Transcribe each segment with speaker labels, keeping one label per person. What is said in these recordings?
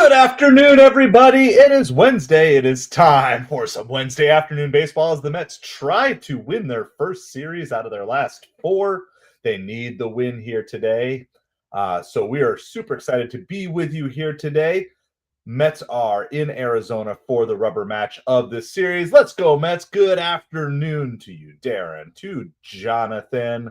Speaker 1: Good afternoon, everybody. It is Wednesday. It is time for some Wednesday afternoon baseball as the Mets try to win their first series out of their last four. They need the win here today. So we are super excited to be with you here today. Mets are in Arizona for the rubber match of this series. Let's go, Mets. Good afternoon to you, Darren, to Jonathan,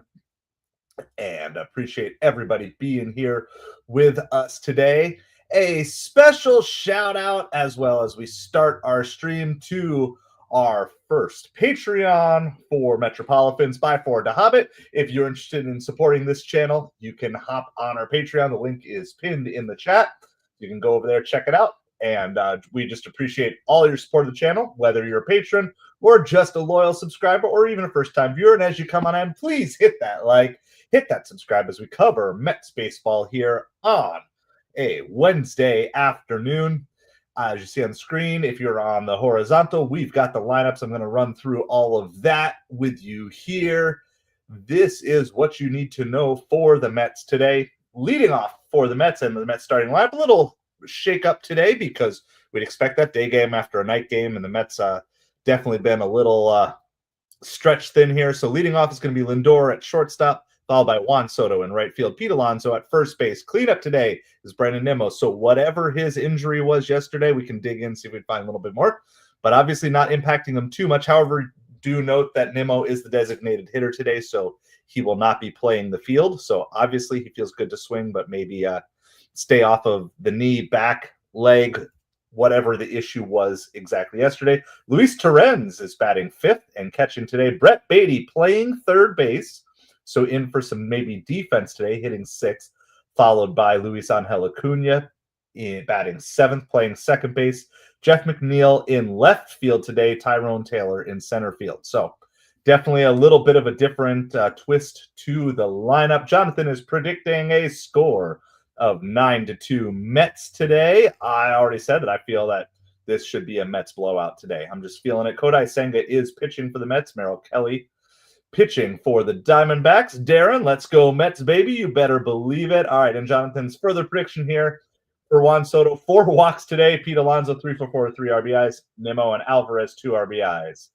Speaker 1: and appreciate everybody being here with us today. A special shout out as well as we start our stream to our first Patreon for MetropoliFins by Ford to Hobbit. If you're interested in supporting this channel, you can hop on our Patreon. The link is pinned in the chat. You can go over there, check it out. And we just appreciate all your support of the channel, whether you're a patron or just a loyal subscriber or even a first-time viewer. And as you come on in, please hit that like, hit that subscribe as we cover Mets baseball here on a Wednesday afternoon. As you see on the screen, if you're on the horizontal, we've got the lineups. I'm going to run through all of that with you here. This is what you need to know for the Mets today. Leading off for the Mets and the Mets starting lineup, a little shake up today because we'd expect that day game after a night game, and the Mets definitely been a little stretched thin here. So leading off is going to be Lindor at shortstop, followed by Juan Soto in right field. Pete Alonso at first base. Cleanup today is Brandon Nimmo. So whatever his injury was yesterday, we can dig in, see if we can find a little bit more. But obviously not impacting him too much. However, do note that Nimmo is the designated hitter today, so he will not be playing the field. So obviously he feels good to swing, but maybe stay off of the knee, back, leg, whatever the issue was exactly yesterday. Luis Torrens is batting fifth and catching today. Brett Beatty playing third base, so in for some maybe defense today, hitting sixth, followed by Luis Angel Acuna in batting seventh, playing second base. Jeff McNeil in left field today, Tyrone Taylor in center field. So definitely a little bit of a different twist to the lineup. Jonathan is predicting a score of 9-2 Mets today. I already said that I feel that this should be a Mets blowout today. I'm just feeling it. Kodai Senga is pitching for the Mets. Merrill Kelly pitching for the Diamondbacks. Darren, let's go Mets, baby. You better believe it. All right, and Jonathan's further prediction here for Juan Soto. 4 walks today. Pete Alonso, 3 for 4, 3 RBIs. Nimmo and Alvarez, 2 RBIs.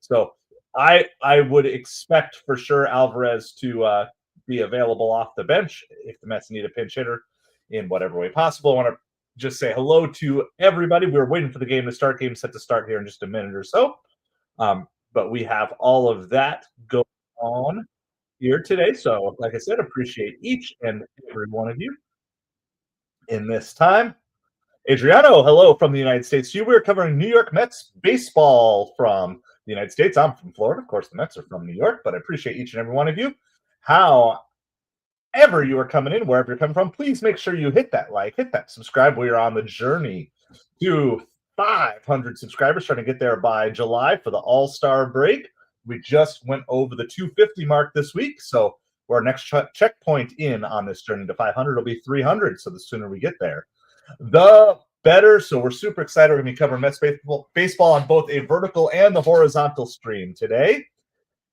Speaker 1: So I would expect for sure Alvarez to be available off the bench if the Mets need a pinch hitter in whatever way possible. I want to just say hello to everybody. We're waiting for the game to start. Game set to start here in just a minute or so. But we have all of that going on here today. So, like I said, appreciate each and every one of you in this time. Adriano, hello from the United States. We're covering New York Mets baseball from the United States. I'm from Florida. Of course, the Mets are from New York, but I appreciate each and every one of you. However you are coming in, wherever you're coming from, please make sure you hit that like, hit that subscribe. We are on the journey to 500 subscribers, trying to get there by July for the All-Star break. We just went over the 250 mark this week, so our next checkpoint in on this journey to 500 will be 300, so the sooner we get there, the better. So we're super excited. We're going to be covering Mets baseball on both a vertical and the horizontal stream today.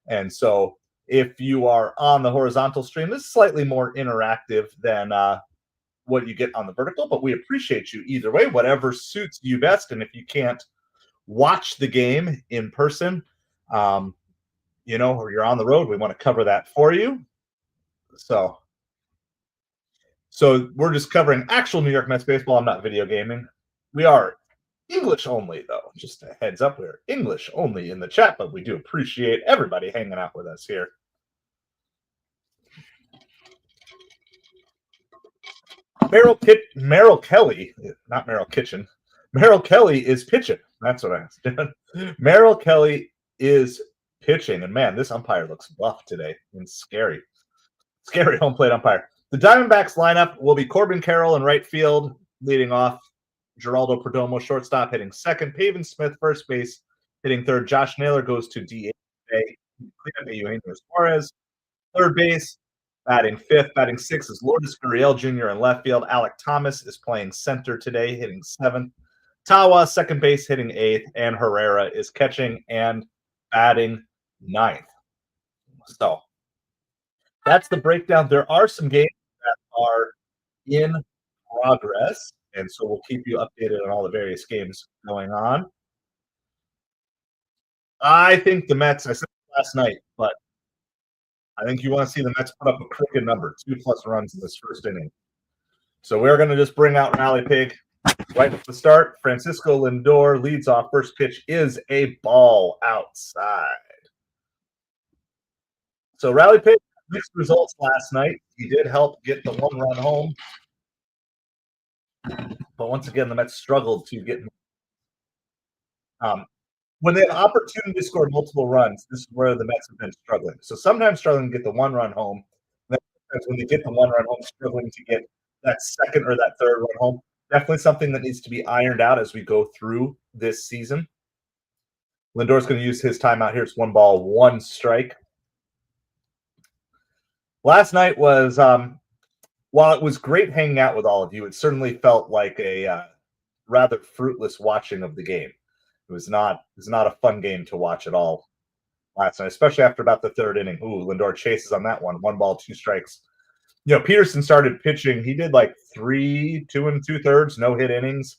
Speaker 1: And so if you are on the horizontal stream, this is slightly more interactive than what you get on the vertical, but we appreciate you either way, whatever suits you best. And if you can't watch the game in person, or you're on the road, we want to cover that for you. So we're just covering actual New York Mets baseball. I'm not video gaming. We are English only, though. Just a heads up, we're English only in the chat, but we do appreciate everybody hanging out with us here. Merrill Kelly, not Merrill Kitchen. Merrill Kelly is pitching. That's what I was doing. Merrill Kelly is pitching, and man, this umpire looks buff today and scary. Scary home plate umpire. The Diamondbacks lineup will be Corbin Carroll in right field, leading off. Geraldo Perdomo, shortstop, hitting second. Pavin Smith, first base, hitting third. Josh Naylor goes to DH. Eugenio Suarez, third base. Batting fifth, batting sixth is Lourdes Gurriel Jr. in left field. Alec Thomas is playing center today, hitting seventh. Tawa, second base, hitting eighth. And Herrera is catching and batting ninth. So that's the breakdown. There are some games that are in progress. and so we'll keep you updated on all the various games going on. I think the Mets, I said it last night, but I think you want to see the Mets put up a crooked number, 2+ runs in this first inning. So we're going to just bring out Rally Pig right at the start. Francisco Lindor leads off. First pitch is a ball outside. So Rally Pig, mixed results last night. He did help get the 1-run home. But once again, the Mets struggled to get when they have opportunity to score multiple runs, this is where the Mets have been struggling. So sometimes struggling to get the 1-run home. When they get the 1-run home, struggling to get that second or that third run home. Definitely something that needs to be ironed out as we go through this season. Lindor's going to use his timeout here. It's 1-1 strike. Last night was, while it was great hanging out with all of you, it certainly felt like a rather fruitless watching of the game. It was not a fun game to watch at all last night, especially after about the third inning. Ooh, Lindor chases on that one. 1-2 strikes. Peterson started pitching. He did like 3 2 2/3 no-hit innings,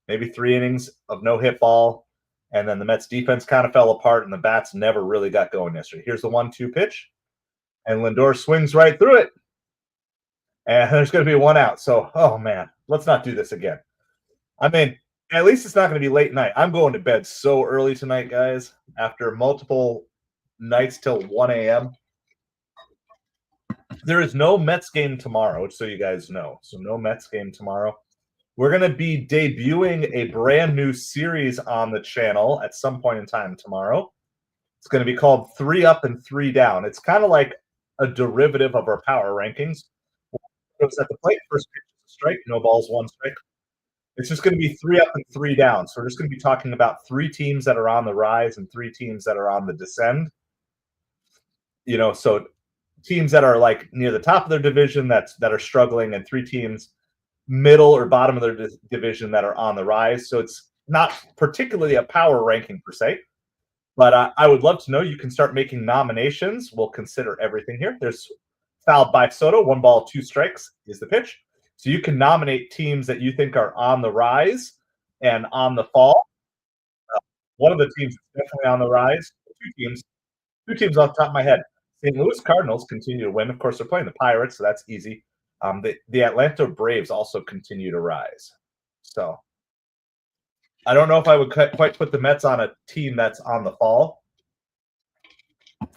Speaker 1: maybe 3 innings of no-hit ball. And then the Mets defense kind of fell apart, and the bats never really got going yesterday. Here's the 1-2 pitch, and Lindor swings right through it. And there's going to be 1 out. So, oh man, let's not do this again. I mean, at least it's not going to be late night. I'm going to bed so early tonight, guys, after multiple nights till 1 a.m. There is no Mets game tomorrow, so you guys know. So no Mets game tomorrow. We're going to be debuting a brand new series on the channel at some point in time tomorrow. It's going to be called 3 Up and 3 Down. It's kind of like a derivative of our power rankings. Goes at the plate, first pitch is a strike, no balls, 1 strike. It's just going to be 3 up and 3 down. So we're just going to be talking about 3 teams that are on the rise and 3 teams that are on the descend. So teams that are like near the top of their division that are struggling, and 3 teams middle or bottom of their division that are on the rise. So it's not particularly a power ranking per se, but I would love to know. You can start making nominations. We'll consider everything here. There's fouled by Soto, 1-2 strikes is the pitch. So you can nominate teams that you think are on the rise and on the fall. One of the teams is definitely on the rise. 2 teams off the top of my head. St. Louis Cardinals continue to win. Of course, they're playing the Pirates, so that's easy. The Atlanta Braves also continue to rise. So I don't know if I would quite put the Mets on a team that's on the fall.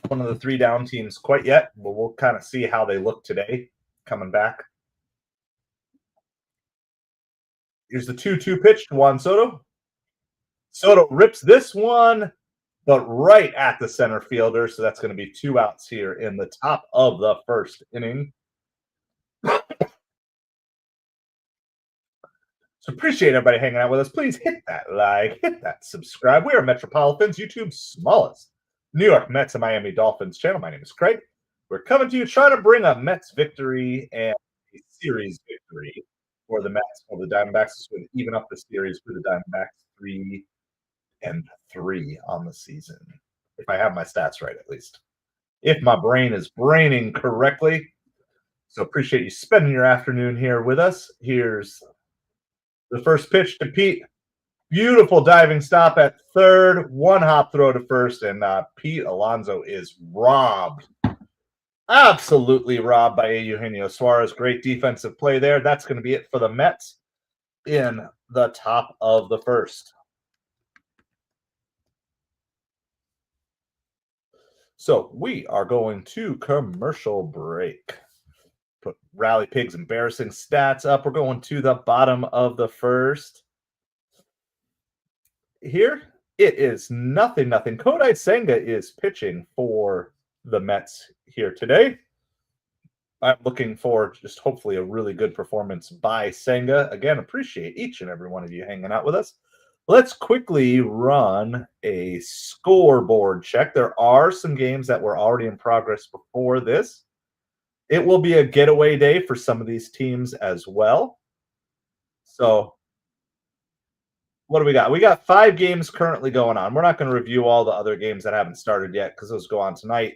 Speaker 1: One of the 3 down teams quite yet, but we'll kind of see how they look today coming back. Here's the 2-2 pitch to Juan Soto. Soto rips this one, but right at the center fielder. So that's going to be 2 outs here in the top of the first inning. So appreciate everybody hanging out with us. Please hit that like, hit that subscribe. We are MetropoliFins, YouTube's smallest New York Mets and Miami Dolphins channel. My name is Craig. We're coming to you trying to bring a Mets victory and a series victory for the Mets or the Diamondbacks. This would even up the series for the Diamondbacks, 3-3 on the season. If I have my stats right, at least. If my brain is braining correctly. So appreciate you spending your afternoon here with us. Here's the first pitch to Pete. Beautiful diving stop at third. 1-hop throw to first, and Pete Alonso is robbed. Absolutely robbed by Eugenio Suarez. Great defensive play there. That's going to be it for the Mets in the top of the first. So we are going to commercial break. Put Rally Pig's embarrassing stats up. We're going to the bottom of the first. Here it is 0-0. Kodai Senga is pitching for the Mets here today. I'm looking for just hopefully a really good performance by Senga. Again, appreciate each and every one of you hanging out with us. Let's quickly run a scoreboard check. There are some games that were already in progress before this. It will be a getaway day for some of these teams as well. So what do we got? We got 5 games currently going on. We're not going to review all the other games that haven't started yet because those go on tonight.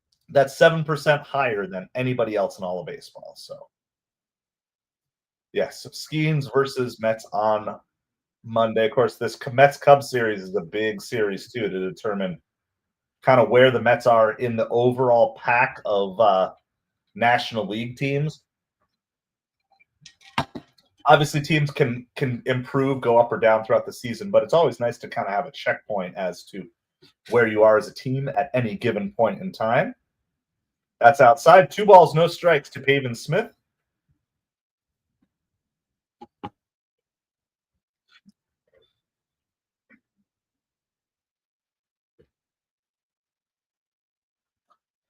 Speaker 1: That's 7% higher than anybody else in all of baseball. So, yes, Skeens versus Mets on Monday. Of course, this Mets Cubs series is a big series too to determine kind of where the Mets are in the overall pack of National League teams. Obviously, teams can improve, go up or down throughout the season, but it's always nice to kind of have a checkpoint as to where you are as a team at any given point in time. That's outside. 2 balls, no strikes to Pavin Smith.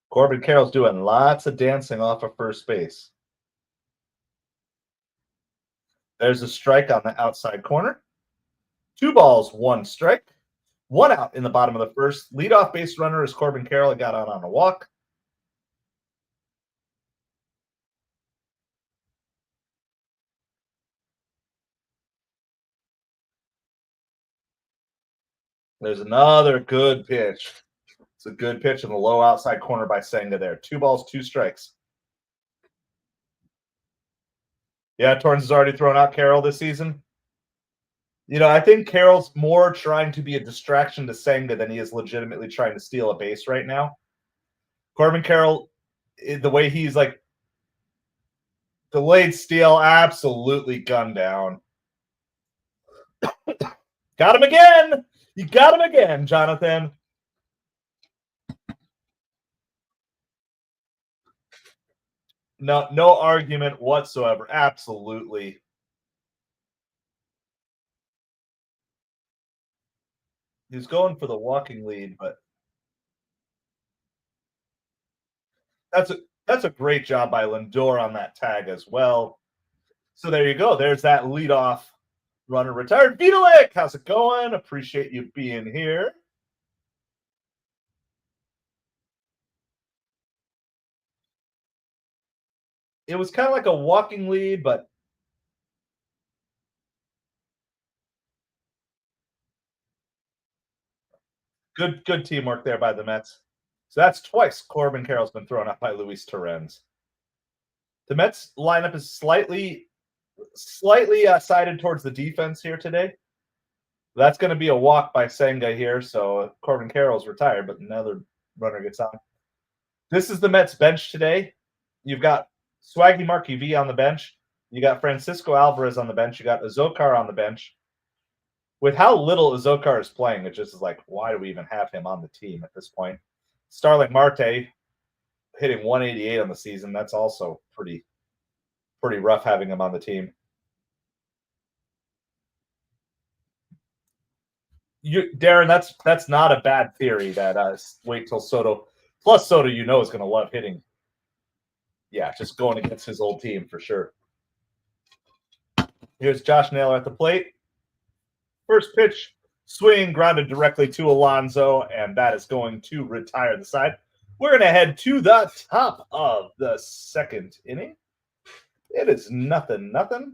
Speaker 1: Corbin Carroll's doing lots of dancing off of first base. There's a strike on the outside corner. 2 balls, 1 strike. 1 out in the bottom of the first. Leadoff base runner is Corbin Carroll. He got out on a walk. There's another good pitch. It's a good pitch in the low outside corner by Senga there. 2 balls, 2 strikes. Yeah, Torrance has already thrown out Carroll this season. I think Carroll's more trying to be a distraction to Senga than he is legitimately trying to steal a base right now. Corbin Carroll, the way he's like delayed steal, absolutely gunned down. Got him again. You got him again, Jonathan. No argument whatsoever. Absolutely. He's going for the walking lead, but that's a great job by Lindor on that tag as well. So there you go. There's that leadoff runner retired. Vitalik, how's it going? Appreciate you being here. It was kind of like a walking lead, but good teamwork there by the Mets. So that's twice Corbin Carroll's been thrown out by Luis Torrens. The Mets lineup is slightly sided towards the defense here today. That's going to be a walk by Senga here. So Corbin Carroll's retired, but another runner gets on. This is the Mets bench today. You've got Swaggy Marky V on the bench. You got Francisco Alvarez on the bench. You got Azokar on the bench. With how little Azokar is playing, it just is like, why do we even have him on the team at this point? Starling Marte hitting 188 on the season. That's also pretty rough having him on the team. Darren, that's not a bad theory that wait till Soto. Plus Soto, is going to love hitting. Yeah, just going against his old team for sure. Here's Josh Naylor at the plate. First pitch, swing, grounded directly to Alonso, and that is going to retire the side. We're going to head to the top of the second inning. It is 0-0.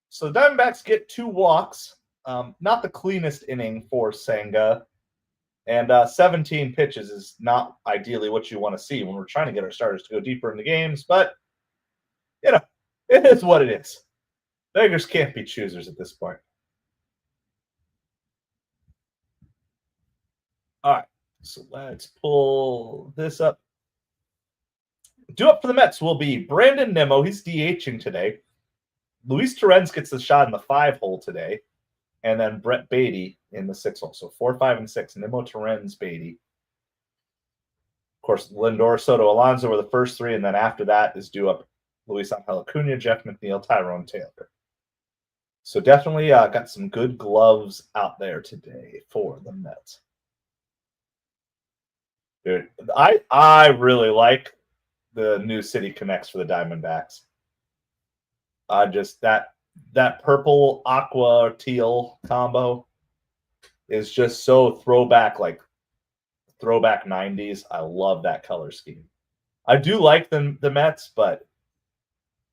Speaker 1: So the Diamondbacks get 2 walks. Not the cleanest inning for Senga. And 17 pitches is not ideally what you want to see when we're trying to get our starters to go deeper in the games. But, it is what it is. Beggars can't be choosers at this point. All right, so let's pull this up. Due up for the Mets will be Brandon Nimmo. He's DHing today. Luis Torrens gets the shot in the 5 hole today. And then Brett Beatty in the 6 hole. So 4, 5, and 6. Nimmo, Torrens, Beatty. Of course, Lindor, Soto, Alonso were the first 3. And then after that is due up Luis Angel Acuna, Jeff McNeil, Tyrone Taylor. So definitely got some good gloves out there today for the Mets. Dude, I really like the new City Connects for the Diamondbacks. Just that purple, aqua, teal combo is just so throwback 90s. I love that color scheme. I do like the Mets, but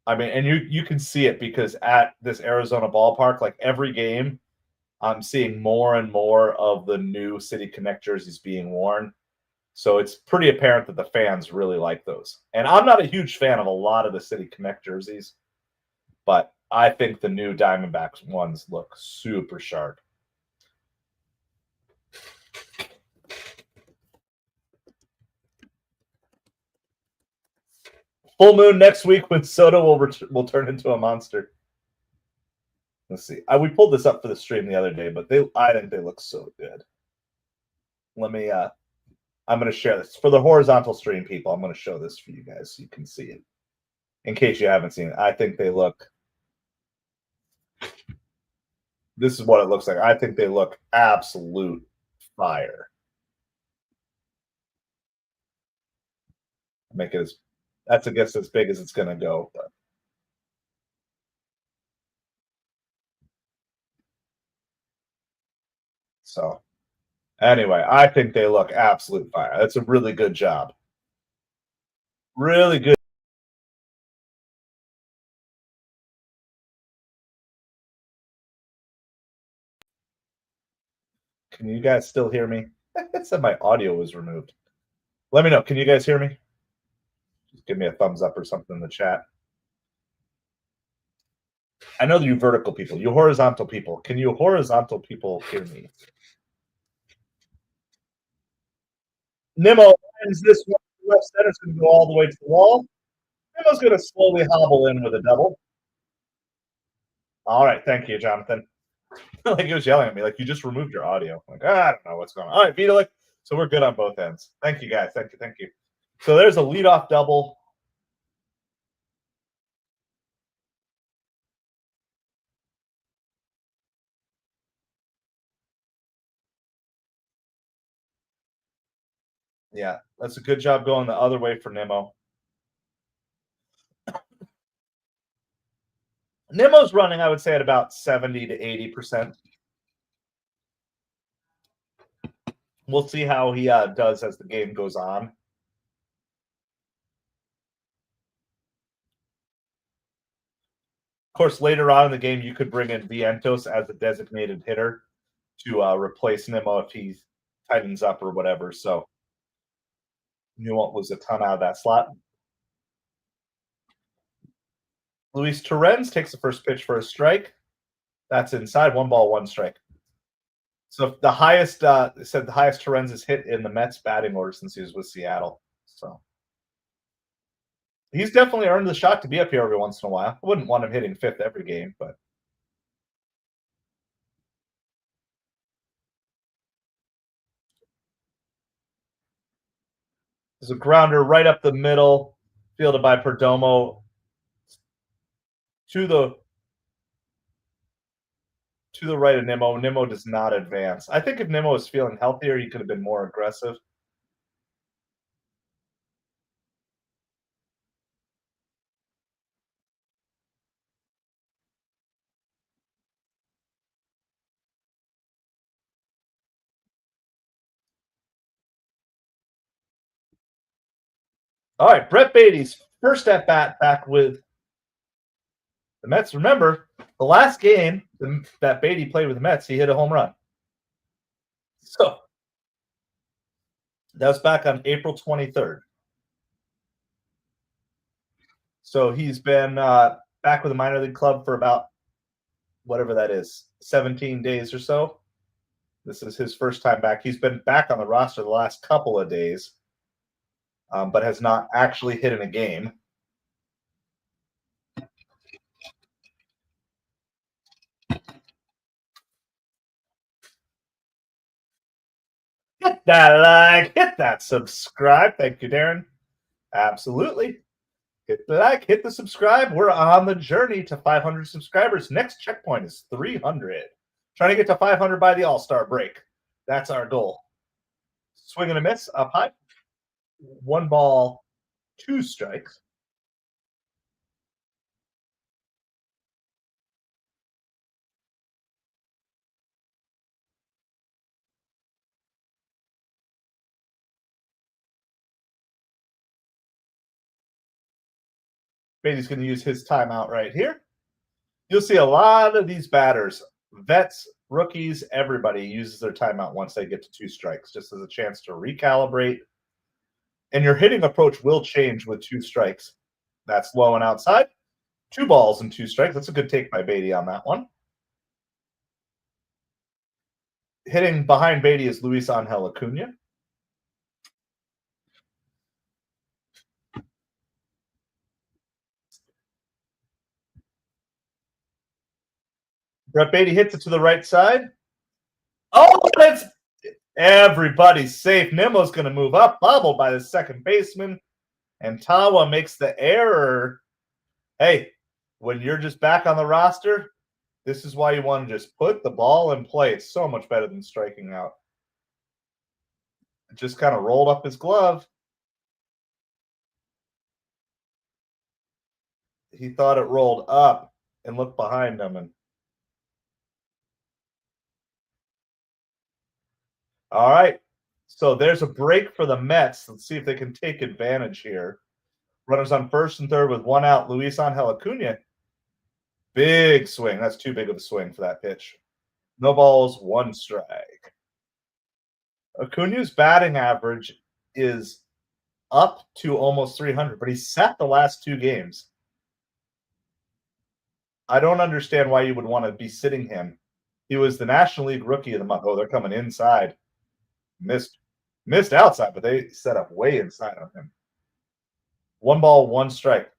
Speaker 1: I mean, and you can see it because at this Arizona ballpark, like every game, I'm seeing more and more of the new City Connect jerseys being worn. So it's pretty apparent that the fans really like those. And I'm not a huge fan of a lot of the City Connect jerseys, but I think the new Diamondbacks ones look super sharp. Full moon next week when Soto will turn into a monster. Let's see. We pulled this up for the stream the other day, but I think they look so good. Let me I'm going to share this for the horizontal stream people. I'm going to show this for you guys so you can see it. In case you haven't seen it, I think they look. This is what it looks like. I think they look absolute fire. Make it as that's I guess as big as it's going to go. But. So anyway, I think they look absolute fire. That's a really good job. Really good. Can you guys still hear me? It said my audio was removed. Let me know. Can you guys hear me? Just give me a thumbs up or something in the chat. I know you vertical people, you horizontal people. Can you horizontal people hear me? Nimmo ends this one. Left center's going to go all the way to the wall. Nimmo's going to slowly hobble in with a double. All right. Thank you, Jonathan. Like he was yelling at me, like you just removed your audio. I'm like, I don't know what's going on. All right, Vito. So we're good on both ends. Thank you, guys. Thank you. Thank you. So there's a leadoff double. Yeah, that's a good job going the other way for Nimmo. Nimmo's running, I would say, at about 70 to 80%. We'll see how he does as the game goes on. Of course, later on in the game, you could bring in Vientos as a designated hitter to replace Nimmo if he tightens up or whatever. So you won't lose a ton out of that slot. Luis Torrens takes the first pitch for a strike. That's inside. 1-1 strike. So the highest said the highest Torrens has hit in the Mets batting order since he was with Seattle. So he's definitely earned the shot to be up here every once in a while. I wouldn't want him hitting fifth every game, but there's a grounder right up the middle, fielded by Perdomo to the right of Nimmo. Nimmo does not advance. I think if Nimmo was feeling healthier, he could have been more aggressive. All right, Brett Beatty's first at bat back with the Mets. Remember, the last game that Beatty played with the Mets, he hit a home run. So that was back on April 23rd. So he's been back with a minor league club for about whatever that is, 17 days or so. This is his first time back. He's been back on the roster the last couple of days, but has not actually hit in a game. Hit that like, hit that subscribe. Thank you, Darren. Absolutely. Hit the like, hit the subscribe. We're on the journey to 500 subscribers. Next checkpoint is 300. Trying to get to 500 by the All-Star break. That's our goal. Swing and a miss, up high. 1-2 strikes. Beatty's going to use his timeout right here. You'll see a lot of these batters, vets, rookies, everybody uses their timeout once they get to 2 strikes, just as a chance to recalibrate, And your hitting approach will change with 2 strikes. That's low and outside. 2 balls and 2 strikes. That's a good take by Beatty on that one. Hitting behind Beatty is Luis Angel Acuna. Brett Beatty hits it to the right side. Oh, it's everybody's safe. Nimmo's going to move up, bobbled by the second baseman, and Tawa makes the error. Hey, when you're just back on the roster, this is why you want to just put the ball in play. It's so much better than striking out. It just kind of rolled up his glove. He thought it rolled up and looked behind him. And all right, so there's a break for the Mets. Let's see if they can take advantage here. Runners on first and third with 1 out. Luis Angel Acuna. Big swing. That's too big of a swing for that pitch. No balls, 1 strike. Acuna's batting average is up to almost 300, but he sat the last 2 games. I don't understand why you would want to be sitting him. He was the National League Rookie of the Month. Oh, they're coming inside. Missed outside, but they set up way inside on him. 1 ball, 1 strike.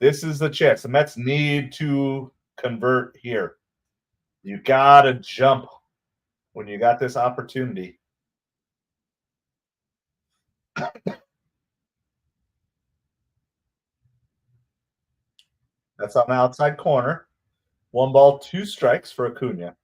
Speaker 1: This is the chance. The Mets need to convert here. You got to jump when you got this opportunity. That's on the outside corner. 1 ball, 2 strikes for Acuna.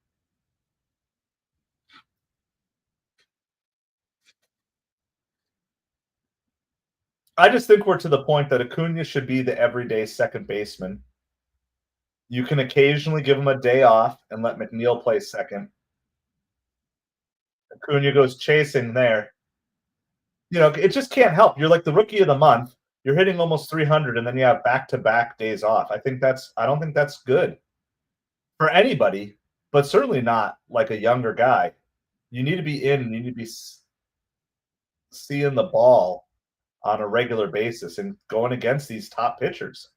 Speaker 1: I just think we're to the point that Acuna should be the everyday second baseman. You can occasionally give him a day off and let McNeil play second. Acuna goes chasing there. You know, it just can't help. You're like the Rookie of the Month. You're hitting almost 300, and then you have back-to-back days off. I don't think that's good for anybody, but certainly not like a younger guy. You need to be in, and you need to be seeing the ball on a regular basis and going against these top pitchers.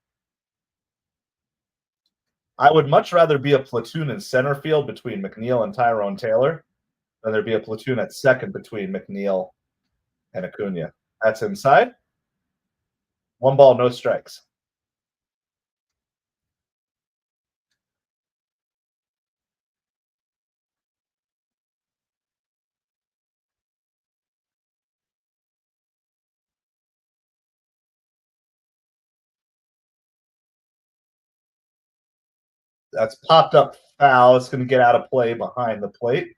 Speaker 1: I would much rather be a platoon in center field between McNeil and Tyrone Taylor than there be a platoon at second between McNeil and Acuna. That's inside. 1 ball, no strikes. That's popped up foul. It's going to get out of play behind the plate.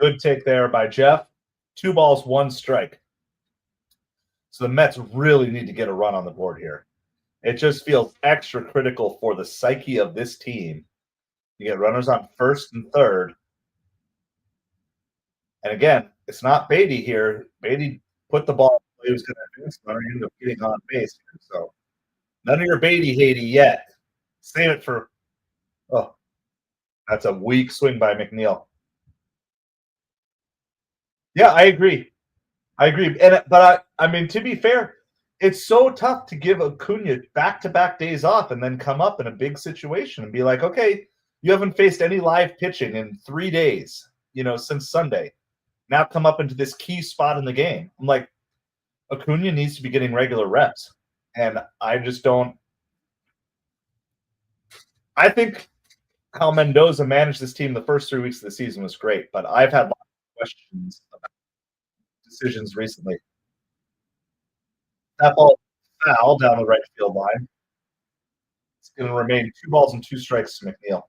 Speaker 1: Good take there by Jeff. 2 balls, 1 strike. So the Mets really need to get a run on the board here. It just feels extra critical for the psyche of this team. You get runners on first and third. And again, it's not Beatty here. Beatty put the ball he was going to do, so he ended up getting on base. So none of your Beatty Haiti yet. Save it for that's a weak swing by McNeil. Yeah, I agree. But I mean, to be fair, it's so tough to give Acuna back-to-back days off and then come up in a big situation and be like, okay, you haven't faced any live pitching in 3 days, since Sunday. Now come up into this key spot in the game. I'm like, Acuna needs to be getting regular reps. And I just don't. I think how Mendoza managed this team the first 3 weeks of the season was great, but I've had lots of questions about decisions recently. That ball foul down the right field line. It's going to remain 2 balls and 2 strikes to McNeil.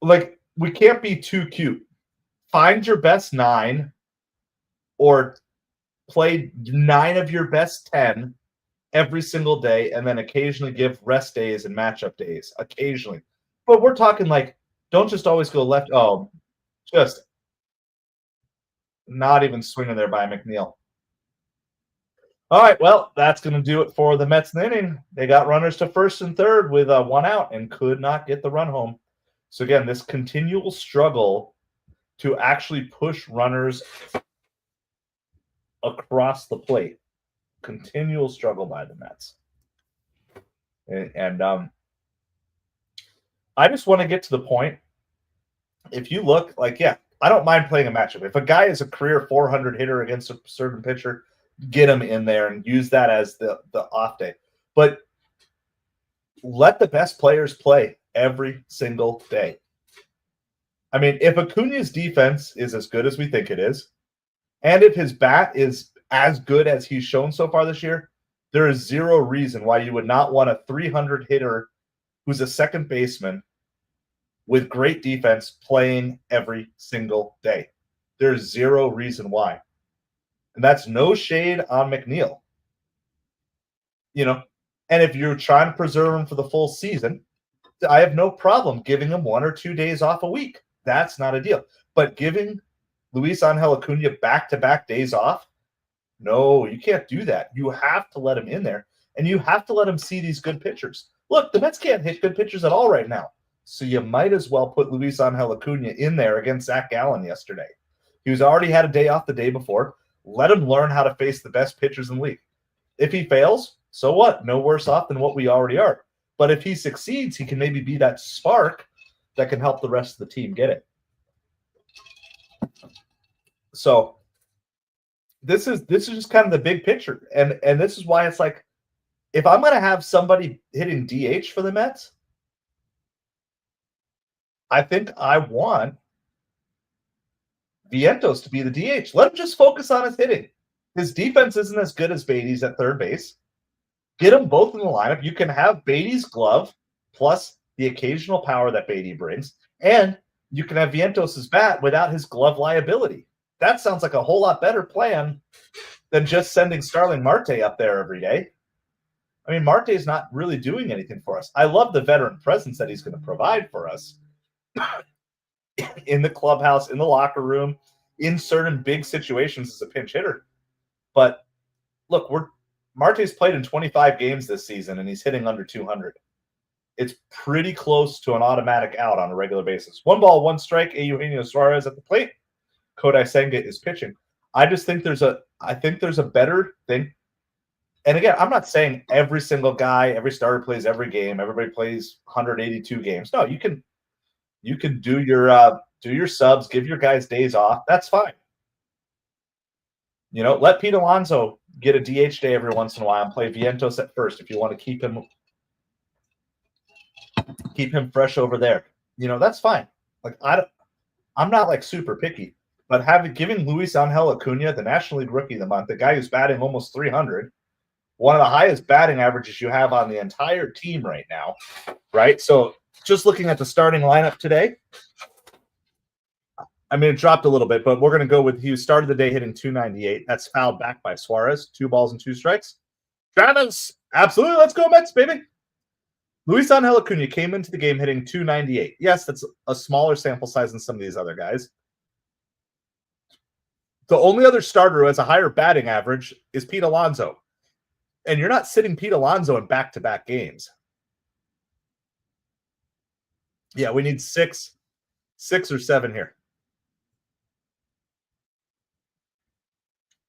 Speaker 1: Like, we can't be too cute. Find your best 9 or play 9 of your best 10 every single day, and then occasionally give rest days and matchup days occasionally. But we're talking like, don't just always go left. Oh, just not even swinging there by McNeil. All right, well, that's going to do it for the Mets in the inning. They got runners to first and third with one out and could not get the run home. So again, this continual struggle to actually push runners across the plate, continual struggle by the Mets. And I just want to get to the point. If you look, like, yeah, I don't mind playing a matchup. If a guy is a career 400 hitter against a certain pitcher, get him in there and use that as the off day. But let the best players play every single day. I mean, if Acuna's defense is as good as we think it is, and if his bat is as good as he's shown so far this year, there is zero reason why you would not want a 300 hitter who's a second baseman with great defense playing every single day. There's zero reason why. And that's no shade on McNeil. You know, and if you're trying to preserve him for the full season, I have no problem giving him 1 or 2 days off a week. That's not a deal. But giving Luis Angel Acuna back-to-back days off, no, you can't do that. You have to let him in there, and you have to let him see these good pitchers. Look, the Mets can't hit good pitchers at all right now. So you might as well put Luis Angel Acuna in there against Zach Gallen yesterday. He was already had a day off the day before. Let him learn how to face the best pitchers in the league. If he fails, so what? No worse off than what we already are. But if he succeeds, he can maybe be that spark that can help the rest of the team get it. So this is just kind of the big picture. And this is why it's like, if I'm going to have somebody hitting DH for the Mets, I think I want Vientos to be the DH. Let him just focus on his hitting. His defense isn't as good as Beatty's at third base. Get them both in the lineup. You can have Beatty's glove plus the occasional power that Beatty brings, and you can have Vientos' bat without his glove liability. That sounds like a whole lot better plan than just sending Starling Marte up there every day. I mean, Marte is not really doing anything for us. I love the veteran presence that he's going to provide for us in the clubhouse, in the locker room, in certain big situations as a pinch hitter. But look, Marte's played in 25 games this season, and he's hitting under 200. It's pretty close to an automatic out on a regular basis. 1 ball, 1 strike. Eugenio Suarez at the plate. Kodai Senga is pitching. I just think there's a better thing. And again, I'm not saying every single guy, every starter plays every game. Everybody plays 182 games. No, you can do your subs, give your guys days off. That's fine. You know, let Pete Alonso get a DH day every once in a while and play Vientos at first if you want to keep him fresh over there. You know, that's fine. Like, I'm not like super picky, but giving Luis Angel Acuna, the National League Rookie of the Month, the guy who's batting almost 300, one of the highest batting averages you have on the entire team right now, right? So just looking at the starting lineup today, I mean, it dropped a little bit, but we're going to go with he started the day hitting 298. That's fouled back by Suarez. 2 balls and 2 strikes. Travis, absolutely. Let's go Mets, baby. Luis Angel Acuna came into the game hitting 298. Yes, that's a smaller sample size than some of these other guys. The only other starter who has a higher batting average is Pete Alonso. And you're not sitting Pete Alonso in back-to-back games. Yeah, we need 6 or 7 here.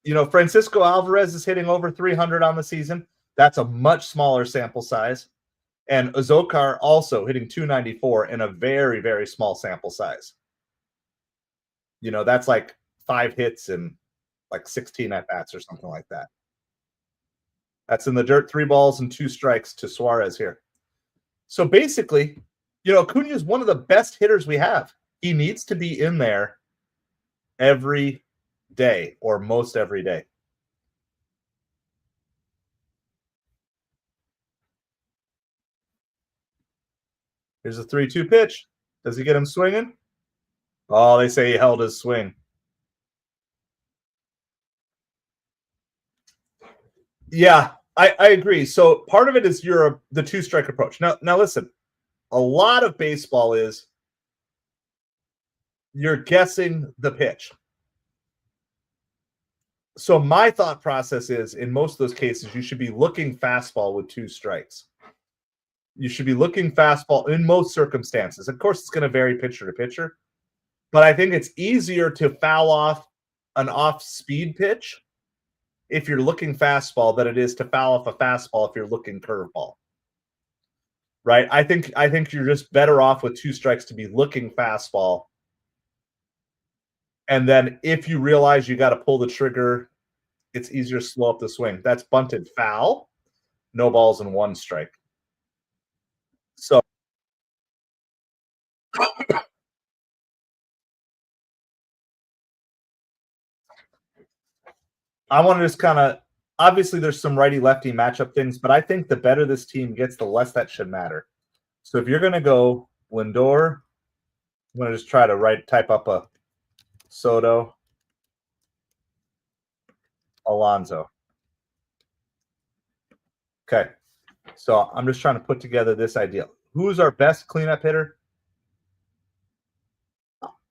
Speaker 1: You know, Francisco Alvarez is hitting over 300 on the season. That's a much smaller sample size. And Azokar also hitting 294 in a very, very small sample size. You know, that's like 5 hits and like 16 at-bats or something like that. That's in the dirt, 3 balls and 2 strikes to Suarez here. So basically, you know, Acuna is one of the best hitters we have. He needs to be in there every day or most every day. Here's a 3-2 pitch. Does he get him swinging? Oh, they say he held his swing. Yeah, I agree. So part of it is the two strike approach. Now listen, a lot of baseball is you're guessing the pitch. So my thought process is in most of those cases, you should be looking fastball with two strikes. You should be looking fastball in most circumstances. Of course, it's going to vary pitcher to pitcher, but I think it's easier to foul off an off speed pitch if you're looking fastball than it is to foul off a fastball if you're looking curveball. Right? I think you're just better off with two strikes to be looking fastball. And then if you realize you got to pull the trigger, it's easier to slow up the swing. That's bunted foul, no balls and one strike. So I want to just kind of obviously there's some righty lefty matchup things, but I think the better this team gets, the less that should matter. So if you're going to go Lindor, I'm going to just try to type up a Soto, Alonso. Okay. So I'm just trying to put together this idea. Who's our best cleanup hitter?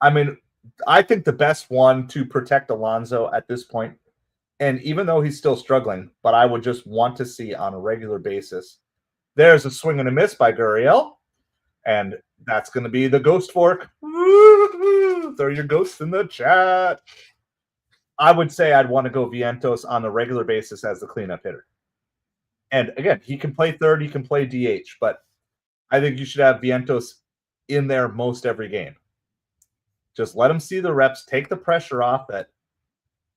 Speaker 1: I mean, I think the best one to protect Alonso at this point, and even though he's still struggling, but I would just want to see on a regular basis. There's a swing and a miss by Gurriel, and that's going to be the ghost fork. Woo-hoo! Throw your ghosts in the chat. I would say I'd want to go Vientos on a regular basis as the cleanup hitter. And again, he can play third, he can play DH, but I think you should have Vientos in there most every game. Just let him see the reps, take the pressure off that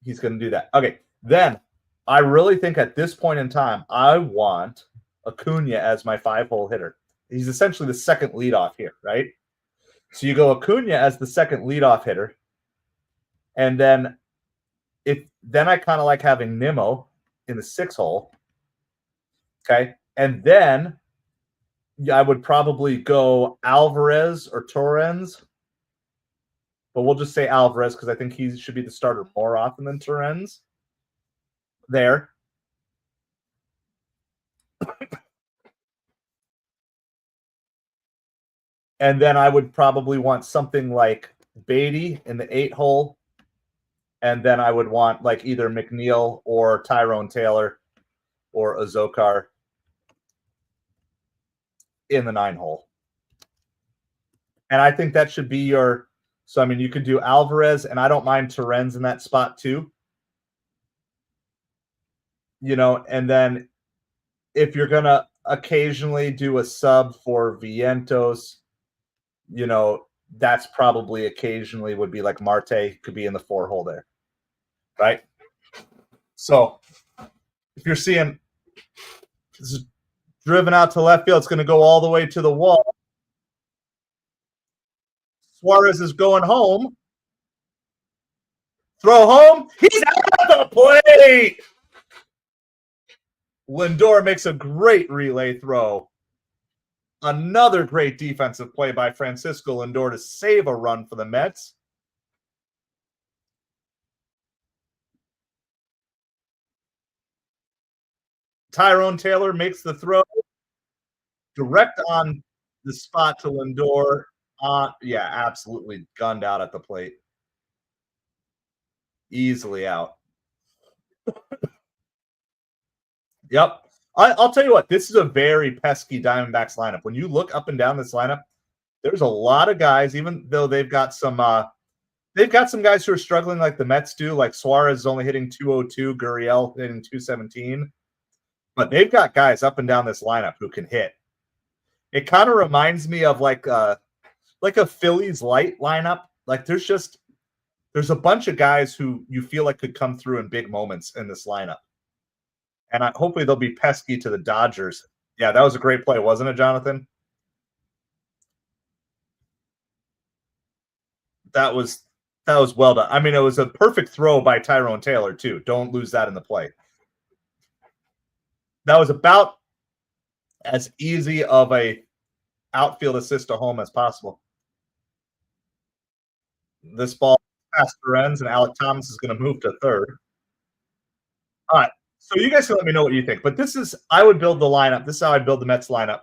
Speaker 1: he's going to do that. Okay, then I really think at this point in time, I want Acuna as my 5-hole hitter. He's essentially the second leadoff here, right? So you go Acuna as the second leadoff hitter, and then I kind of like having Nimmo in the 6-hole. Okay, and then I would probably go Alvarez or Torrens, but we'll just say Alvarez because I think he should be the starter more often than Torrens. There. And then I would probably want something like Beatty in the 8-hole. And then I would want like either McNeil or Tyrone Taylor or Azokar in the 9-hole. And I think that should be your – so, I mean, you could do Alvarez, and I don't mind Torrens in that spot too. You know, and then if you're going to occasionally do a sub for Vientos, you know, that's probably occasionally would be like Marte could be in the 4-hole there, right? So if you're seeing this is driven out to left field, it's going to go all the way to the wall. Suarez is going home. Throw home. He's out of the plate. Lindor makes a great relay throw. Another great defensive play by Francisco Lindor to save a run for the Mets. Tyrone Taylor makes the throw direct on the spot to Lindor. Yeah, absolutely gunned out at the plate. Easily out. Yep. I'll tell you what, this is a very pesky Diamondbacks lineup. When you look up and down this lineup, there's a lot of guys, even though they've got some guys who are struggling like the Mets do, like Suarez is only hitting 202, Gurriel hitting 217. But they've got guys up and down this lineup who can hit. It kind of reminds me of like a Phillies light lineup. Like there's a bunch of guys who you feel like could come through in big moments in this lineup. And hopefully they'll be pesky to the Dodgers. Yeah, that was a great play, wasn't it, Jonathan? That was well done. I mean, it was a perfect throw by Tyrone Taylor, too. Don't lose that in the play. That was about as easy of a outfield assist to home as possible. This ball past Lorenz, and Alec Thomas is going to move to third. All right. So you guys can let me know what you think. But this is I would build the lineup. This is how I build the Mets lineup.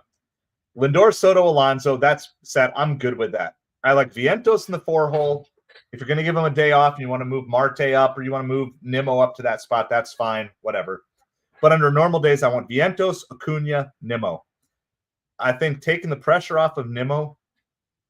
Speaker 1: Lindor, Soto, Alonso. That's set. I'm good with that. I like Vientos in the 4-hole. If you're going to give him a day off and you want to move Marte up or you want to move Nimmo up to that spot, that's fine. Whatever. But under normal days, I want Vientos, Acuna, Nimmo. I think taking the pressure off of Nimmo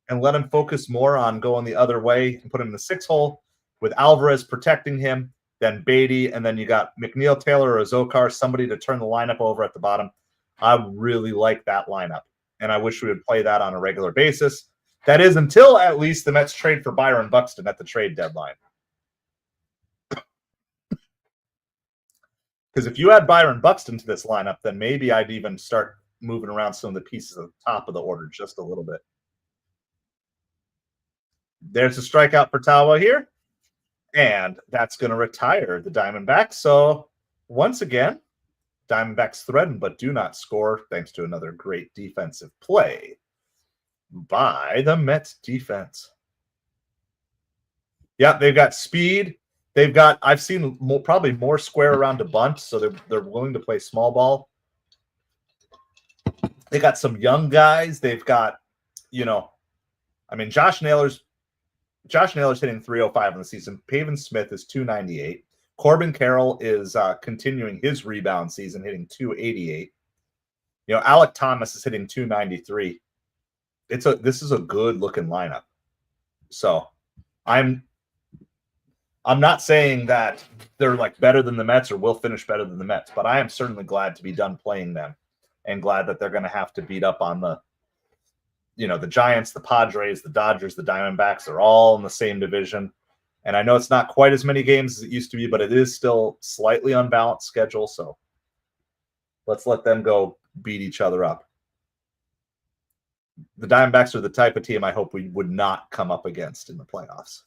Speaker 1: and let him focus more on going the other way and put him in the 6-hole with Alvarez protecting him, then Beatty, and then you got McNeil, Taylor, or Zokar, somebody to turn the lineup over at the bottom. I really like that lineup, and I wish we would play that on a regular basis. That is until at least the Mets trade for Byron Buxton at the trade deadline. Because if you add Byron Buxton to this lineup, then maybe I'd even start moving around some of the pieces at the top of the order just a little bit. There's a strikeout for Tawa here, and that's going to retire the Diamondbacks. So once again, Diamondbacks threaten but do not score thanks to another great defensive play by the Mets defense. Yeah, they've got speed. They've got, I've seen probably more square around to bunt, so they're willing to play small ball. They got some young guys. They've got, Josh Naylor's hitting 305 in the season. Pavin Smith is 298. Corbin Carroll is continuing his rebound season, hitting 288. Alec Thomas is hitting 293. This is a good looking lineup. So I'm not saying that they're like better than the Mets or will finish better than the Mets, but I am certainly glad to be done playing them and glad that they're going to have to beat up on the Giants, the Padres, the Dodgers, the Diamondbacks. They're all in the same division. And I know it's not quite as many games as it used to be, but it is still slightly unbalanced schedule. So let's let them go beat each other up. The Diamondbacks are the type of team I hope we would not come up against in the playoffs.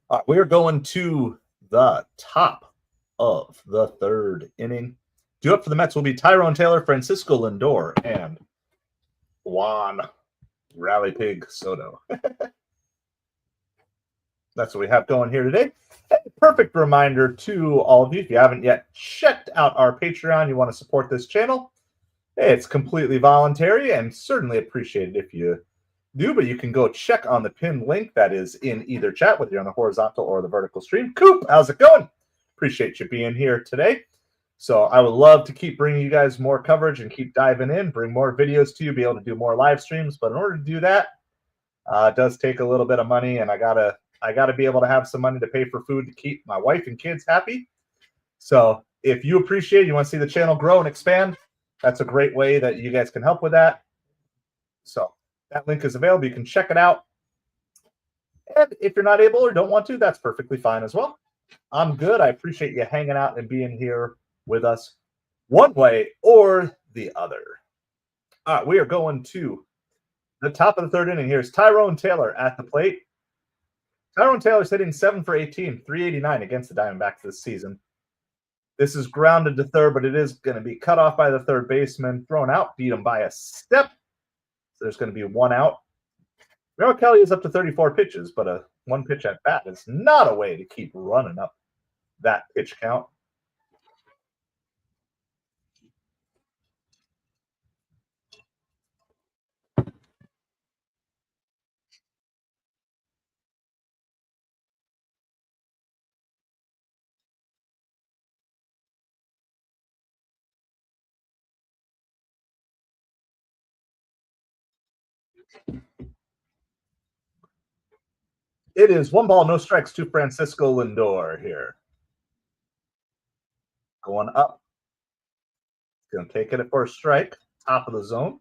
Speaker 1: All right, we are going to the top of the third inning. Due up for the Mets will be Tyrone Taylor, Francisco Lindor, and Juan Rally Pig Soto. That's what we have going here today. A perfect reminder to all of you, if you haven't yet checked out our Patreon, you want to support this channel, it's completely voluntary and certainly appreciated if you do, but you can go check on the pinned link that is in either chat, whether you're on the horizontal or the vertical stream. Coop, how's it going? Appreciate you being here today. So I would love to keep bringing you guys more coverage and keep diving in, bring more videos to you, be able to do more live streams. But in order to do that, it does take a little bit of money, and I gotta be able to have some money to pay for food to keep my wife and kids happy. So if you appreciate it, you want to see the channel grow and expand, that's a great way that you guys can help with that. So that link is available. You can check it out. And if you're not able or don't want to, that's perfectly fine as well. I'm good. I appreciate you hanging out and being here with us one way or the other. All right, we are going to the top of the third inning. Here's Tyrone Taylor at the plate. Tyrone Taylor's hitting 7 for 18, 389 against the Diamondbacks this season. This is grounded to third, but it is going to be cut off by the third baseman, thrown out, beat him by a step. So there's going to be one out. Merrill Kelly is up to 34 pitches, but a one pitch at bat is not a way to keep running up that pitch count. It is 1 ball, no strikes to Francisco Lindor here. Going up. Going to take it for a strike. Top of the zone.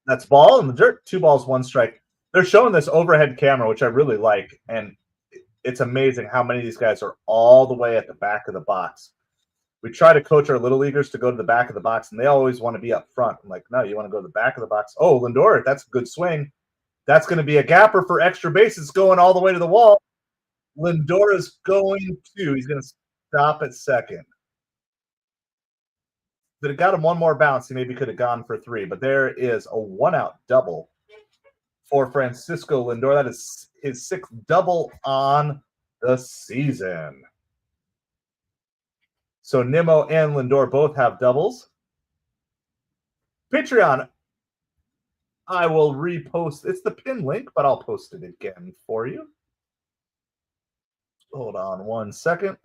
Speaker 1: That's ball in the dirt. 2 balls, 1 strike. They're showing this overhead camera, which I really like. And it's amazing how many of these guys are all the way at the back of the box. We try to coach our little leaguers to go to the back of the box, and they always want to be up front. I'm like, no, you want to go to the back of the box. Oh, Lindor, that's a good swing. That's going to be a gapper for extra bases going all the way to the wall. Lindor is going to. He's going to stop at second. That it got him one more bounce. He maybe could have gone for 3, but there is a 1-out double for Francisco Lindor. That is his 6th double on the season. So Nimmo and Lindor both have doubles. Patreon, I will repost. It's the pin link, but I'll post it again for you. Hold on one second.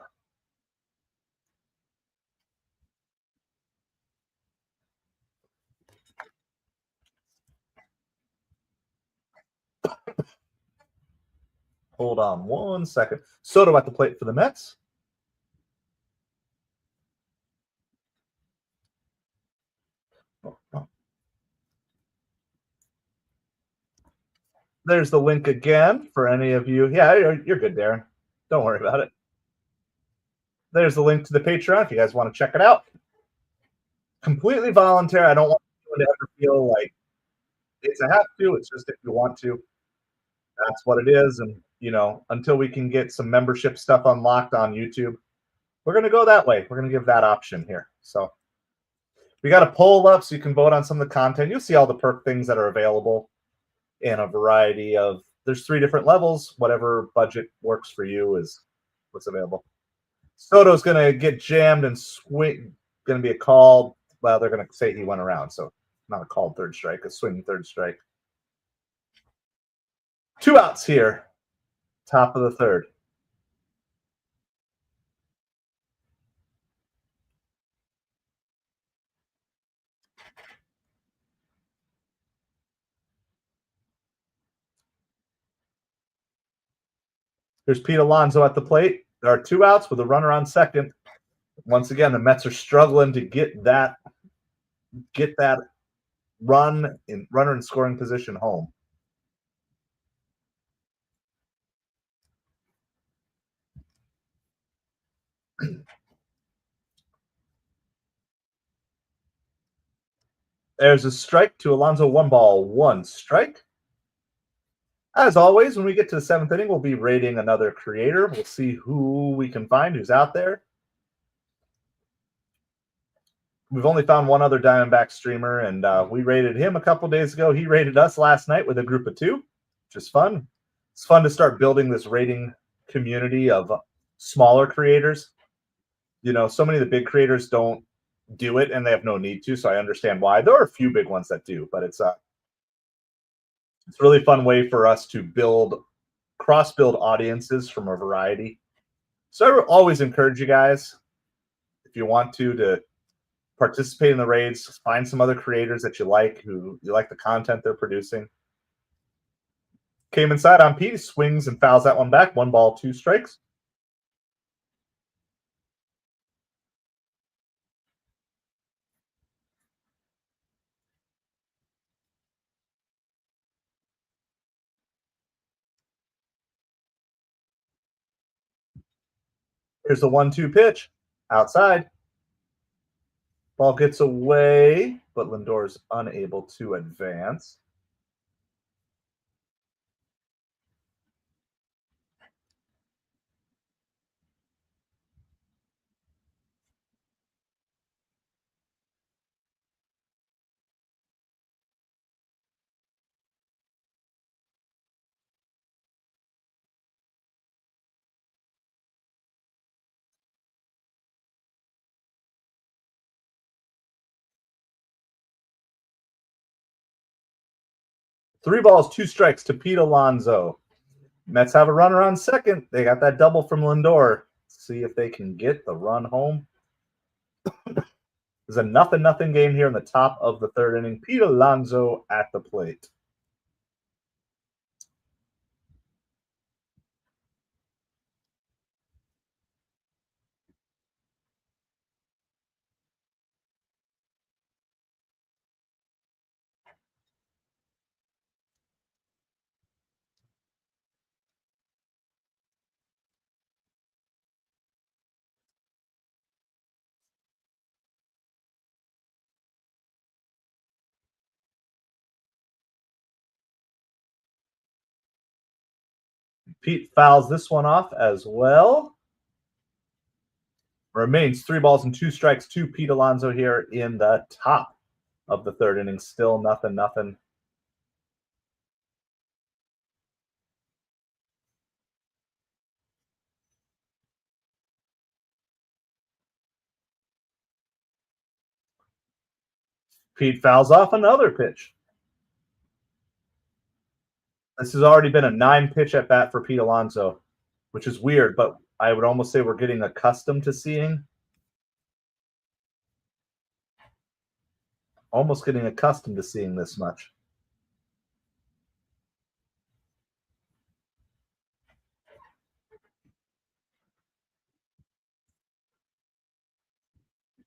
Speaker 1: Hold on one second. Soto at the plate for the Mets. There's the link again for any of you. Yeah, you're good, Darren. Don't worry about it. There's the link to the Patreon if you guys want to check it out. Completely voluntary. I don't want anyone to ever feel like it's a have to. It's just if you want to. That's what it is. And, until we can get some membership stuff unlocked on YouTube, we're going to go that way. We're going to give that option here. So we got a poll up so you can vote on some of the content. You'll see all the perk things that are available in a variety of, there's 3 different levels. Whatever budget works for you is what's available. Soto's going to get jammed and swing. Going to be a call. Well, they're going to say he went around. So not a called third strike, a swinging third strike. 2 outs here. Top of the third. There's Pete Alonso at the plate. There are 2 outs with a runner on second. Once again, the Mets are struggling to get that runner in scoring position home. There's a strike to Alonso. 1 ball, 1 strike. As always, when we get to the 7th inning, we'll be rating another creator. We'll see who we can find, who's out there. We've only found one other Diamondback streamer, and we rated him a couple days ago. He rated us last night with a group of 2, which is fun. It's fun to start building this rating community of smaller creators. So many of the big creators don't do it, and they have no need to, so I understand why. There are a few big ones that do, but it's a really fun way for us to cross-build audiences from a variety. So I always encourage you guys, if you want to participate in the raids, find some other creators that you like, who you like the content they're producing. Came inside on Pete, swings and fouls that one back. 1 ball, 2 strikes. Here's the 1-2 pitch. Outside. Ball gets away, but Lindor's unable to advance. Three balls, 2 strikes to Pete Alonso. Mets have a runner on second. They got that double from Lindor. See if they can get the run home. There's a 0-0 game here in the top of the 3rd inning. Pete Alonso at the plate. Pete fouls this one off as well. Remains 3 balls and 2 strikes to Pete Alonso here in the top of the third inning. Still nothing. Pete fouls off another pitch. This has already been a 9-pitch at bat for Pete Alonso, which is weird, but I would almost say we're getting accustomed to seeing. Almost getting accustomed to seeing this much.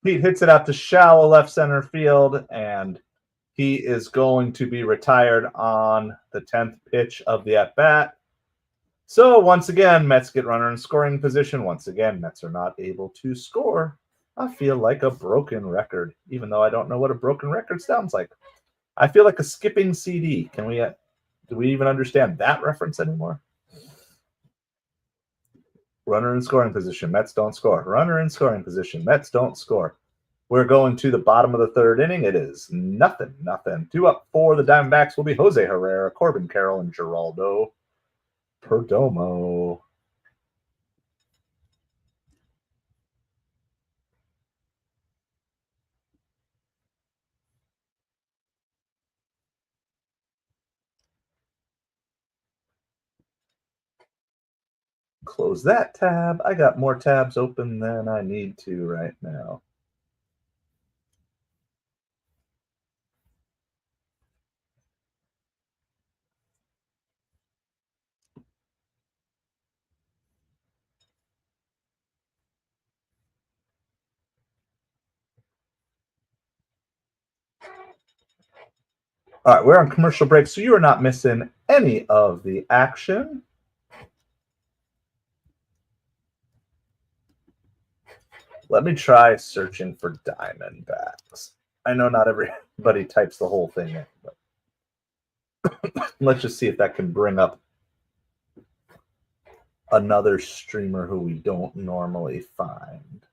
Speaker 1: Pete hits it out to shallow left center field, and he is going to be retired on the 10th pitch of the at-bat. So once again, Mets get runner in scoring position. Once again, Mets are not able to score. I feel like a broken record, even though I don't know what a broken record sounds like. I feel like a skipping CD. Do we even understand that reference anymore? Runner in scoring position. Mets don't score. Runner in scoring position. Mets don't score. We're going to the bottom of the third inning. It is nothing. 2 up for the Diamondbacks will be Jose Herrera, Corbin Carroll, and Geraldo Perdomo. Close that tab. I got more tabs open than I need to right now. All right, we're on commercial break, so you are not missing any of the action. Let me try searching for Diamondbacks. I know not everybody types the whole thing in, but let's just see if that can bring up another streamer who we don't normally find.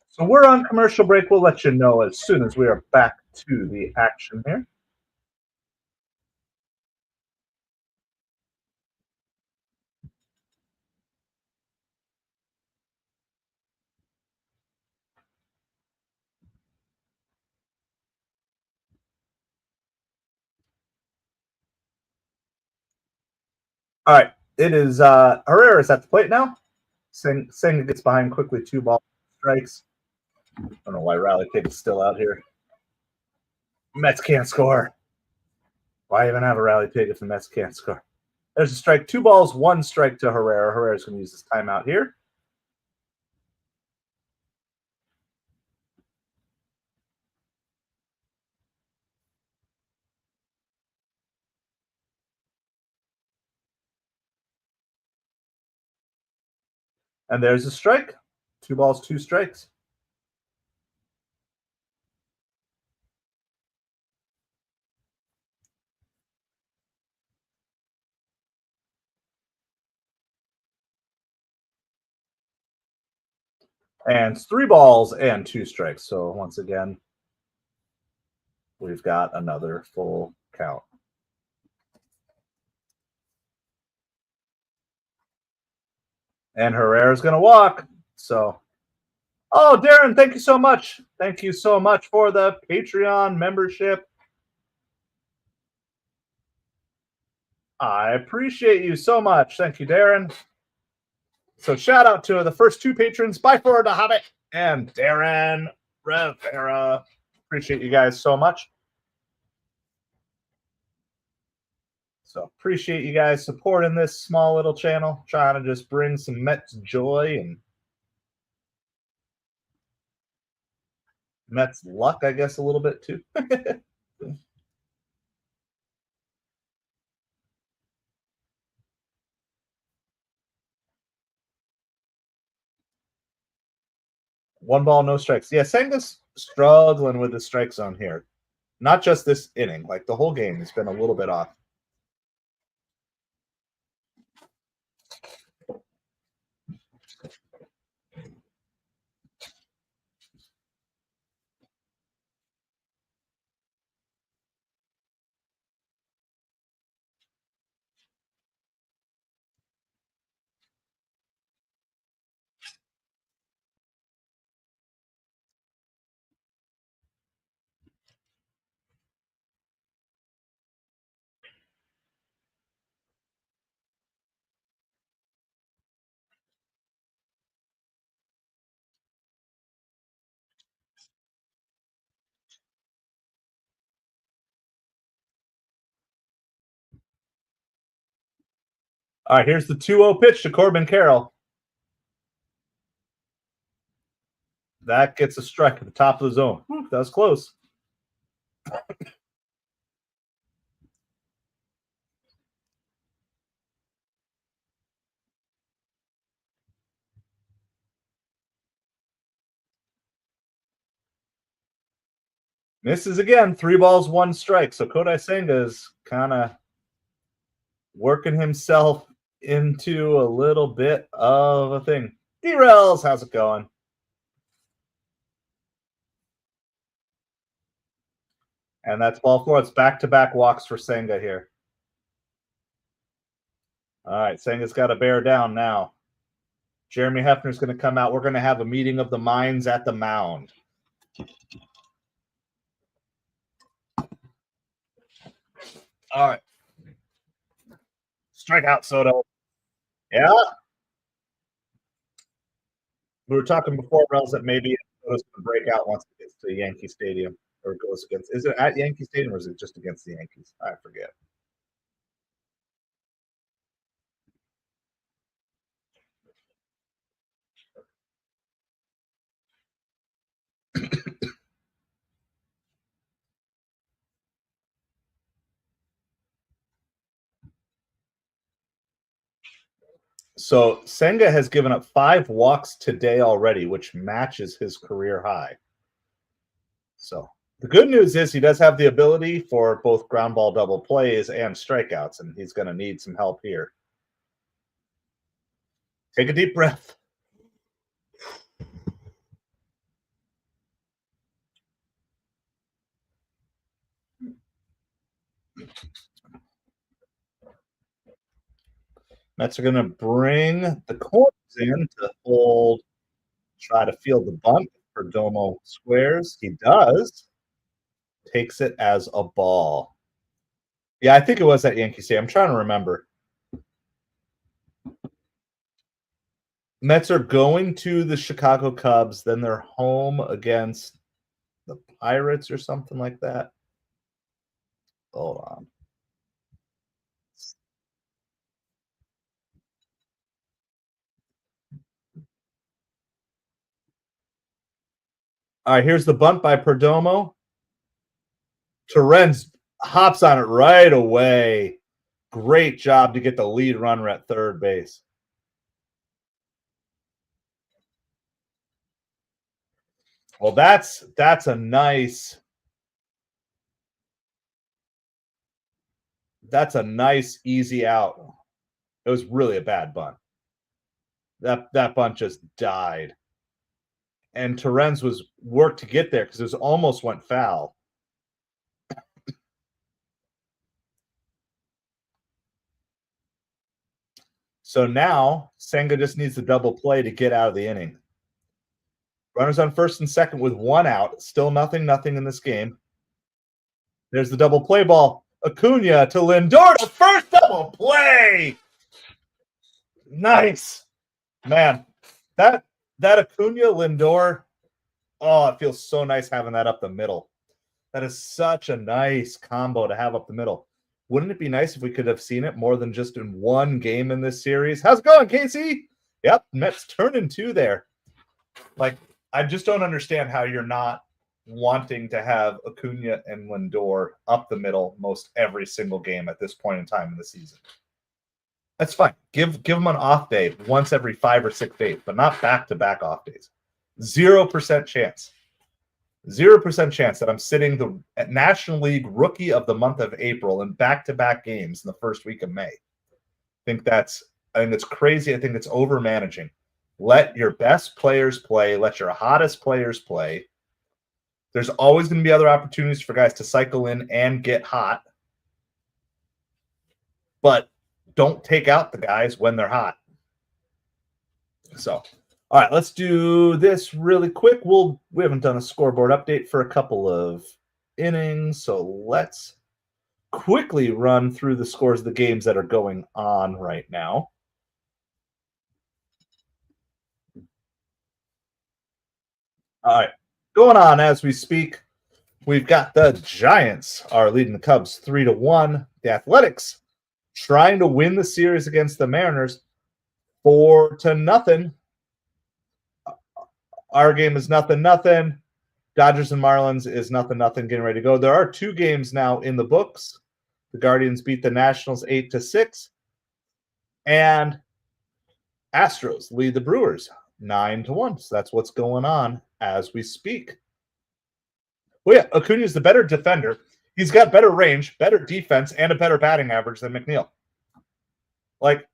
Speaker 1: So we're on commercial break. We'll let you know as soon as we are back to the action here. All right. It is Herrera's at the plate now. Senga gets behind quickly, 2 balls, strikes. I don't know why Rally Kid is still out here. Mets can't score. Why even have a Rally Pig if the Mets can't score? There's a strike. 2 balls, 1 strike to Herrera. Herrera's going to use his timeout here. And there's a strike. 2 balls, 2 strikes. And 3 balls and 2 strikes. So once again, we've got another full count. And Herrera's going to walk. So, oh, Darren, thank you so much. Thank you so much for the Patreon membership. I appreciate you so much. Thank you, Darren. So shout out to the first 2 patrons, By For the Hobbit and Darren Rivera. Appreciate you guys so much. So appreciate you guys supporting this small little channel, trying to just bring some Mets joy and Mets luck, I guess, a little bit too. 1 ball, no strikes. Yeah, Senga's struggling with the strike zone here. Not just this inning, like the whole game has been a little bit off. All right, here's the 2-0 pitch to Corbin Carroll. That gets a strike at the top of the zone. That was close. Misses again. 3 balls, 1 strike. So Kodai Senga is kind of working himself into a little bit of a thing. D-Rails, how's it going? And that's ball 4. It's back-to-back walks for Senga here. All right, Senga's got to bear down now. Jeremy Hefner's going to come out. We're going to have a meeting of the minds at the mound. All right. Strikeout, Soto. Yeah. We were talking before, Rels, that maybe Soto's going to break out once it gets to Yankee Stadium or goes against. Is it at Yankee Stadium or is it just against the Yankees? I forget. So Senga has given up 5 walks today already, which matches his career high. So the good news is he does have the ability for both ground ball double plays and strikeouts, and he's going to need some help here. Take a deep breath. Mets are going to bring the corners in to hold, try to field the bunt. Perdomo squares. He does. Takes it as a ball. Yeah, I think it was at Yankee Stadium. I'm trying to remember. Mets are going to the Chicago Cubs. Then they're home against the Pirates or something like that. Hold on. All right, here's the bunt by Perdomo. Torrens hops on it right away. Great job to get the lead runner at third base. Well, that's a nice easy out. It was really a bad bunt. That bunt just died. And Torrens was worked to get there because it almost went foul. So now Senga just needs the double play to get out of the inning. Runners on first and second with 1 out. Still nothing in this game. There's the double play ball. Acuna to Lindor. The first double play. Nice. Man, that Acuna Lindor, oh, it feels so nice having that up the middle. That is such a nice combo to have up the middle. Wouldn't it be nice if we could have seen it more than just in one game in this series? How's it going, Casey? Yep, Mets turning 2 there. Like, I just don't understand how you're not wanting to have Acuna and Lindor up the middle most every single game at this point in time in the season. That's fine. Give them an off day once every 5 or 6 days, but not back-to-back off days. 0% chance. 0% chance that I'm sitting the National League Rookie of the month of April in back-to-back games in the first week of May. I think it's crazy. I think it's over managing. Let your best players play. Let your hottest players play. There's always going to be other opportunities for guys to cycle in and get hot. But don't take out the guys when they're hot. So, all right, let's do this really quick. We haven't done a scoreboard update for a couple of innings, so let's quickly run through the scores of the games that are going on right now. All right, going on as we speak, we've got the Giants are leading the Cubs 3-1. The Athletics trying to win the series against the Mariners 4-0. Our game is 0-0. Dodgers and Marlins is 0-0, getting ready to go. There are 2 games now in the books. The Guardians beat the Nationals 8-6. And Astros lead the Brewers 9-1. So that's what's going on as we speak. Well, yeah, Acuna is the better defender. He's got better range, better defense, and a better batting average than McNeil. Like,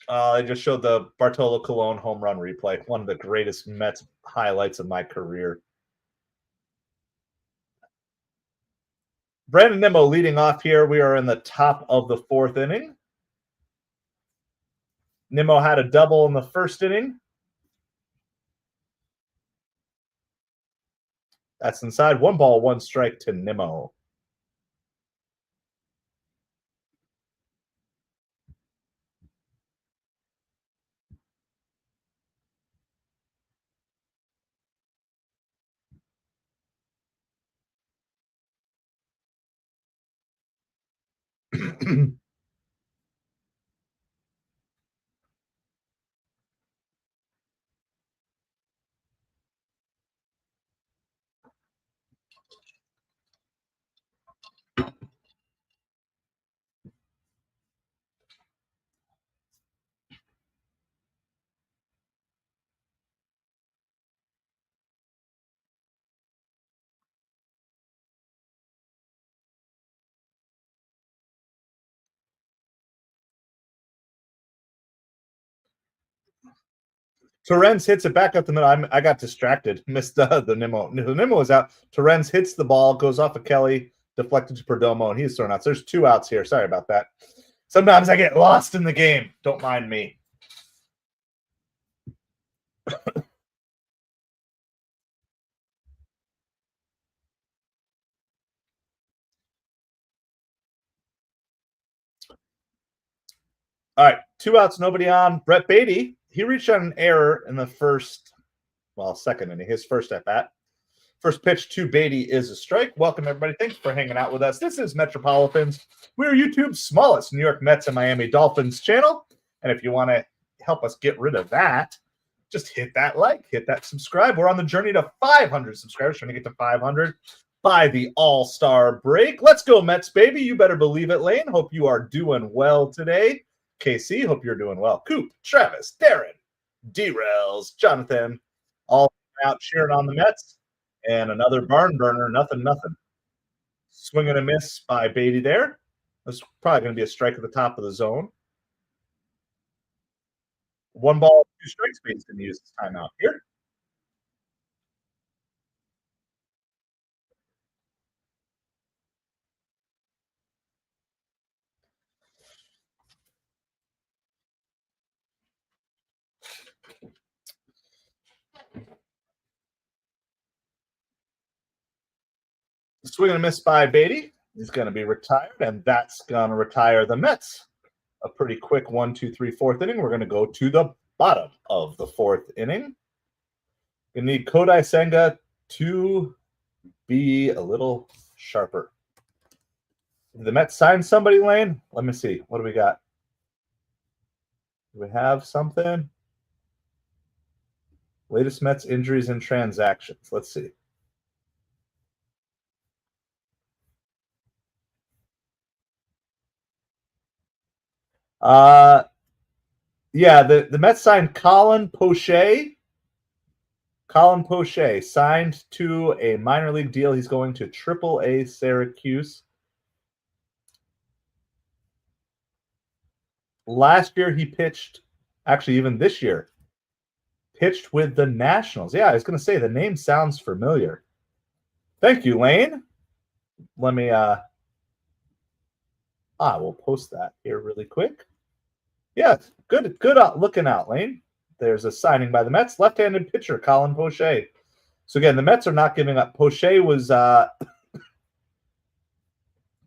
Speaker 1: I just showed the Bartolo Colon home run replay, one of the greatest Mets highlights of my career. Brandon Nimmo leading off here. We are in the top of the 4th inning. Nimmo had a double in the 1st inning. That's inside. 1 ball, 1 strike to Nimmo. Torrens hits it back up the middle. I got distracted, missed the Nimmo. The Nimmo is out. Torrens hits the ball, goes off of Kelly, deflected to Perdomo, and he's thrown out. So there's 2 outs here. Sorry about that. Sometimes I get lost in the game. Don't mind me. All right, 2 outs, nobody on. Brett Beatty, he reached on an error in the second inning, his first at bat. First pitch to Beatty is a strike. Welcome, everybody. Thanks for hanging out with us. This is MetropoliFins. We're YouTube's smallest New York Mets and Miami Dolphins channel. And if you want to help us get rid of that, just hit that like, hit that subscribe. We're on the journey to 500 subscribers, trying to get to 500 by the All-Star break. Let's go, Mets, baby. You better believe it, Lane. Hope you are doing well today. KC, hope you're doing well. Coop, Travis, Darren, D-Rails, Jonathan, all out cheering on the Mets. And another barn burner, 0-0. Swing and a miss by Beatty there. That's probably going to be a strike at the top of the zone. 1 ball, 2 strikes. Beatty's going to use his timeout here. Swing and a miss by Beatty. He's going to be retired, and that's going to retire the Mets. A pretty quick 1, 2, 3, 4th inning. We're going to go to the bottom of the 4th inning. We need Kodai Senga to be a little sharper. Did the Mets sign somebody, Lane? Let me see. What do we got? Do we have something? Latest Mets injuries and transactions. Let's see. Uh, yeah, the Mets signed Colin Poche. Colin Poche signed to a minor league deal. He's going to Triple-A Syracuse. Last year he pitched, actually even this year, pitched with the Nationals. Yeah, I was going to say the name sounds familiar. Thank you, Lane. Let me we'll post that here really quick. Yeah, good looking out, Lane. There's a signing by the Mets, left-handed pitcher Colin Poche. So again, the Mets are not giving up. Poche was I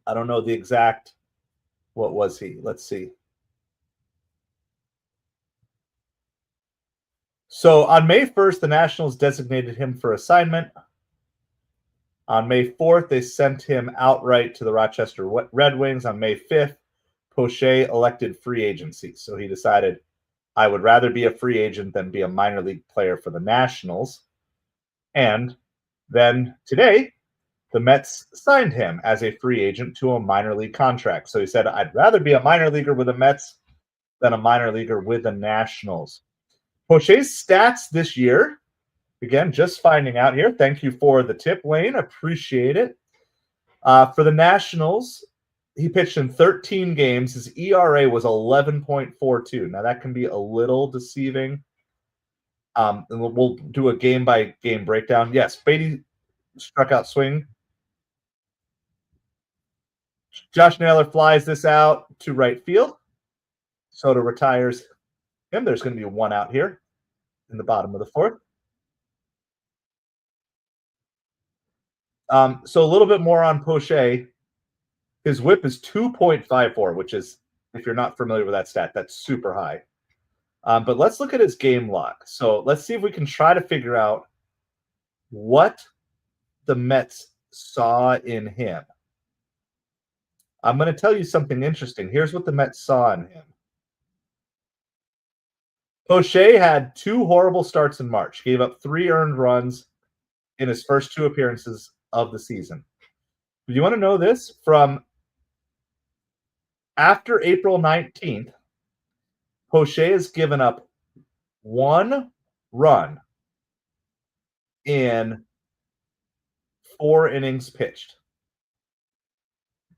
Speaker 1: don't know the exact, what was he? Let's see. So on May 1st, the Nationals designated him for assignment. On May 4th, they sent him outright to the Rochester Red Wings. On May 5th, Poche elected free agency. So he decided, I would rather be a free agent than be a minor league player for the Nationals. And then today, the Mets signed him as a free agent to a minor league contract. So he said, I'd rather be a minor leaguer with the Mets than a minor leaguer with the Nationals. Poche's stats this year, again, just finding out here. Thank you for the tip, Lane. Appreciate it. For the Nationals, he pitched in 13 games. His ERA was 11.42. Now, that can be a little deceiving. And we'll do a game-by-game breakdown. Yes, Beatty struck out swing. Josh Naylor flies this out to right field. Soto retires him. There's going to be one out here in the bottom of the fourth. So a little bit more on Poche. His whip is 2.54, which is, if you're not familiar with that stat, that's super high. But let's look at his game log. So let's see if we can try to figure out what the Mets saw in him. I'm going to tell you something interesting. Here's what the Mets saw in him. Poche had 2 horrible starts in March, gave up 3 earned runs in his first 2 appearances of the season. You want to know this? From after April 19th, Poche has given up 1 run in 4 innings pitched.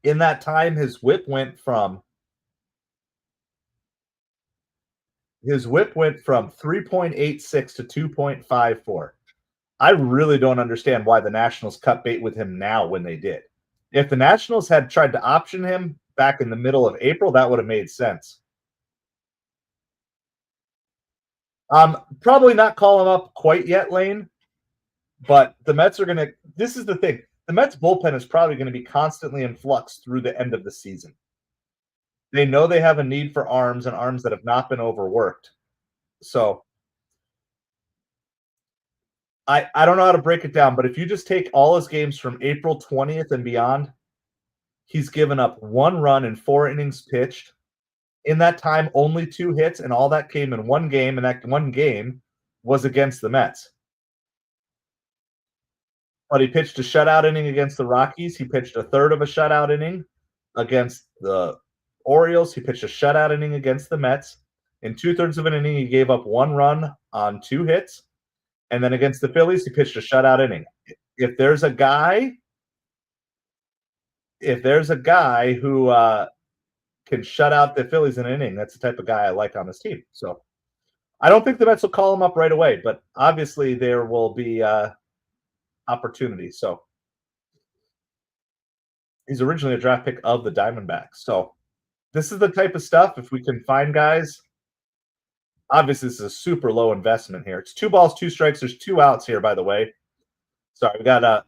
Speaker 1: In that time, his whip went from 3.86 to 2.54. I really don't understand why the Nationals cut bait with him now when they did. If the Nationals had tried to option him back in the middle of April, that would have made sense. Probably not call him up quite yet, Lane, but the Mets are going to – this is the thing. The Mets bullpen is probably going to be constantly in flux through the end of the season. They know they have a need for arms and arms that have not been overworked. So I don't know how to break it down, but if you just take all his games from April 20th and beyond, he's given up 1 run in 4 innings pitched. In that time, only 2 hits, and all that came in 1 game, and that 1 game was against the Mets. But he pitched a shutout inning against the Rockies. He pitched a third of a shutout inning against the Orioles. He pitched a shutout inning against the Mets. In 2/3 of an inning, he gave up 1 run on 2 hits. And then against the Phillies, he pitched a shutout inning. If there's a guy who can shut out the Phillies in an inning, that's the type of guy I like on this team. So I don't think the Mets will call him up right away, but obviously there will be opportunity. So he's originally a draft pick of the Diamondbacks. So this is the type of stuff, if we can find guys. Obviously, this is a super low investment here. It's 2 balls, 2 strikes. There's 2 outs here, by the way. Sorry, we got all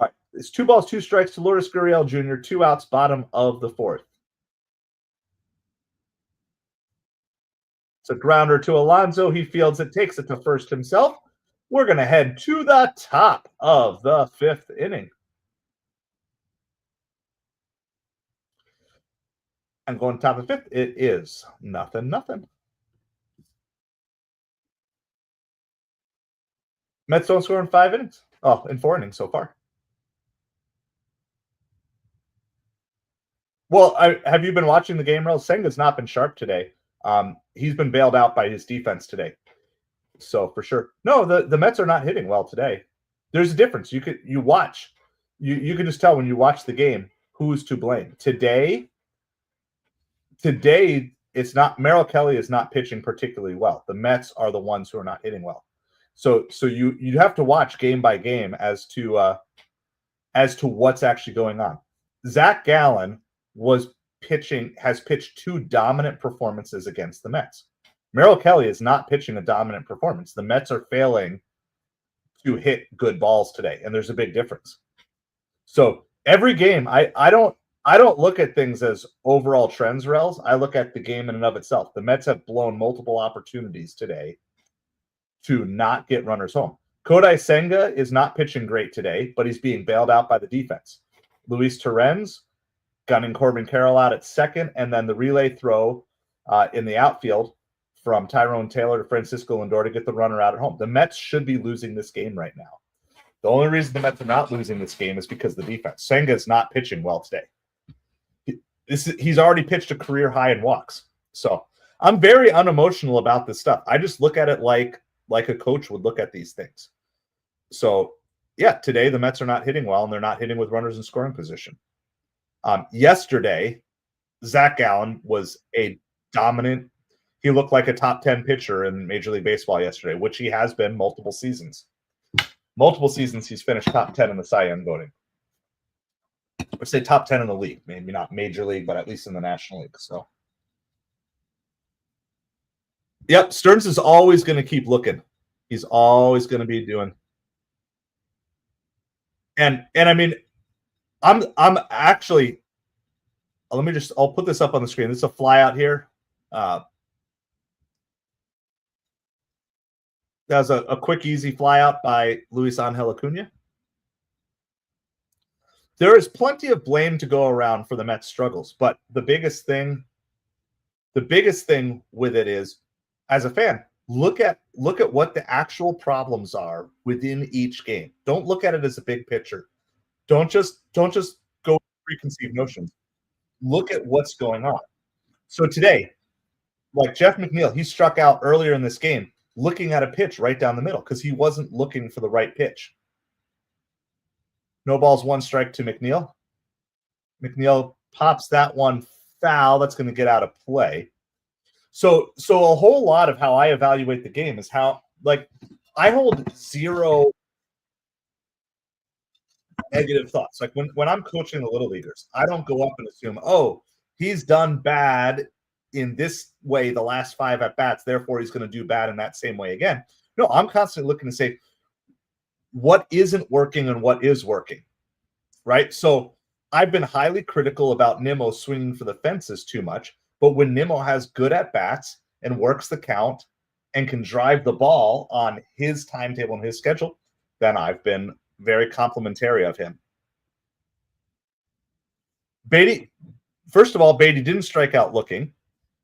Speaker 1: right. It's 2 balls, 2 strikes to Lourdes Gurriel Jr., 2 outs, bottom of the 4th. It's a grounder to Alonso. He fields it, takes it to first himself. We're going to head to the top of the 5th inning. And going top of 5th, it is 0-0. Mets don't score in 5 innings. Oh, in 4 innings so far. Well, have you been watching the game, Rel? Senga's not been sharp today. He's been bailed out by his defense today. So for sure. No, the Mets are not hitting well today. There's a difference. You watch. You can just tell when you watch the game who's to blame. Today it's not Merrill Kelly is not pitching particularly well. The Mets are the ones who are not hitting well. So you have to watch game by game as to what's actually going on. Zach Gallen has pitched 2 dominant performances against the Mets. Merrill Kelly is not pitching a dominant performance. The Mets are failing to hit good balls today, and there's a big difference. So every game, I don't look at things as overall trends, Rels. I look at the game in and of itself. The Mets have blown multiple opportunities today to not get runners home. Kodai Senga is not pitching great today, but he's being bailed out by the defense. Luis Torrens gunning Corbin Carroll out at second, and then the relay throw in the outfield from Tyrone Taylor to Francisco Lindor to get the runner out at home. The Mets should be losing this game right now. The only reason the Mets are not losing this game is because of the defense. Senga is not pitching well today. He's already pitched a career high in walks. So I'm very unemotional about this stuff. I just look at it like a coach would look at these things. So, yeah, today the Mets are not hitting well, and they're not hitting with runners in scoring position. Yesterday, Zach Gallen was a dominant. He looked like a top 10 pitcher in Major League Baseball yesterday, which he has been multiple seasons. Multiple seasons he's finished top 10 in the Cy Young voting. Or say top 10 in the league. Maybe not Major League, but at least in the National League. So, yep, Stearns is always going to keep looking. He's always going to be doing. And I mean, I'm actually. I'll put this up on the screen. This is a fly out here. That was a quick, easy fly out by Luis Angel Acuna. There is plenty of blame to go around for the Mets' struggles, but the biggest thing with it is, as a fan, look at what the actual problems are within each game. Don't look at it as a big picture. Don't just go with preconceived notions. Look at what's going on. So today, like Jeff McNeil, he struck out earlier in this game looking at a pitch right down the middle because he wasn't looking for the right pitch. No balls, 1 strike to McNeil. McNeil pops that one foul. That's going to get out of play. So a whole lot of how I evaluate the game is how, like, I hold zero negative thoughts. Like when I'm coaching the little leaguers, I don't go up and assume, oh, he's done bad in this way the last 5 at bats, therefore he's going to do bad in that same way again. No, I'm constantly looking to say what isn't working and what is working, right? So I've been highly critical about Nimmo swinging for the fences too much, but when Nimmo has good at bats and works the count and can drive the ball on his timetable and his schedule, then I've been very complimentary of him. Beatty, first of all, Beatty didn't strike out looking.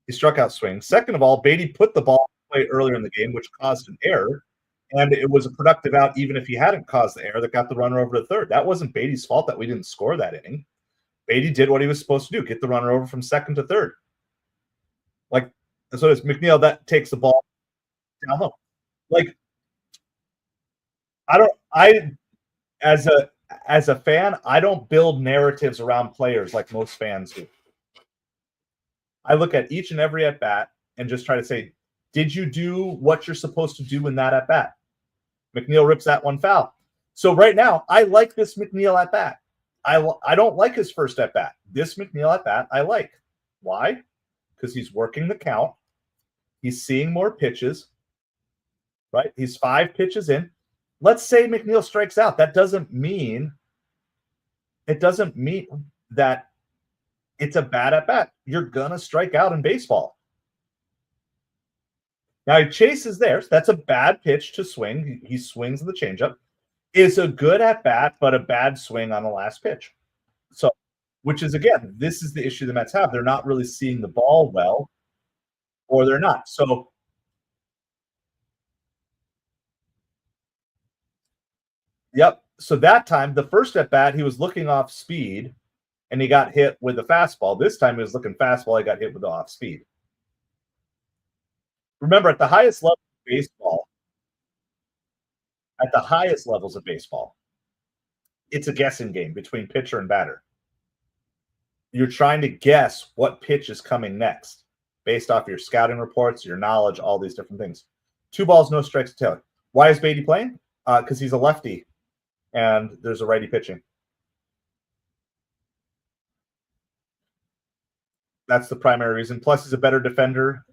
Speaker 1: He struck out swing. Second of all, Beatty put the ball in play earlier in the game, which caused an error, and it was a productive out even if he hadn't caused the error that got the runner over to third. That wasn't Beatty's fault that we didn't score that inning. Beatty did what he was supposed to do, get the runner over from second to third. Like, so it's McNeil that takes the ball down low. Like, as a fan, I don't build narratives around players like most fans do. I look at each and every at bat and just try to say, did you do what you're supposed to do in that at bat? McNeil rips that one foul. So right now, I like this McNeil at bat. I don't like his first at bat. This McNeil at bat, I like. Why? Because he's working the count. He's seeing more pitches. Right? He's 5 pitches in. Let's say McNeil strikes out. That doesn't mean that it's a bad at bat. You're gonna strike out in baseball. Now Chase is there. So that's a bad pitch to swing. He swings the changeup. It's a good at bat, but a bad swing on the last pitch. So, which is again, this is the issue the Mets have. They're not really seeing the ball well, or they're not. So Yep. So that time, the first at bat, he was looking off speed and he got hit with the fastball. This time he was looking fastball, he got hit with the off speed. Remember, at the highest levels of baseball, it's a guessing game between pitcher and batter. You're trying to guess what pitch is coming next based off your scouting reports, your knowledge, all these different things. 2 balls, no strikes to Taylor. Why is Beatty playing? Because he's a lefty and there's a righty pitching. That's the primary reason. Plus, he's a better defender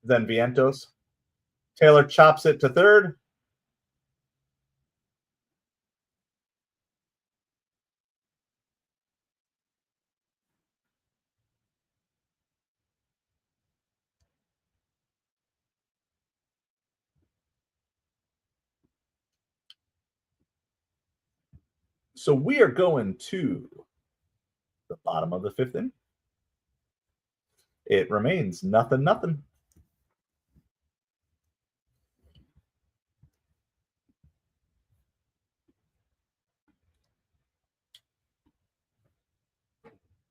Speaker 1: than Vientos. Taylor chops it to third. So we are going to the bottom of the fifth inning. It remains nothing, nothing.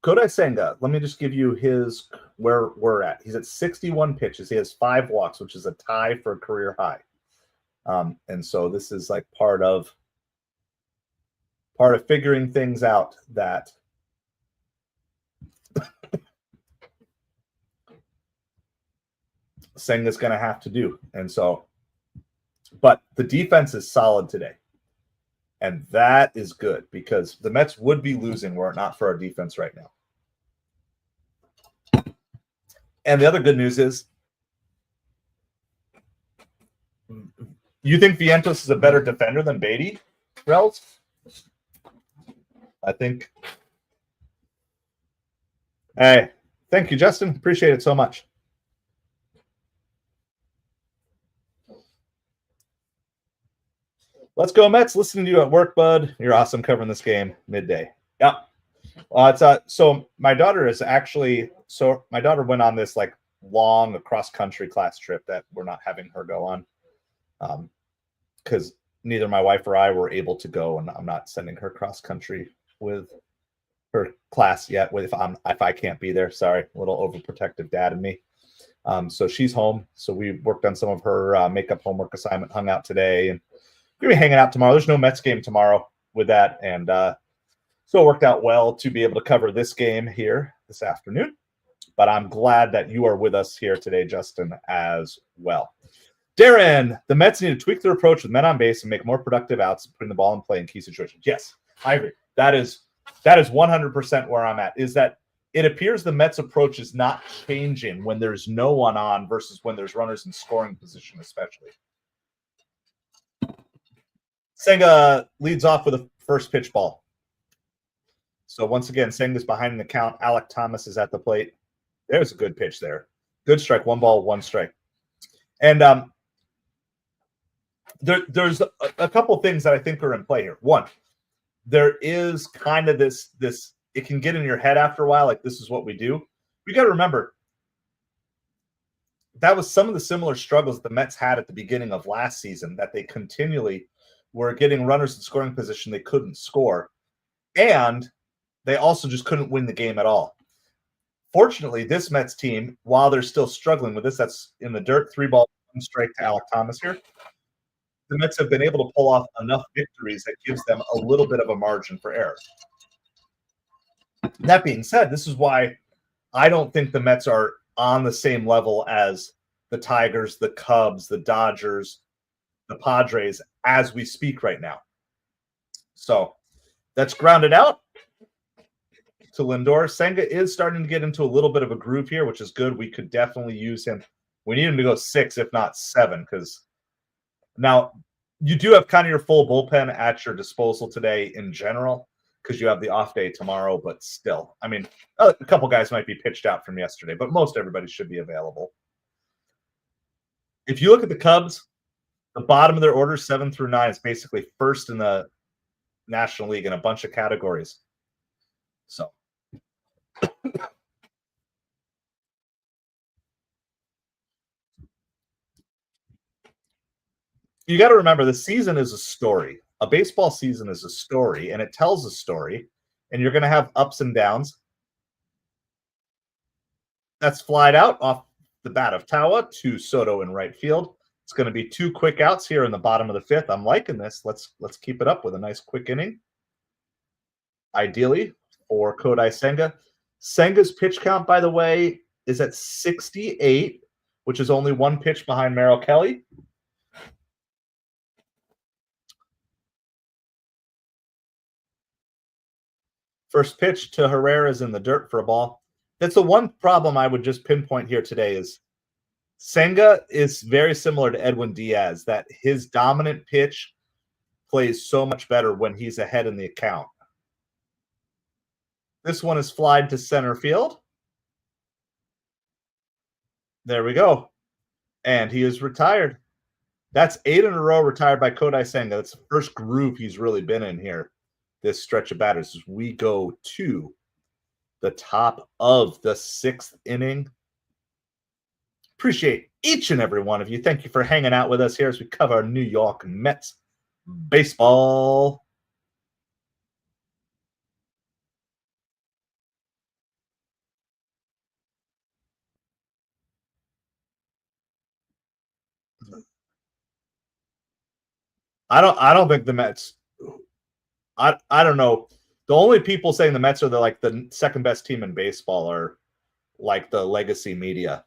Speaker 1: Kodai Senga, let me just give you his where we're at. He's at 61 pitches. He has 5 walks, which is a tie for a career high. And so this is like part of figuring things out that Senga's going to have to do. And so, but the defense is solid today. And that is good because the Mets would be losing were it not for our defense right now. And the other good news is, you think Vientos is a better defender than Beatty, Rels? I think. Hey, thank you, Justin. Appreciate it so much. Let's go, Mets. Listening to you at work, bud. You're awesome covering this game midday. Yep. So my daughter my daughter went on this like long cross country class trip that we're not having her go on because neither my wife or I were able to go, and I'm not sending her cross country with her class yet. If I can't be there, sorry, a little overprotective dad in me. So she's home. So we worked on some of her makeup homework assignment, hung out today, and we're gonna be hanging out tomorrow. There's no Mets game tomorrow with that, and so it worked out well to be able to cover this game here this afternoon. But I'm glad that you are with us here today, Justin, as well. Darren, the Mets need to tweak their approach with men on base and make more productive outs, putting the ball in play in key situations. Yes, I agree. That is 100% where I'm at, is that it appears the Mets approach is not changing when there's no one on versus when there's runners in scoring position, especially. Senga leads off with a first pitch ball. So once again, Senga's behind the count. Alec Thomas is at the plate. There's a good pitch there. Good strike. 1 ball, 1 strike. And there's a couple things that I think are in play here. One, there is kind of this it can get in your head after a while, like this is what we do. We got to remember that was some of the similar struggles the Mets had at the beginning of last season, that they continually were getting runners in scoring position they couldn't score, and they also just couldn't win the game at all. Fortunately, this Mets team, while they're still struggling with this, that's in the dirt, 3 balls, 1 strike to Alec Thomas here. The Mets have been able to pull off enough victories that gives them a little bit of a margin for error. That being said, this is why I don't think the Mets are on the same level as the Tigers, the Cubs, the Dodgers, the Padres as we speak right now. So that's grounded out to Lindor. Senga is starting to get into a little bit of a groove here, which is good. We could definitely use him. We need him to go 6, if not 7, because now you do have kind of your full bullpen at your disposal today in general, because you have the off day tomorrow, but still, I mean, a couple guys might be pitched out from yesterday, but most everybody should be available. If you look at the Cubs, the bottom of their order, 7 through 9, is basically first in the National League in a bunch of categories. So you got to remember, the season is a story. A baseball season is a story, and it tells a story, and you're going to have ups and downs. That's flied out off the bat of Tawa to Soto in right field. It's going to be two quick outs here in the bottom of the fifth. I'm liking this. Let's keep it up with a nice quick inning. Ideally for Kodai Senga. Senga's pitch count, by the way, is at 68, which is only one pitch behind Merrill Kelly. First pitch to Herrera is in the dirt for a ball. That's the one problem I would just pinpoint here today is Senga is very similar to Edwin Diaz, that his dominant pitch plays so much better when he's ahead in the account. This one is flied to center field. There we go. And he is retired. That's 8 in a row retired by Kodai Senga. That's the first groove he's really been in here, this stretch of batters, as we go to the top of the 6th inning. Appreciate each and every one of you. Thank you for hanging out with us here as we cover New York Mets baseball. I don't think the Mets. I don't know. The only people saying the Mets are the second best team in baseball are like the legacy media.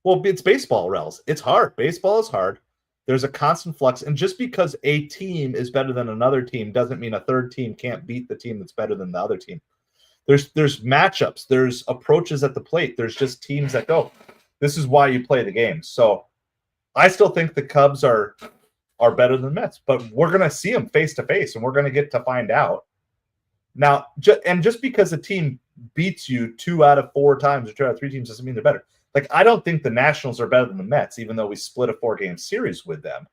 Speaker 1: Well, it's baseball, Rels. It's hard. Baseball is hard. There's a constant flux, and just because a team is better than another team doesn't mean a third team can't beat the team that's better than the other team. There's matchups, there's approaches at the plate, there's just teams that go. This is why you play the game. So I still think the Cubs are better than the Mets, but we're going to see them face to face, and we're going to get to find out. Now, just because a team beats you 2 out of 4 times or 2 out of 3 teams doesn't mean they're better. Like, I don't think the Nationals are better than the Mets, even though we split a 4-game series with them.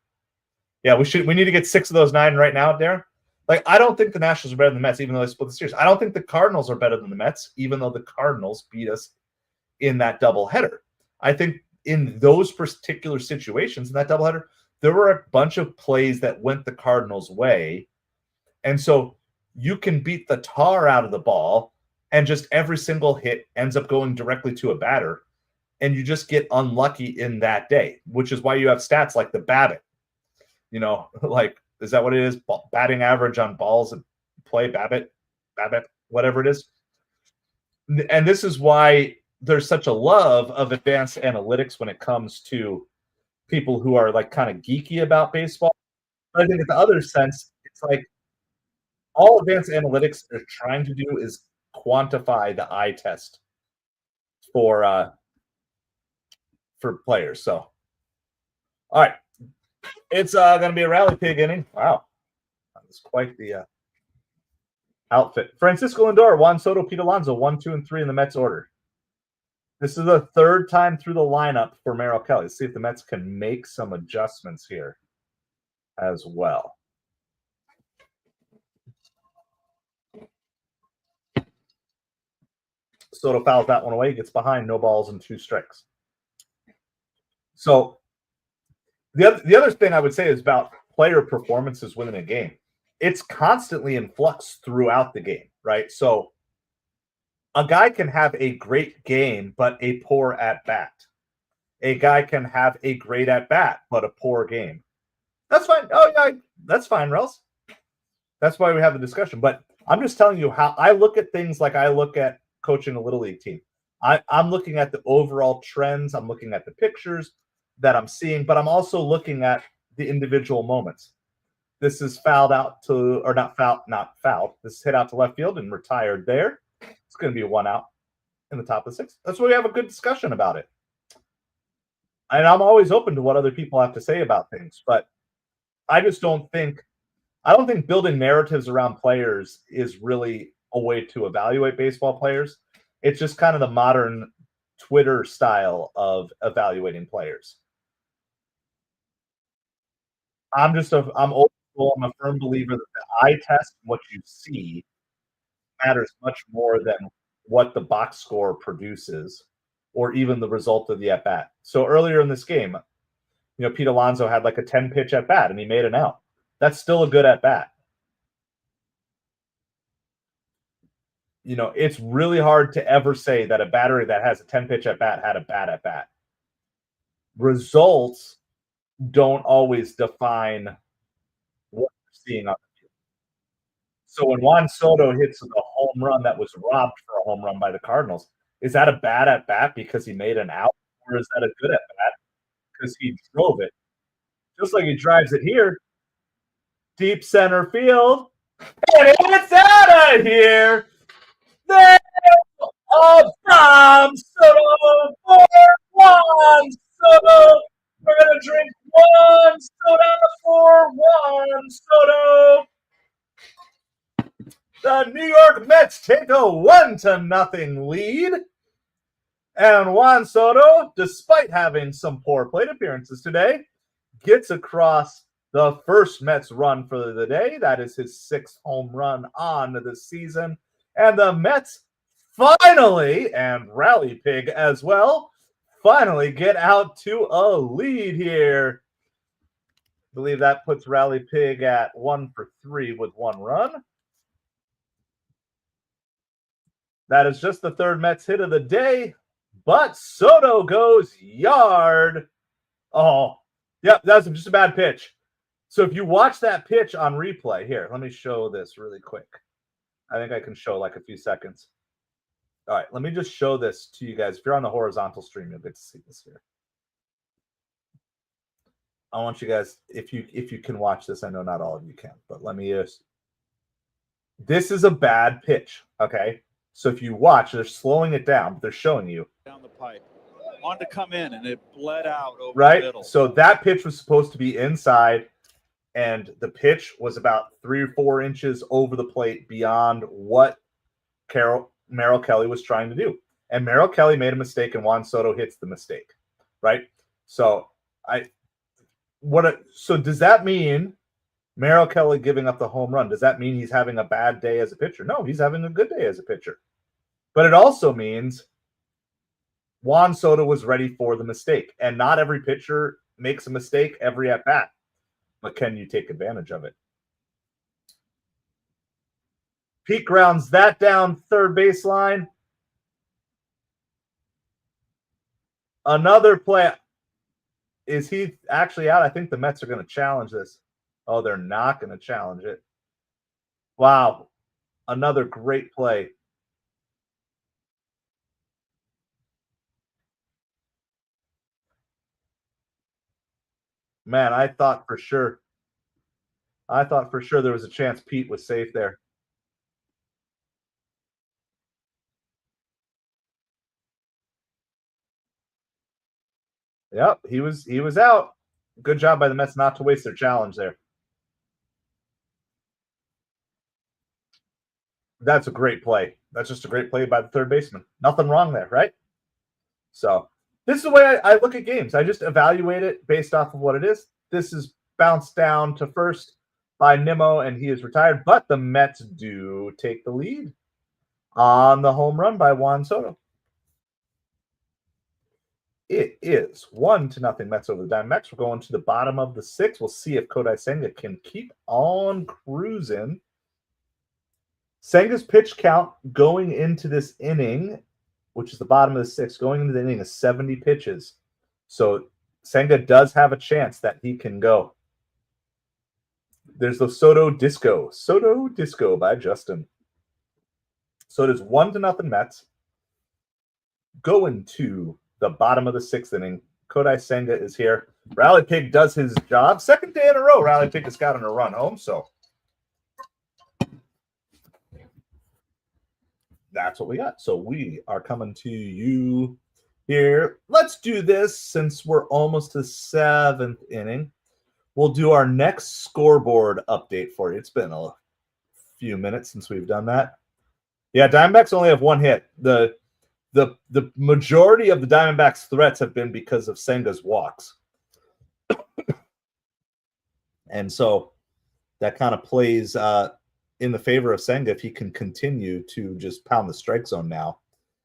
Speaker 1: Yeah, we need to get 6 of those 9 right now, Darren. Like, I don't think the Nationals are better than the Mets, even though they split the series. I don't think the Cardinals are better than the Mets, even though the Cardinals beat us in that doubleheader. I think in those particular situations, in that doubleheader, there were a bunch of plays that went the Cardinals' way. And so you can beat the tar out of the ball, and just every single hit ends up going directly to a batter, and you just get unlucky in that day, which is why you have stats like the BABIP. Like, is that what it is? Batting average on balls and play, BABIP, whatever it is. And this is why there's such a love of advanced analytics when it comes to people who are like kind of geeky about baseball. But I think in the other sense, it's like all advanced analytics are trying to do is quantify the eye test for players. So, all right, it's going to be a rally pig inning. Wow, that's quite the outfit. Francisco Lindor, Juan Soto, Pete Alonso, 1, 2, and 3 in the Mets order. This is the 3rd time through the lineup for Merrill Kelly. Let's see if the Mets can make some adjustments here as well. Soto fouls that one away, gets behind, no balls and 2 strikes. So the other thing I would say is about player performances within a game. It's constantly in flux throughout the game, right? So a guy can have a great game, but a poor at-bat. A guy can have a great at-bat, but a poor game. That's fine. Oh, yeah, that's fine, Rels. That's why we have the discussion. But I'm just telling you how I look at things like I look at coaching a Little League team. I'm looking at the overall trends. I'm looking at the pictures that I'm seeing, but I'm also looking at the individual moments. This is fouled out to, or not fouled. This is hit out to left field and retired there. It's going to be a 1 out in the top of the 6th. That's why we have a good discussion about it. And I'm always open to what other people have to say about things, but I don't think building narratives around players is really a way to evaluate baseball players. It's just kind of the modern Twitter style of evaluating players. I'm old school. I'm a firm believer that the eye test, what you see, matters much more than what the box score produces or even the result of the at-bat. So earlier in this game, Pete Alonso had like a 10-pitch at bat and he made an out. That's still a good at bat. It's really hard to ever say that a battery that has a 10-pitch at bat had a bad at bat. Results don't always define what you're seeing on the field. So when Juan Soto hits a home run that was robbed for a home run by the Cardinals, is that a bad at bat because he made an out, or is that a good at bat because he drove it? Just like he drives it here, deep center field, and it's out of here. There's a bomb, Soto, for Juan Soto. We're gonna drink Juan Soto for Juan Soto. The New York Mets take a 1-0 lead. And Juan Soto, despite having some poor plate appearances today, gets across the first Mets run for the day. That is his 6th home run on the season. And the Mets finally, and Rally Pig as well, finally get out to a lead here. I believe that puts Rally Pig at 1 for 3 with 1 run. That is just the 3rd Mets hit of the day, but Soto goes yard. Oh, yep, that was just a bad pitch. So if you watch that pitch on replay, here, let me show this really quick. I think I can show like a few seconds. All right, let me just show this to you guys. If you're on the horizontal stream, you'll get to see this here. I want you guys, if you can watch this, I know not all of you can, but let me just. This is a bad pitch, okay? So if you watch, they're slowing it down, but they're showing you.
Speaker 2: Down the pipe. Wanted to come in, and it bled out over
Speaker 1: the
Speaker 2: middle.
Speaker 1: So that pitch was supposed to be inside, and the pitch was about 3 or 4 inches over the plate beyond what Merrill Kelly was trying to do. And Merrill Kelly made a mistake, and Juan Soto hits the mistake, right? So so does that mean Merrill Kelly giving up the home run, does that mean he's having a bad day as a pitcher? No, he's having a good day as a pitcher. But it also means Juan Soto was ready for the mistake. And not every pitcher makes a mistake every at-bat. But can you take advantage of it? Pete grounds that down 3rd baseline. Another play. Is he actually out? I think the Mets are going to challenge this. Oh, they're not going to challenge it. Wow. Another great play. Man, I thought for sure there was a chance Pete was safe there. Yep, he was out. Good job by the Mets not to waste their challenge there. That's a great play. That's just a great play by the 3rd baseman. Nothing wrong there, right? So this is the way I look at games. I just evaluate it based off of what it is. This is bounced down to 1st by Nimmo, and he is retired. But the Mets do take the lead on the home run by Juan Soto. It is 1-0 Mets over the Diamondbacks. We're going to the bottom of the 6th. We'll see if Kodai Senga can keep on cruising. Senga's pitch count going into this inning, which is the bottom of the 6th, going into the inning is 70 pitches. So Senga does have a chance that he can go. There's the Soto Disco by Justin. So it is 1-0 Mets. Going to the bottom of the 6th inning. Kodai Senga is here. Rally Pig does his job. 2nd day in a row, Rally Pig has gotten a run home. So that's what we got. So we are coming to you here. Let's do this since we're almost to 7th inning. We'll do our next scoreboard update for you. It's been a few minutes since we've done that. Yeah, Diamondbacks only have 1 hit. The majority of the Diamondbacks' threats have been because of Senga's walks. And so that kind of plays in the favor of Senga if he can continue to just pound the strike zone now.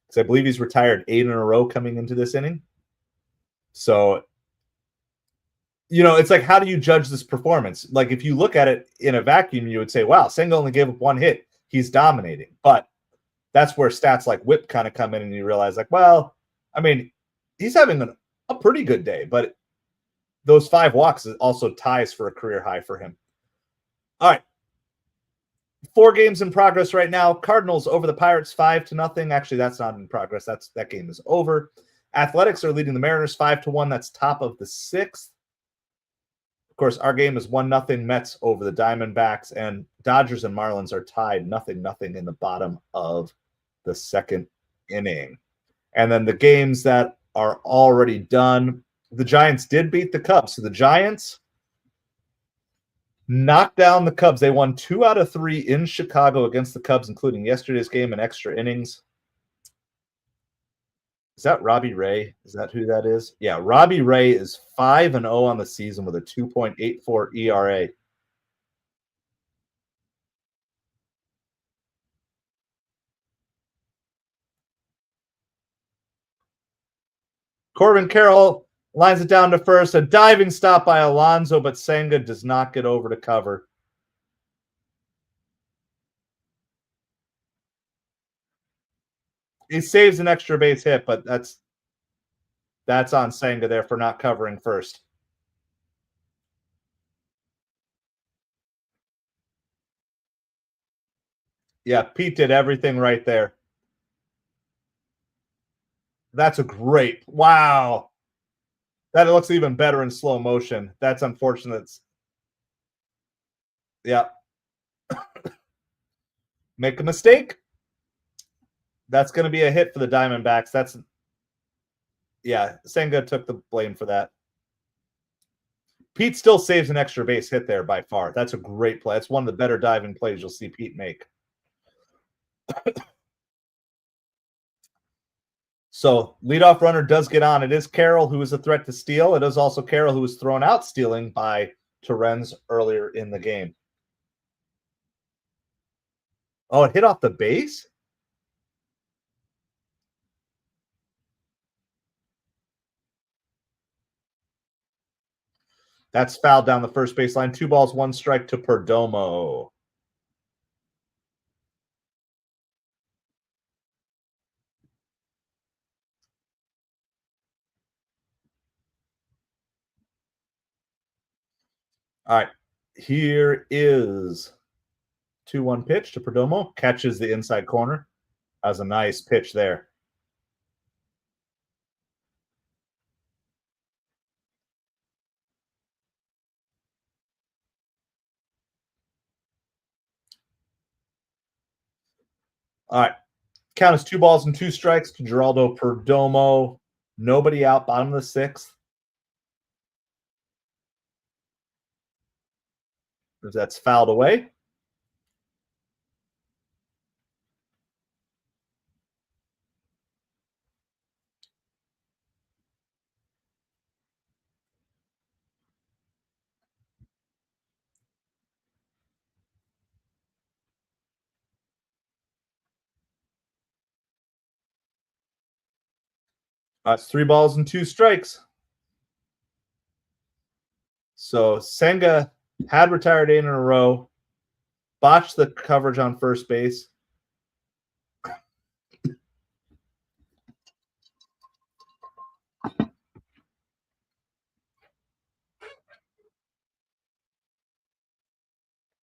Speaker 1: Because I believe he's retired 8 in a row coming into this inning. So it's like, how do you judge this performance? Like, if you look at it in a vacuum, you would say, wow, Senga only gave up one hit. He's dominating. But that's where stats like whip kind of come in, and you realize, like, well, I mean, he's having a pretty good day, but those 5 walks also ties for a career high for him. All right. 4 games in progress right now. Cardinals over the Pirates 5-0. Actually, that's not in progress. That game is over. Athletics are leading the Mariners 5-1. That's top of the 6th. Of course, our game is 1-0 Mets over the Diamondbacks, and Dodgers and Marlins are tied 0-0 in the bottom of the 2nd inning. And then the games that are already done, the Giants did beat the Cubs. So the Giants knocked down the Cubs. They won 2 out of 3 in Chicago against the Cubs, including yesterday's game and extra innings. Is that Robbie Ray? Is that who that is? Yeah, Robbie Ray is 5-0 on the season with a 2.84 ERA. Corbin Carroll lines it down to first. A diving stop by Alonso, but Senga does not get over to cover. He saves an extra base hit, but that's on Senga there for not covering first. Yeah, Pete did everything right there. That's a great. Wow. That looks even better in slow motion. That's unfortunate. Yeah. Make a mistake. That's going to be a hit for the Diamondbacks. Yeah, Senga took the blame for that. Pete still saves an extra base hit there by far. That's a great play. It's one of the better diving plays you'll see Pete make. So leadoff runner does get on. It is Carroll who is a threat to steal. It is also Carroll who was thrown out stealing by Torrens earlier in the game. Oh, it hit off the base? That's fouled down the first baseline. 2 balls, 1 strike to Perdomo. All right. Here is 2-1 pitch to Perdomo. Catches the inside corner. That was a nice pitch there. All right. Count is 2 balls and 2 strikes to Geraldo Perdomo. Nobody out, bottom of the 6th. That's fouled away. That's 3 balls and 2 strikes. So Senga had retired 8 in a row, botched the coverage on first base.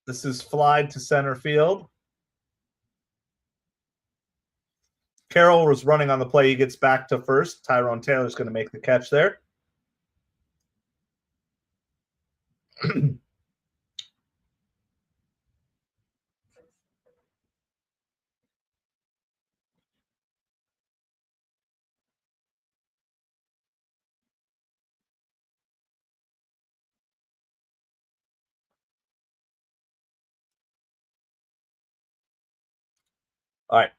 Speaker 1: This is flied to center field. Carroll was running on the play. He gets back to first. Tyrone Taylor's going to make the catch there. All right.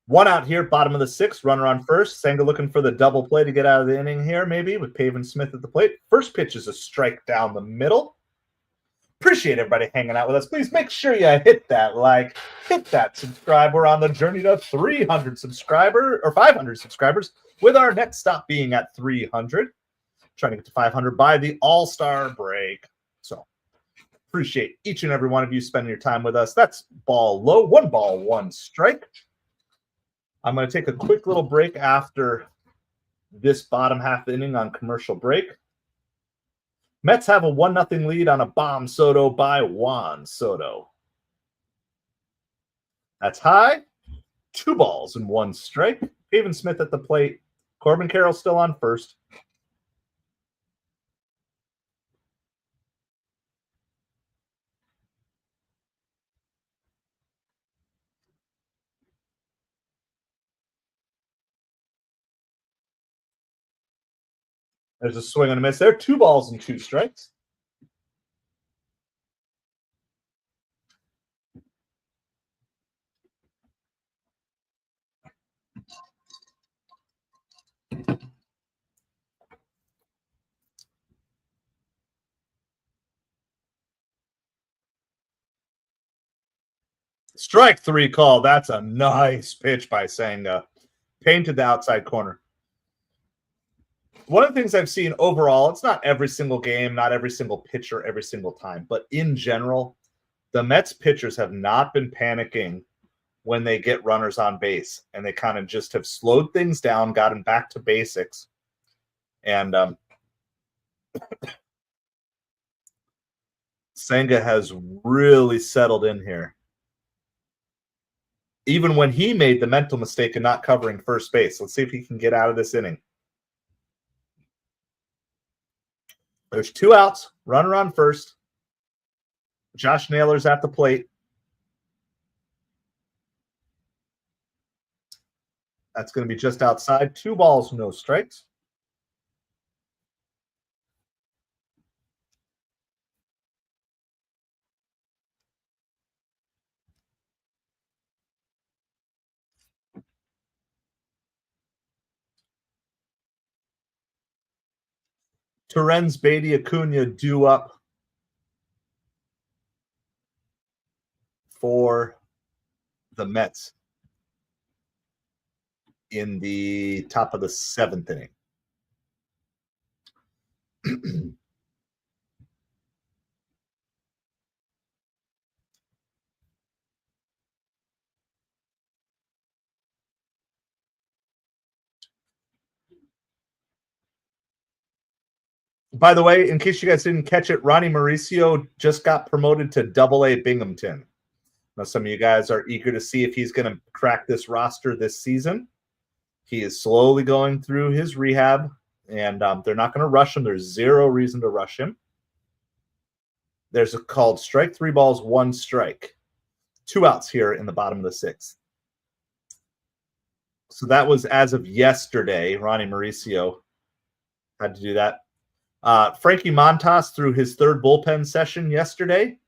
Speaker 1: 1 out here, bottom of the 6th, runner on first. Senga looking for the double play to get out of the inning here, maybe, with Pavin Smith at the plate. First pitch is a strike down the middle. Appreciate everybody hanging out with us. Please make sure you hit that like, hit that subscribe. We're on the journey to 300 subscribers or 500 subscribers, with our next stop being at 300. trying to get to 500 by the All-Star break. So appreciate each and every one of you spending your time with us. That's ball low, 1 ball, 1 strike. I'm going to take a quick little break after this bottom half inning on commercial break. Mets have a 1-0 lead on a bomb Soto by Juan Soto. That's high. 2 balls and 1 strike. Pavin Smith at the plate. Corbin Carroll still on first. There's a swing and a miss there. 2 balls and 2 strikes. Strike 3 call. That's a nice pitch by Senga. Painted the outside corner. One of the things I've seen overall, it's not every single game, not every single pitcher, every single time, but in general, the Mets pitchers have not been panicking when they get runners on base, and they kind of just have slowed things down, gotten back to basics, and Senga has really settled in here. Even when he made the mental mistake of not covering first base. Let's see if he can get out of this inning. There's 2 outs, runner on first. Josh Naylor's at the plate. That's going to be just outside. 2 balls, no strikes. Terrence Beatty Acuna due up for the Mets in the top of the 7th inning. By the way, in case you guys didn't catch it, Ronnie Mauricio just got promoted to Double-A Binghamton. Now, some of you guys are eager to see if he's going to crack this roster this season. He is slowly going through his rehab, and they're not going to rush him. There's 0 reason to rush him. There's a called strike, 3 balls, 1 strike. 2 outs here in the bottom of the 6th. So that was as of yesterday. Ronnie Mauricio had to do that. Frankie Montas threw his 3rd bullpen session yesterday.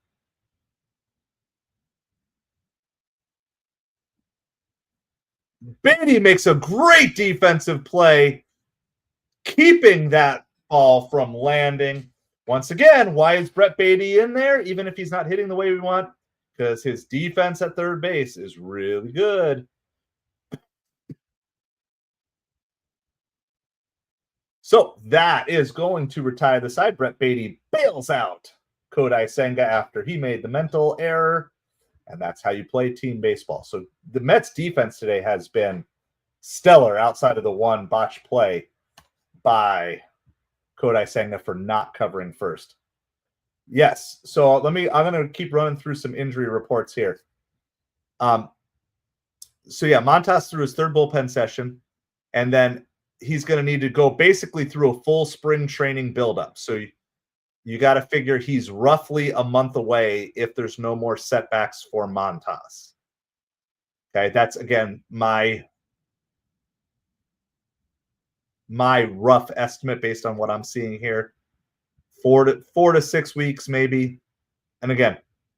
Speaker 1: Beatty makes a great defensive play, keeping that ball from landing. Once again, why is Brett Beatty in there, even if he's not hitting the way we want? Because his defense at third base is really good. So that is going to retire the side. Brett Beatty bails out Kodai Senga after he made the mental error. And that's how you play team baseball. So the Mets defense today has been stellar outside of the 1 botch play by Kodai Senga for not covering first. Yes. So I'm going to keep running through some injury reports here. So yeah, Montas threw his 3rd bullpen session, and then he's going to need to go basically through a full spring training buildup. So you got to figure he's roughly a month away if there's no more setbacks for Montas. Okay, that's, again, my rough estimate based on what I'm seeing here. 4 to 6 weeks maybe. And again,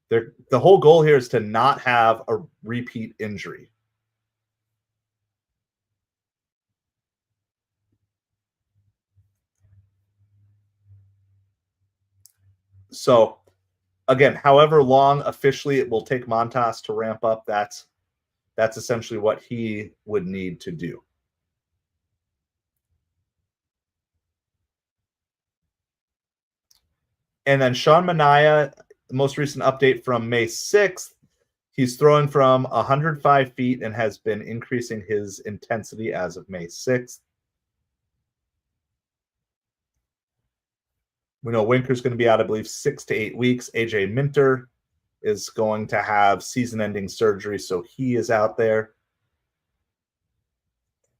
Speaker 1: the whole goal here is to not have a repeat injury. So, again, however long officially it will take Montas to ramp up, that's essentially what he would need to do. And then Sean Manaea, the most recent update from May 6th, he's throwing from 105 feet and has been increasing his intensity as of May 6th. We know Winker's going to be out, I believe, 6 to 8 weeks. AJ Minter is going to have season-ending surgery, so he is out there.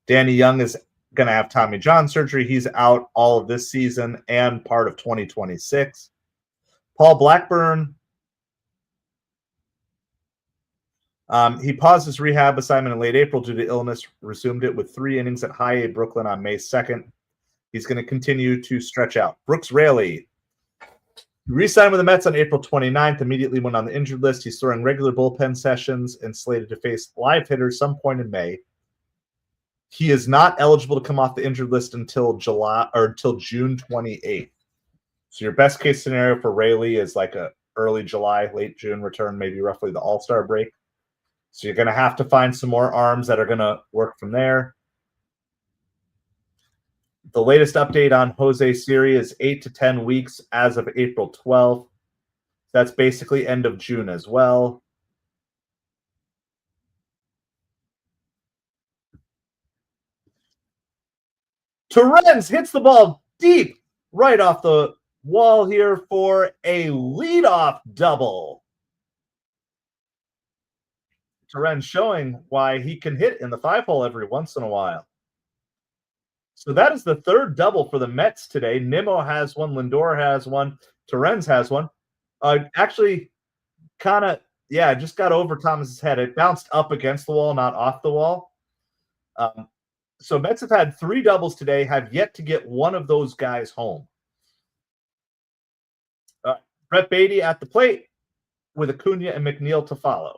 Speaker 1: Danny Young is going to have Tommy John surgery. He's out all of this season and part of 2026. Paul Blackburn, he paused his rehab assignment in late April due to illness, resumed it with 3 innings at High A Brooklyn on May 2nd. He's going to continue to stretch out. Brooks Raley re-signed with the Mets on April 29th, immediately went on the injured list. He's throwing regular bullpen sessions and slated to face live hitters some point in May. He is not eligible to come off the injured list until June 28th. So your best case scenario for Raley is like a early July, late June return, maybe roughly the All-Star break. So you're going to have to find some more arms that are going to work from there. The latest update on Jose Siri is 8 to 10 weeks as of April 12th. That's basically end of June as well. Torrens hits the ball deep right off the wall here for a leadoff double. Torrens showing why he can hit in the 5-hole every once in a while. So that is the third double for the Mets today. Nimmo has one, Lindor has one, Torrens has one. Actually, kind of, just got over Thomas's head. It bounced up against the wall, not off the wall. So Mets have had 3 doubles today, have yet to get one of those guys home. Brett Beatty at the plate with Acuna and McNeil to follow.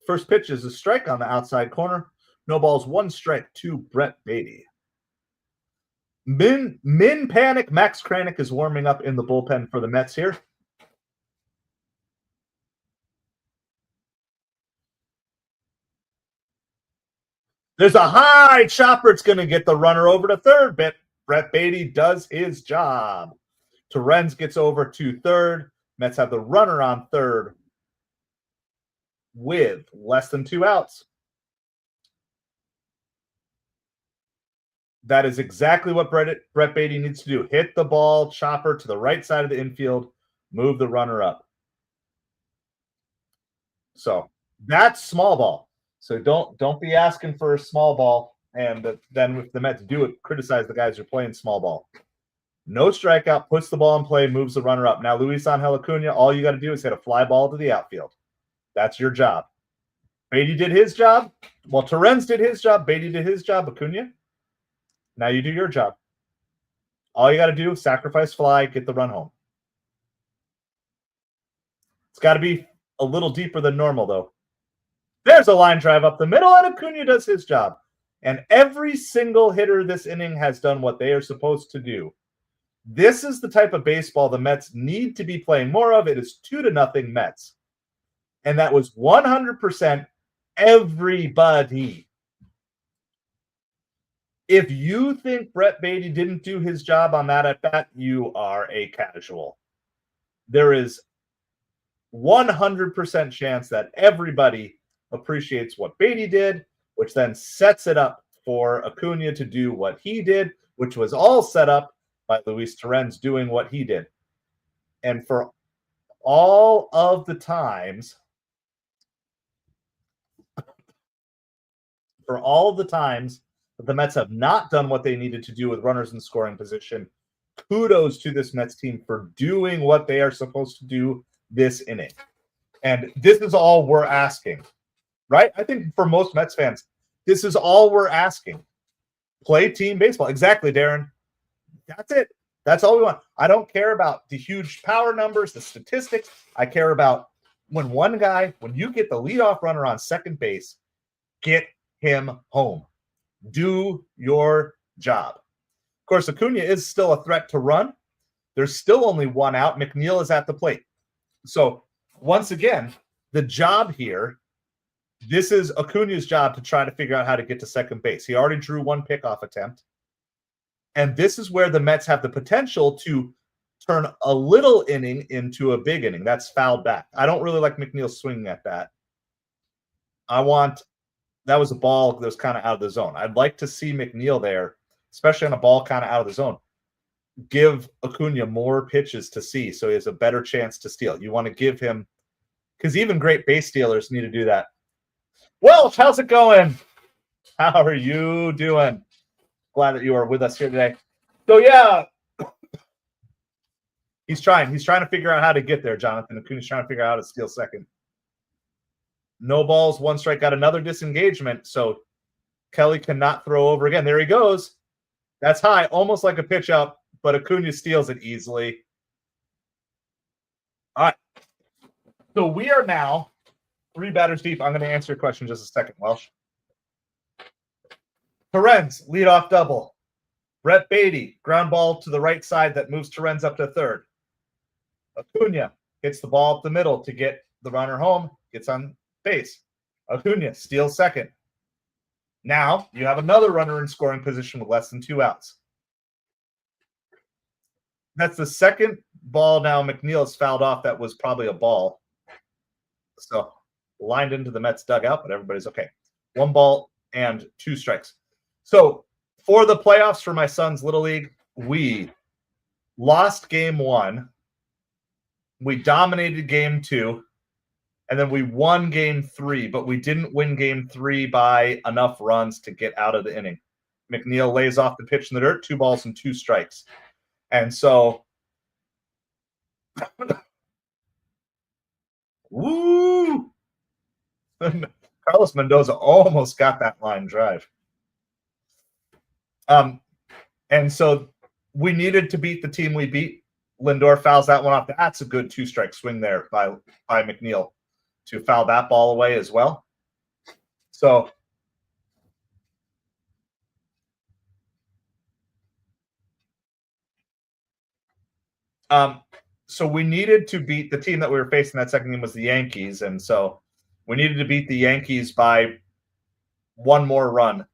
Speaker 1: First pitch is a strike on the outside corner. No balls, 1 strike to Brett Beatty. Min panic. Max Kranick is warming up in the bullpen for the Mets here. There's a high chopper. It's going to get the runner over to third. Brett Beatty does his job. Torrens gets over to third. Mets have the runner on third with less than 2 outs. That is exactly what Brett Beatty needs to do. Hit the ball, chopper to the right side of the infield, move the runner up. So that's small ball. So don't be asking for a small ball, and then if the Mets do it, criticize the guys who are playing small ball. No strikeout, puts the ball in play, moves the runner up. Now, Luis Angel Acuna, all you got to do is hit a fly ball to the outfield. That's your job. Beatty did his job. Well, Torrens did his job. Beatty did his job. Acuna, now you do your job. All you got to do is sacrifice fly, get the run home. It's got to be a little deeper than normal, though. There's a line drive up the middle, and Acuna does his job. And every single hitter this inning has done what they are supposed to do. This is the type of baseball the Mets need to be playing more of. It is 2-0 Mets. And that was 100% everybody. If you think Brett Beatty didn't do his job on that at bat, you are a casual. There is 100% chance that everybody appreciates what Beatty did, which then sets it up for Acuna to do what he did, which was all set up by Luis Torrens doing what he did. And for all of the times that the Mets have not done what they needed to do with runners in scoring position, kudos to this Mets team for doing what they are supposed to do this inning. And this is all we're asking, right? I think for most Mets fans, this is all we're asking. Play team baseball. Exactly, Darren. That's it. That's all we want. I don't care about the huge power numbers, the statistics. I care about when you get the leadoff runner on second base, get him home. Do your job. Of course, Acuna is still a threat to run. There's still only 1 out. McNeil is at the plate. So once again, the job here, this is Acuna's job to try to figure out how to get to second base. He already drew 1 pickoff attempt. And this is where the Mets have the potential to turn a little inning into a big inning. That's fouled back. I don't really like McNeil swinging at that. That was a ball that was kind of out of the zone. I'd like to see McNeil there, especially on a ball kind of out of the zone. Give Acuna more pitches to see so he has a better chance to steal. You want to give him, because even great base stealers need to do that. Welch, how's it going? How are you doing? Glad that you are with us here today. So, yeah, he's trying to figure out how to get there, Jonathan. Acuna's trying to figure out how to steal second. No balls, one strike, got another disengagement. So Kelly cannot throw over again. There he goes. That's high, almost like a pitch up, but Acuna steals it easily. All right. So we are now 3 batters deep. I'm going to answer your question in just a second, Welsh. Torrens, leadoff double. Brett Beatty, ground ball to the right side that moves Torrens up to third. Acuna hits the ball up the middle to get the runner home, gets on base. Acuna steals second. Now you have another runner in scoring position with less than 2 outs. That's the second ball now McNeil has fouled off that was probably a ball. So lined into the Mets dugout, but everybody's okay. 1 ball and 2 strikes. So for the playoffs for my son's Little League, we lost game 1. We dominated game 2. And then we won game 3, but we didn't win game 3 by enough runs to get out of the inning. McNeil lays off the pitch in the dirt, 2 balls and 2 strikes. And so, woo! Carlos Mendoza almost got that line drive. And so we needed to beat the team we beat. Lindor fouls that one off. That's a good 2-strike swing there by McNeil to foul that ball away as well. So we needed to beat the team that we were facing that second game was the Yankees, and so we needed to beat the Yankees by 1 more run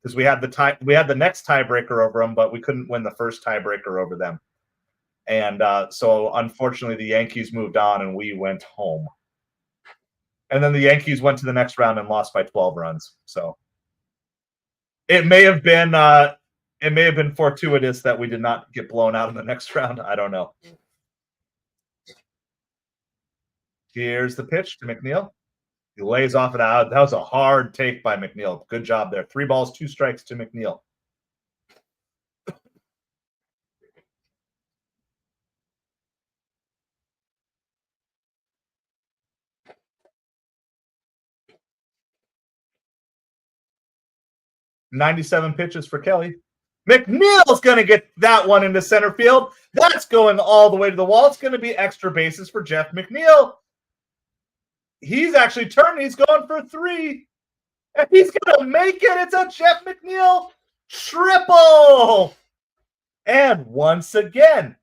Speaker 1: because we had the next tiebreaker over them, but we couldn't win the first tiebreaker over them. And so unfortunately the Yankees moved on and we went home. And then the Yankees went to the next round and lost by 12 runs. So it may have been fortuitous that we did not get blown out in the next round. I don't know. Here's the pitch to McNeil. He lays off it out. That was a hard take by McNeil. Good job there. 3 balls, 2 strikes to McNeil. $97 pitches for Kelly. McNeil's going to get that one into center field. That's going all the way to the wall. It's going to be extra bases for Jeff McNeil. He's actually turning. He's going for 3. And he's going to make it. It's a Jeff McNeil triple. And once again,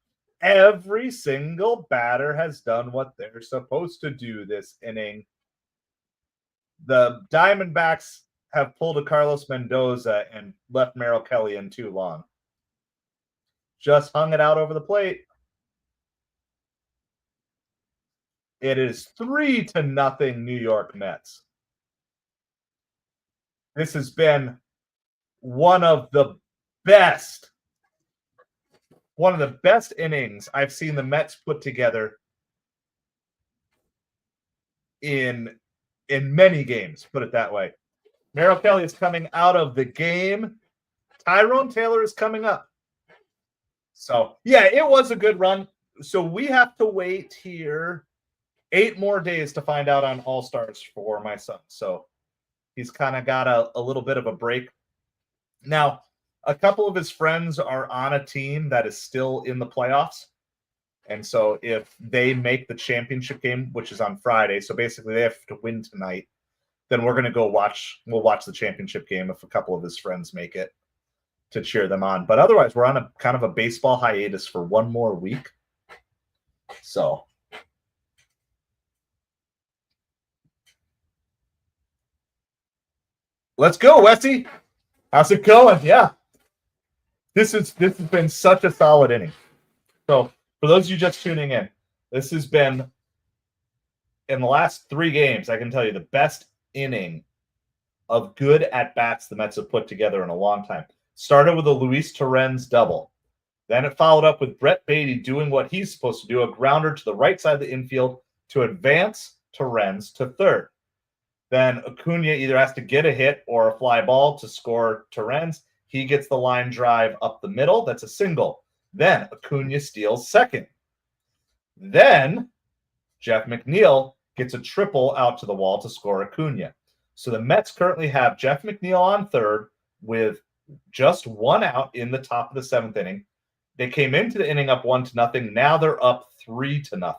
Speaker 1: every single batter has done what they're supposed to do this inning. The Diamondbacks have pulled a Carlos Mendoza and left Merrill Kelly in too long. Just hung it out over the plate. It is 3-0 New York Mets. This has been one of the best innings I've seen the Mets put together in many games, put it that way. Merrill Kelly is coming out of the game. Tyrone Taylor is coming up. So, yeah, it was a good run. So we have to wait here 8 more days to find out on All-Stars for my son. So he's kind of got a little bit of a break. Now, a couple of his friends are on a team that is still in the playoffs. And so if they make the championship game, which is on Friday, so basically they have to win tonight, then we're going to we'll watch the championship game if a couple of his friends make it to cheer them on. But otherwise, we're on a kind of a baseball hiatus for 1 more week. So let's go, Westy. How's it going? Yeah. This has been such a solid inning. So for those of you just tuning in, this has been, in the last 3 games, I can tell you the best inning of good at-bats the Mets have put together in a long time. Started with a Luis Torrens double. Then it followed up with Brett Beatty doing what he's supposed to do, a grounder to the right side of the infield to advance Torrens to third. Then Acuna either has to get a hit or a fly ball to score Torrens. He gets the line drive up the middle. That's a single. Then Acuna steals second. Then Jeff McNeil gets a triple out to the wall to score Acuna. So the Mets currently have Jeff McNeil on third with just 1 out in the top of the 7th inning. They came into the inning up 1-0. Now they're up 3-0.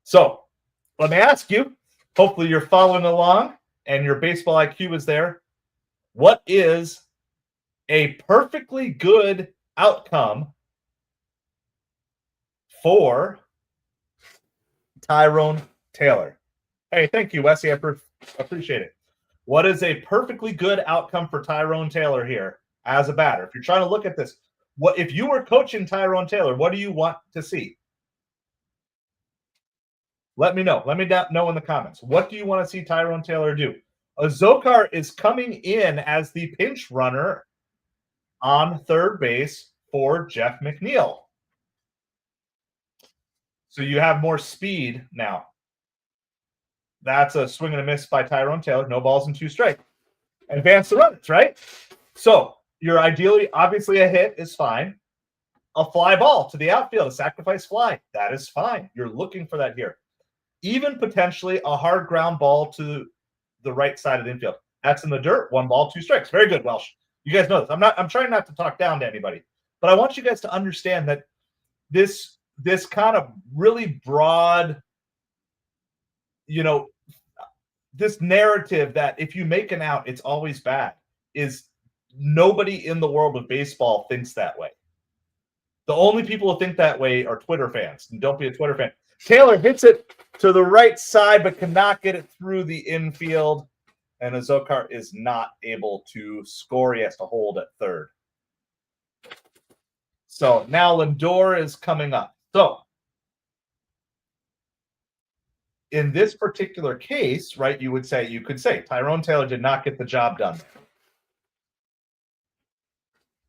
Speaker 1: So let me ask you, hopefully you're following along and your baseball IQ is there. What is a perfectly good outcome for Tyrone Taylor? Hey, thank you, Wesley. I appreciate it. What is a perfectly good outcome for Tyrone Taylor here as a batter? If you're trying to look at this, what if you were coaching Tyrone Taylor, what do you want to see? Let me know. Let me know in the comments. What do you want to see Tyrone Taylor do? Azokar is coming in as the pinch runner on third base for Jeff McNeil. So you have more speed now. That's a swing and a miss by Tyrone Taylor. No balls and 2 strikes. Advance the runners, right? So you're ideally, obviously, a hit is fine. A fly ball to the outfield, a sacrifice fly, that is fine. You're looking for that here. Even potentially a hard ground ball to the right side of the infield. That's in the dirt. 1 ball, 2 strikes. Very good, Welsh. You guys know this. I'm trying not to talk down to anybody, but I want you guys to understand that this kind of really broad, this narrative that if you make an out, it's always bad, is nobody in the world of baseball thinks that way. The only people who think that way are Twitter fans. And don't be a Twitter fan. Taylor hits it to the right side, but cannot get it through the infield. And Azokar is not able to score. He has to hold at third. So now Lindor is coming up. So in this particular case, right, you could say Tyrone Taylor did not get the job done.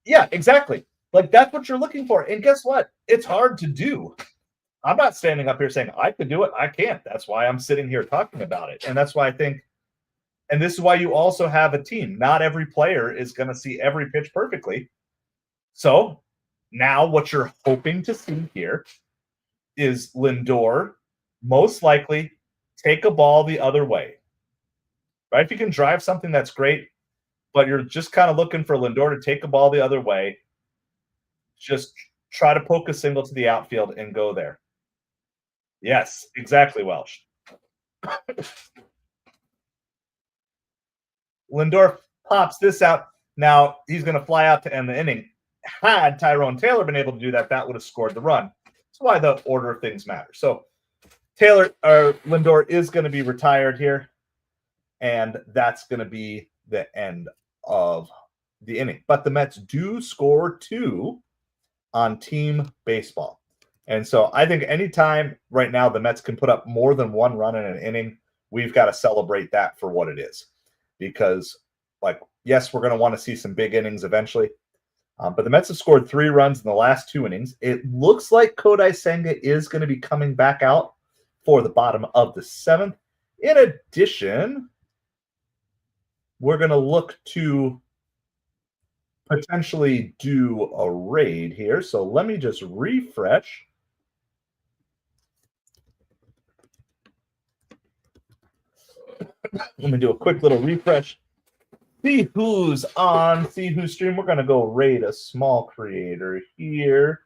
Speaker 1: Yeah, exactly. Like, that's what you're looking for. And guess what? It's hard to do. I'm not standing up here saying I could do it. I can't. That's why I'm sitting here talking about it. And that's why I think, and this is why you also have a team. Not every player is going to see every pitch perfectly. So now what you're hoping to see here is Lindor most likely take a ball the other way. Right? If you can drive something, that's great. But you're just kind of looking for Lindor to take a ball the other way. Just try to poke a single to the outfield and go there. Yes, exactly, Welsh. Lindor pops this out. Now he's going to fly out to end the inning. Had Tyrone Taylor been able to do that, that would have scored the run. That's why the order of things matter. So Lindor is going to be retired here, and that's going to be the end of the inning. But the Mets do score 2 on team baseball. And so I think anytime right now the Mets can put up more than 1 run in an inning, we've got to celebrate that for what it is. Because, yes, we're going to want to see some big innings eventually. But the Mets have scored 3 runs in the last 2 innings. It looks like Kodai Senga is going to be coming back out for the bottom of the 7th. In addition, we're going to look to potentially do a raid here. So let me just refresh. Let me do a quick little refresh. See who's on, see who's stream. We're going to go raid a small creator here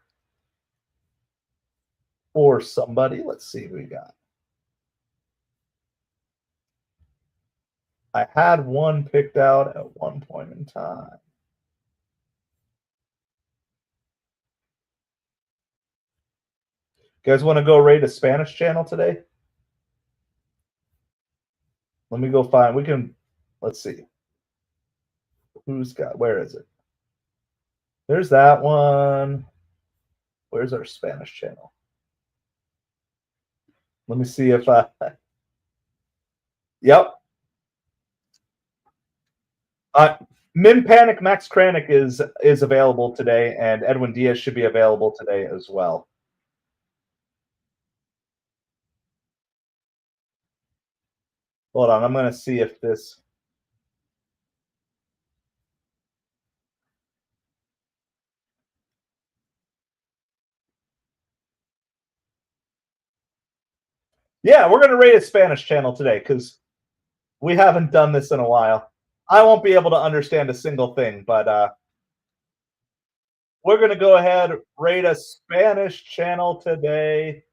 Speaker 1: for somebody. Let's see who we got. I had one picked out at one point in time. You guys want to go raid a Spanish channel today? Let me go find. Let's see. Where is it? There's that one. Where's our Spanish channel? Let me see if yep. Min Panic Max Kranick is available today, and Edwin Diaz should be available today as well. Hold on, I'm going to see if this. Yeah, we're going to rate a Spanish channel today because we haven't done this in a while. I won't be able to understand a single thing, but we're going to go ahead rate a Spanish channel today.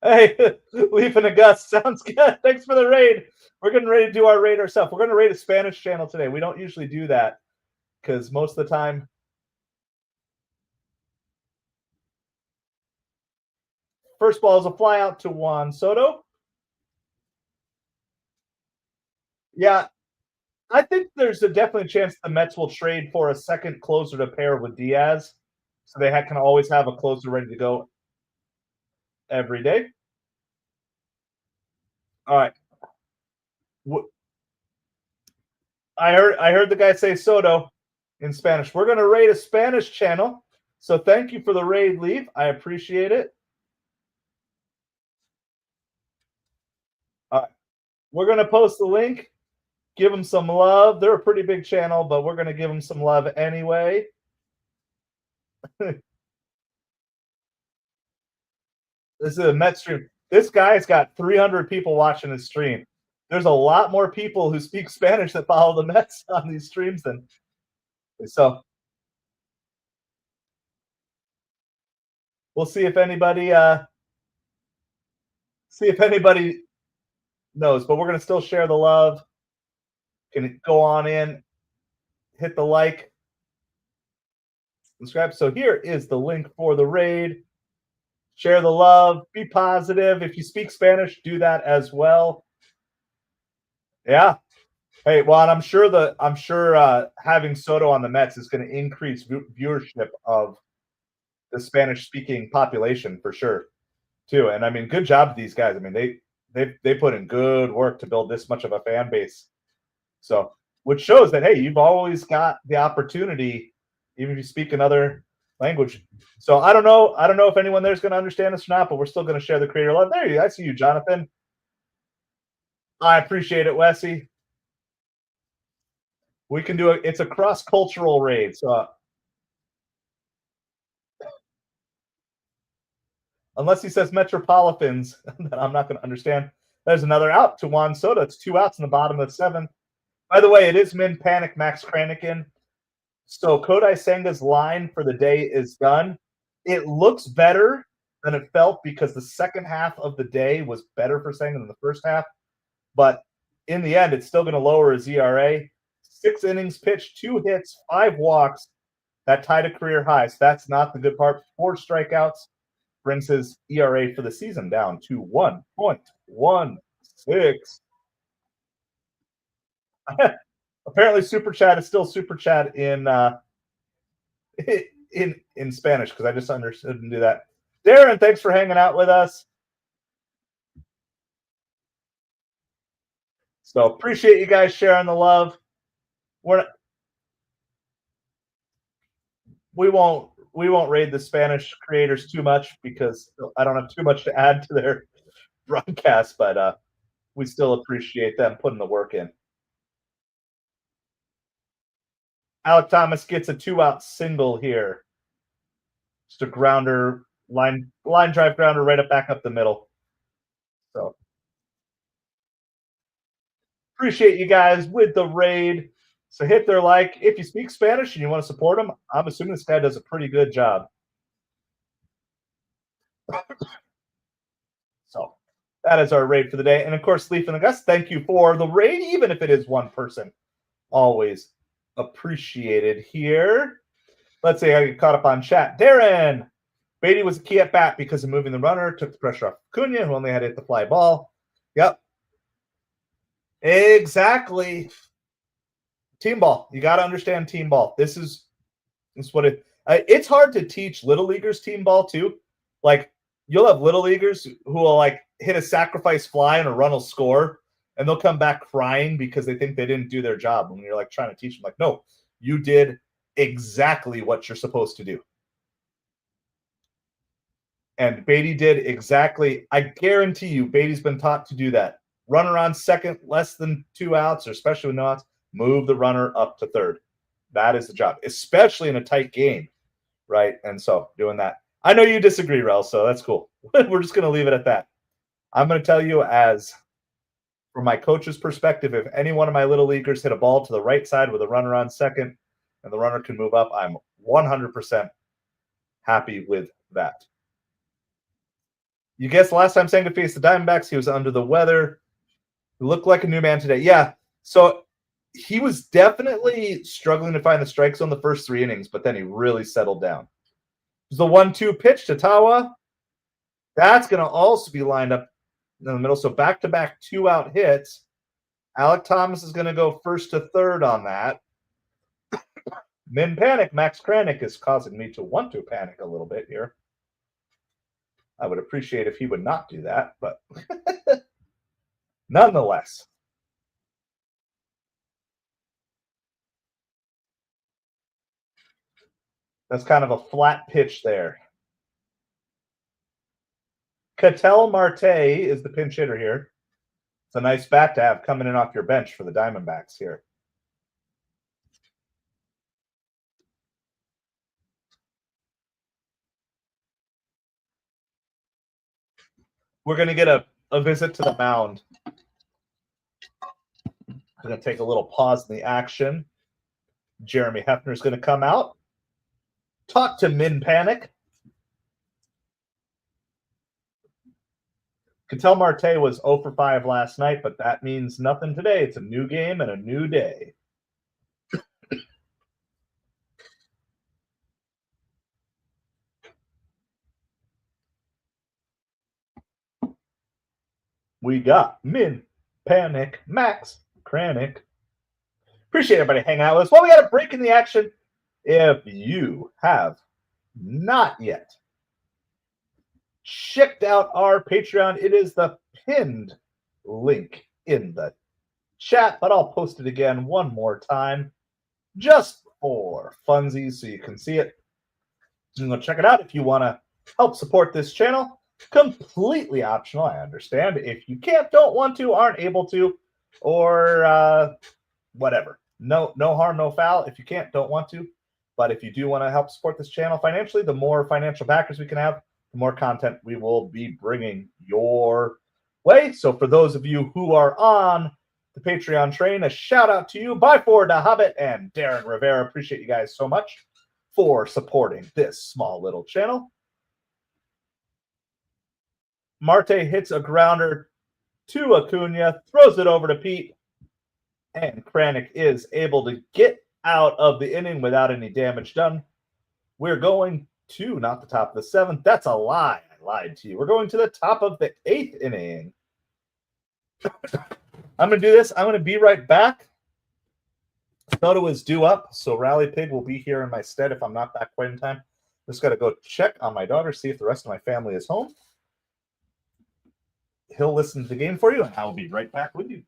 Speaker 1: Hey, Leaf and August sounds good. Thanks for the raid. We're getting ready to do our raid ourselves. We're going to rate a Spanish channel today. We don't usually do that because most of the time. First ball is a fly out to Juan Soto. Yeah, I think there's a definitely chance the Mets will trade for a second closer to pair with Diaz, so they can always have a closer ready to go every day. All right. I heard the guy say Soto in Spanish. We're going to raid a Spanish channel, so thank you for the raid, Leaf. I appreciate it. All right. We're going to post the link. Give them some love. They're a pretty big channel, but we're going to give them some love anyway. This is a Met stream. This guy's got 300 people watching his stream. There's a lot more people who speak Spanish that follow the Mets on these streams than so. We'll see if anybody knows, but we're going to still share the love. Can go on in, hit the like, subscribe. So here is the link for the raid. Share the love. Be positive. If you speak Spanish, do that as well. Yeah. Hey, Juan, I'm sure having Soto on the Mets is going to increase viewership of the Spanish-speaking population for sure, too. And I mean, good job to these guys. I mean, they put in good work to build this much of a fan base. So, which shows that, hey, you've always got the opportunity, even if you speak another language. So I don't know if anyone there's going to understand this or not, but we're still going to share the creator love. There you, I see you, Jonathan. I appreciate it, Wessie. We can do it's a cross-cultural raid. So unless he says MetropoliFins, then I'm not going to understand. There's another out to Juan Soto. It's 2 outs in the bottom of the 7th. By the way, it is Min Panic Max Kranick. So Kodai Senga's line for the day is done. It looks better than it felt because the second half of the day was better for Senga than the first half. But in the end, it's still going to lower his ERA. 6 innings pitched, 2 hits, 5 walks. That tied a career high. So that's not the good part. 4 strikeouts brings his ERA for the season down to 1.16. Apparently, Super Chat is still Super Chat in Spanish because I just understood and do that. Darren, thanks for hanging out with us. So appreciate you guys sharing the love. We won't raid the Spanish creators too much because I don't have too much to add to their broadcast, but we still appreciate them putting the work in. Alec Thomas gets a 2-out single here. Just a grounder, line drive grounder right back up the middle. So appreciate you guys with the raid. So hit their like. If you speak Spanish and you want to support him, I'm assuming this guy does a pretty good job. So that is our raid for the day. And of course, Leaf and August, thank you for the raid, even if it is one person. Always appreciated here. Let's see, I get caught up on chat. Darren, Beatty was a key at bat because of moving the runner, took the pressure off Cunha, who only had to hit the fly ball. Yep, Exactly. Team ball. You got to understand team ball. This is what it's hard to teach little leaguers team ball too. Like you'll have little leaguers who will like hit a sacrifice fly and a run will score, and they'll come back crying because they think they didn't do their job. When you're like trying to teach them, like, no, you did exactly what you're supposed to do. And Beatty did exactly. I guarantee you, Beatty's been taught to do that. Runner on second, less than 2 outs, or especially with no outs, move the runner up to third. That is the job, especially in a tight game, right? And so doing that. I know you disagree, Rel, so that's cool. We're just going to leave it at that. I'm going to tell you, as from my coach's perspective, if any one of my little leaguers hit a ball to the right side with a runner on second and the runner can move up, I'm 100% happy with that. You guessed last time Senga faced the Diamondbacks, he was under the weather. He looked like a new man today. Yeah. So he was definitely struggling to find the strike zone the first 3 innings, but then he really settled down. It was the 1-2 pitch to Tawa. That's going to also be lined up in the middle. So back-to-back 2-out hits. Alec Thomas is going to go first to third on that. Min panic. Max Kranick is causing me to want to panic a little bit here. I would appreciate if he would not do that, but nonetheless. That's kind of a flat pitch there. Ketel Marte is the pinch hitter here. It's a nice bat to have coming in off your bench for the Diamondbacks here. We're going to get a visit to the mound. We're going to take a little pause in the action. Jeremy Hefner is going to come out. Talk to Min Panic. Ketel Marte was 0 for 5 last night, but that means nothing today. It's a new game and a new day. We got Min Panic Max Kranick. Appreciate everybody hanging out with us. Well, we got a break in the action. If you have not yet checked out our Patreon, it is the pinned link in the chat, but I'll post it again one more time just for funsies so you can see it. You can go check it out if you want to help support this channel. Completely optional, I understand. If you can't, don't want to, aren't able to, or whatever. No harm, no foul. If you can't, don't want to. But if you do want to help support this channel financially, the more financial backers we can have, the more content we will be bringing your way. So for those of you who are on the Patreon train, a shout out to you, By Ford, Hobbit, and Darren Rivera. Appreciate you guys so much for supporting this small little channel. Marte hits a grounder to Acuna, throws it over to Pete, and Kranick is able to get out of the inning without any damage done. We're going to not the top of the 7th. That's a lie. I lied to you. We're going to the top of the 8th inning. I'm going to do this. I'm going to be right back. Soto is due up, so Rally Pig will be here in my stead if I'm not back quite in time. Just got to go check on my daughter, see if the rest of my family is home. He'll listen to the game for you, and I'll be right back with you.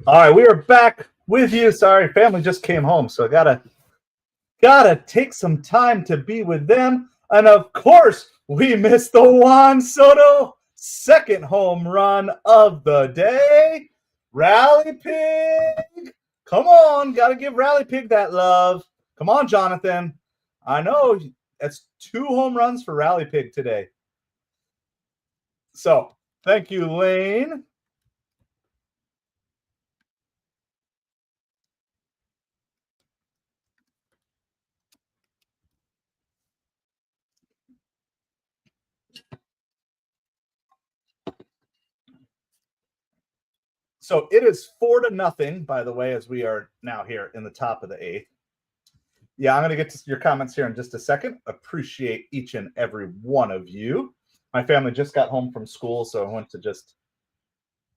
Speaker 1: All right, we are back with you. Sorry, family just came home, so I gotta take some time to be with them. And of course, we missed the Juan Soto second home run of the day. Rally Pig. Come on, gotta give Rally Pig that love. Come on, Jonathan. I know that's 2 home runs for Rally Pig today. So thank you, Lane. So it is 4-0, by the way, as we are now here in the top of the 8th. Yeah, I'm going to get to your comments here in just a second. Appreciate each and every one of you. My family just got home from school, so I went to just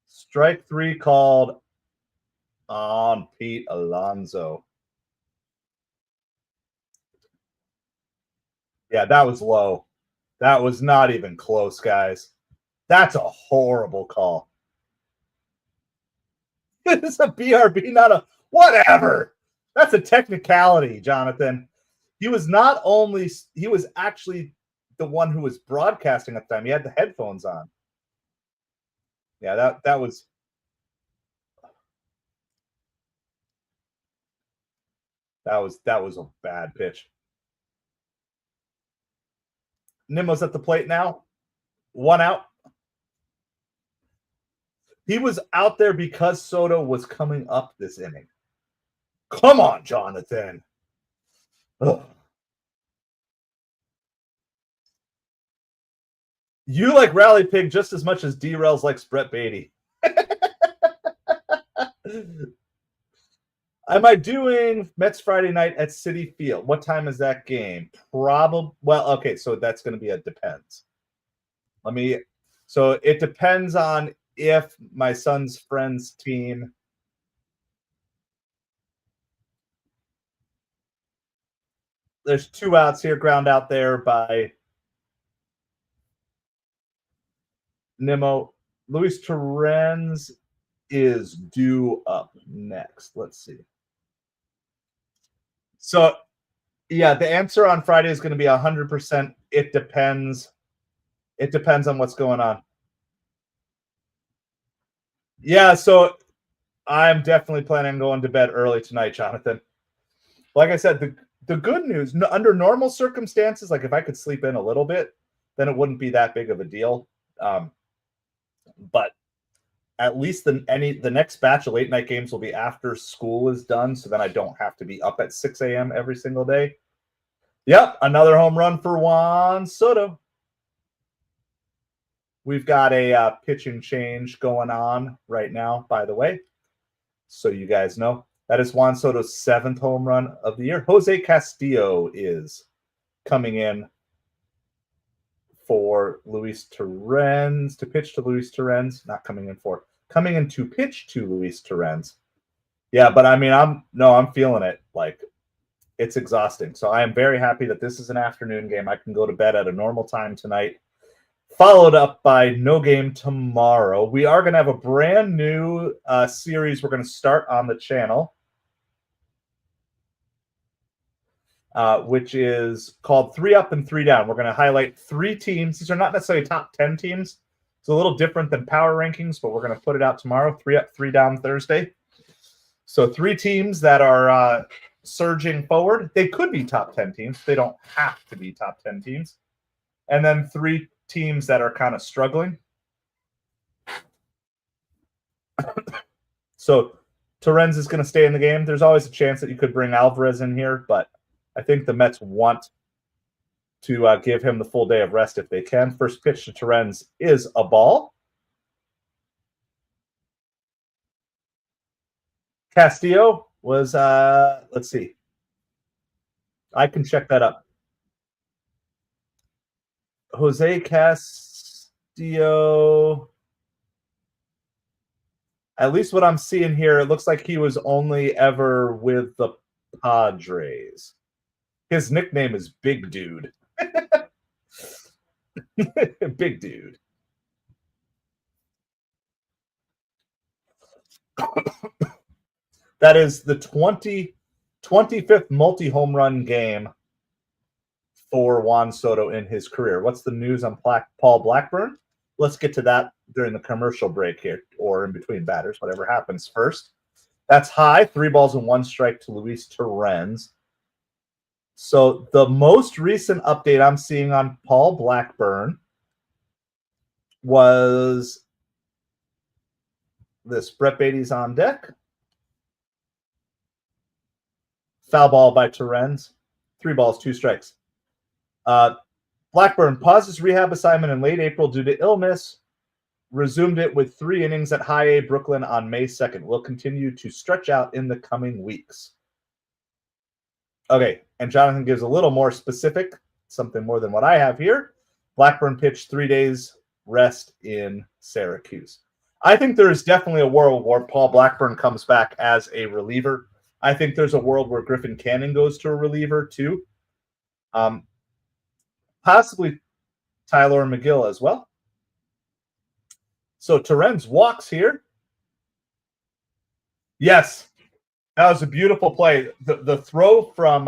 Speaker 1: strike 3 called on Pete Alonso. Yeah, that was low. That was not even close, guys. That's a horrible call. It's a BRB, not a whatever. That's a technicality, Jonathan. He was actually the one who was broadcasting at the time. He had the headphones on. Yeah, that was a bad pitch. Nimmo's at the plate now. 1 out. He was out there because Soto was coming up this inning. Come on, Jonathan. Ugh. You like Rally Pig just as much as D-Rails likes Brett Beatty. Am I doing Mets Friday night at Citi Field? What time is that game? Probably. Well, okay, so that's going to be a depends. So it depends on if my son's friend's team. There's 2 outs here, ground out there by Nimmo. Luis Torrens is due up next. Let's see. So, yeah, the answer on Friday is going to be 100%. It depends. It depends on what's going on. Yeah, so I'm definitely planning on going to bed early tonight, Jonathan. Like I said, the good news, under normal circumstances, like if I could sleep in a little bit, then it wouldn't be that big of a deal. But at least the next batch of late night games will be after school is done, so then I don't have to be up at 6 a.m. every single day. Yep, another home run for Juan Soto. We've got a pitching change going on right now, by the way, so you guys know. That is Juan Soto's 7th home run of the year. Jose Castillo is coming in for Luis Torrens, to pitch to Luis Torrens. Coming in to pitch to Luis Torrens. Yeah, but I mean, I'm feeling it. Like, it's exhausting. So I am very happy that this is an afternoon game. I can go to bed at a normal time tonight, followed up by no game tomorrow. We are going to have a brand new series we're going to start on the channel, which is called 3 Up and 3 Down. We're going to highlight 3 teams. These are not necessarily top 10 teams. It's a little different than power rankings, but we're going to put it out tomorrow, 3 Up, 3 Down Thursday. So 3 teams that are surging forward. They could be top 10 teams. They don't have to be top 10 teams. And then 3 teams that are kind of struggling. So Torrens is going to stay in the game. There's always a chance that you could bring Alvarez in here, but I think the Mets want to give him the full day of rest if they can. First pitch to Torrens is a ball. Castillo was, let's see. I can check that up. Jose Castillo, at least what I'm seeing here, it looks like he was only ever with the Padres. His nickname is Big Dude. Big Dude. That is the 25th multi-home run game for Juan Soto in his career. What's the news on Paul Blackburn? Let's get to that during the commercial break here, or in between batters, whatever happens first. That's high, 3 balls and 1 strike to Luis Torrens. So the most recent update I'm seeing on Paul Blackburn was this. Brett Beatty's on deck. Foul ball by Torrens. 3 balls, 2 strikes. Blackburn paused his rehab assignment in late April due to illness. Resumed it with 3 innings at High A Brooklyn on May 2nd. Will continue to stretch out in the coming weeks. Okay, and Jonathan gives a little more specific, something more than what I have here. Blackburn pitched 3 days rest in Syracuse. I think there is definitely a world where Paul Blackburn comes back as a reliever. I think there's a world where Griffin Canning goes to a reliever too. Possibly Tyler McGill as well. So Torrens walks here. Yes, that was a beautiful play. The throw from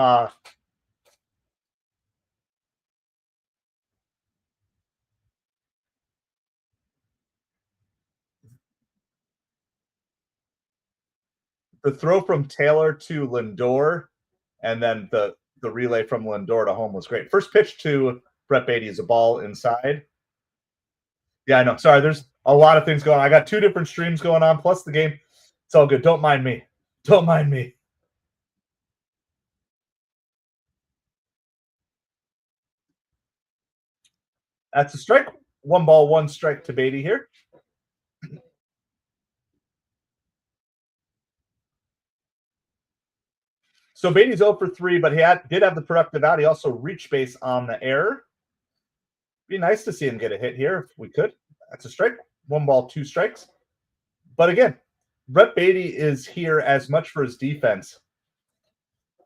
Speaker 1: Taylor to Lindor, and then the relay from Lindor to home was great. First pitch to Brett Beatty is a ball inside. Yeah, I know. Sorry, there's a lot of things going on. I got 2 different streams going on, plus the game. It's all good. Don't mind me. Don't mind me. That's a strike. 1 ball, 1 strike to Beatty here. So Beatty's 0 for 3, but he did have the productive out. He also reached base on the error. Be nice to see him get a hit here if we could. That's a strike. 1 ball, 2 strikes. But again, Brett Beatty is here as much for his defense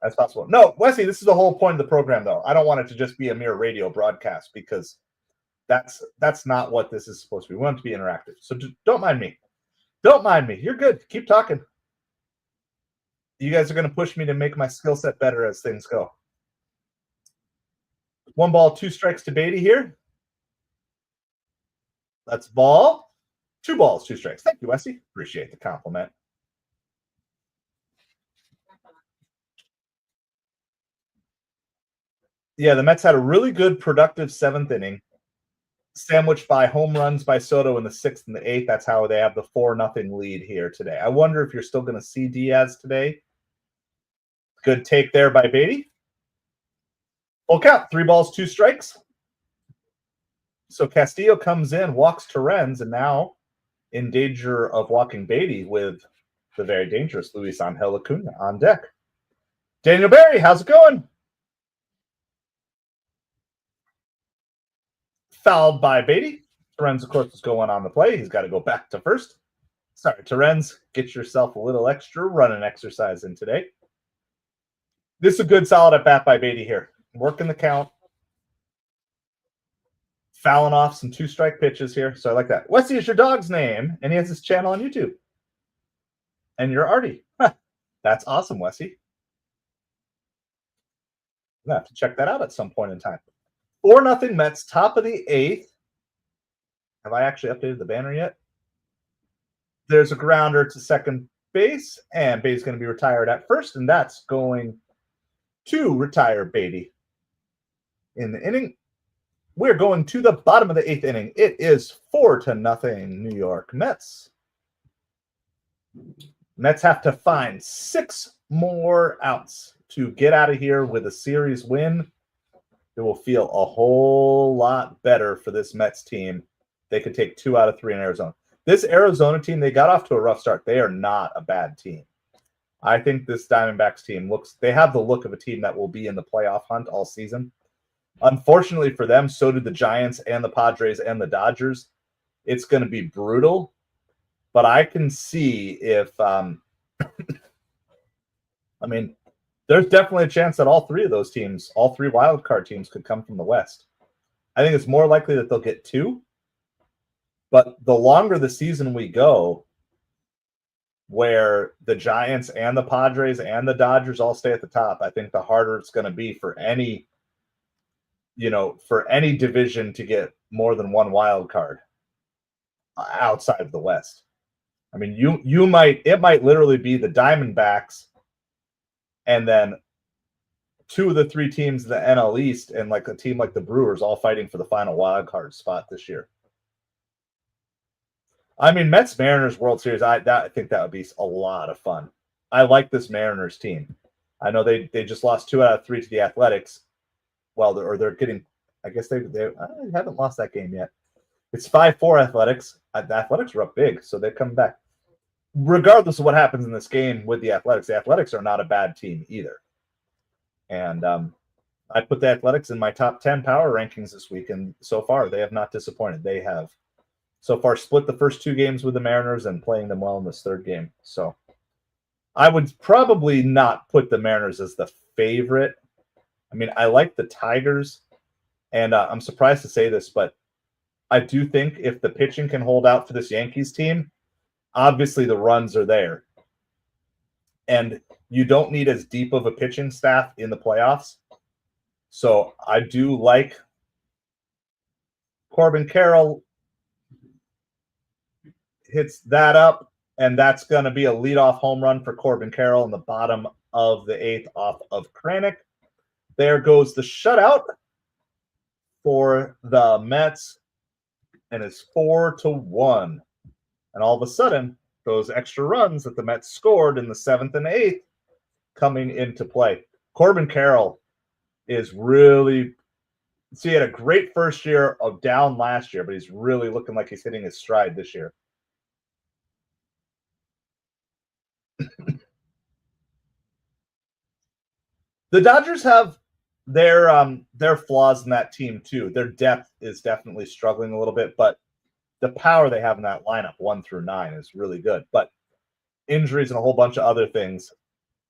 Speaker 1: as possible. No, Wesley, this is the whole point of the program, though. I don't want it to just be a mere radio broadcast because that's not what this is supposed to be. We want it to be interactive. So don't mind me. Don't mind me. You're good. Keep talking. You guys are going to push me to make my skill set better as things go. 1 ball, 2 strikes to Beatty here. That's ball. 2 balls, 2 strikes. Thank you, Wesley. Appreciate the compliment. Yeah, the Mets had a really good, productive 7th inning, sandwiched by home runs by Soto in the 6th and the 8th. That's how they have the 4-0 lead here today. I wonder if you're still going to see Diaz today. Good take there by Beatty. Full count, 3 balls, 2 strikes. So Castillo comes in, walks Torrens, and now in danger of walking Beatty with the very dangerous Luis Angel Acuna on deck. Daniel Berry, how's it going? Fouled by Beatty. Torrens, of course, is going on the play. He's got to go back to first. Sorry, Torrens, get yourself a little extra running exercise in today. This is a good solid at bat by Beatty here. Working the count. Fouling off some 2-strike pitches here. So I like that. Wesley is your dog's name, and he has his channel on YouTube. And you're Artie. That's awesome, Wesley. I'm going to have to check that out at some point in time. 4-0 Mets, top of the 8th. Have I actually updated the banner yet? There's a grounder to second base, and Beatty's going to be retired at first, and that's going to retire Beatty in the inning. We're going to the bottom of the 8th inning. It is 4-0 New York Mets. Mets have to find 6 more outs to get out of here with a series win. It will feel a whole lot better for this Mets team. They could take 2 out of 3 in Arizona. This Arizona team, they got off to a rough start. They are not a bad team. I think this Diamondbacks team they have the look of a team that will be in the playoff hunt all season. Unfortunately for them, so did the Giants and the Padres and the Dodgers. It's going to be brutal, but I can see if, I mean, there's definitely a chance that all 3 of those teams, all 3 wild card teams could come from the West. I think it's more likely that they'll get 2, but the longer the season we go, where the Giants and the Padres and the Dodgers all stay at the top, I think the harder it's going to be for any division to get more than 1 wild card outside of the West. I mean, it might literally be the Diamondbacks and then 2 of the 3 teams in the NL East and like a team like the Brewers all fighting for the final wild card spot this year. I mean, Mets-Mariners World Series, I think that would be a lot of fun. I like this Mariners team. I know they just lost 2 out of 3 to the Athletics. Well, they're getting – I guess they haven't lost that game yet. It's 5-4 Athletics. The Athletics are up big, so they're coming back. Regardless of what happens in this game with the Athletics are not a bad team either. And I put the Athletics in my top 10 power rankings this week, and so far they have not disappointed. They have – so far split the first 2 games with the Mariners and playing them well in this 3rd game. So I would probably not put the Mariners as the favorite. I mean, I like the Tigers, and I'm surprised to say this, but I do think if the pitching can hold out for this Yankees team, obviously the runs are there. And you don't need as deep of a pitching staff in the playoffs. So I do like Corbin Carroll hits that up, and that's going to be a leadoff home run for Corbin Carroll in the bottom of the 8th off of Kranick. There goes the shutout for the Mets, and it's 4-1. And all of a sudden, those extra runs that the Mets scored in the 7th and 8th coming into play. Corbin Carroll is really – he had a great first year of down last year, but he's really looking like he's hitting his stride this year. The Dodgers have their flaws in that team too. Their depth is definitely struggling a little bit, but the power they have in that lineup 1 through 9 is really good. But injuries and a whole bunch of other things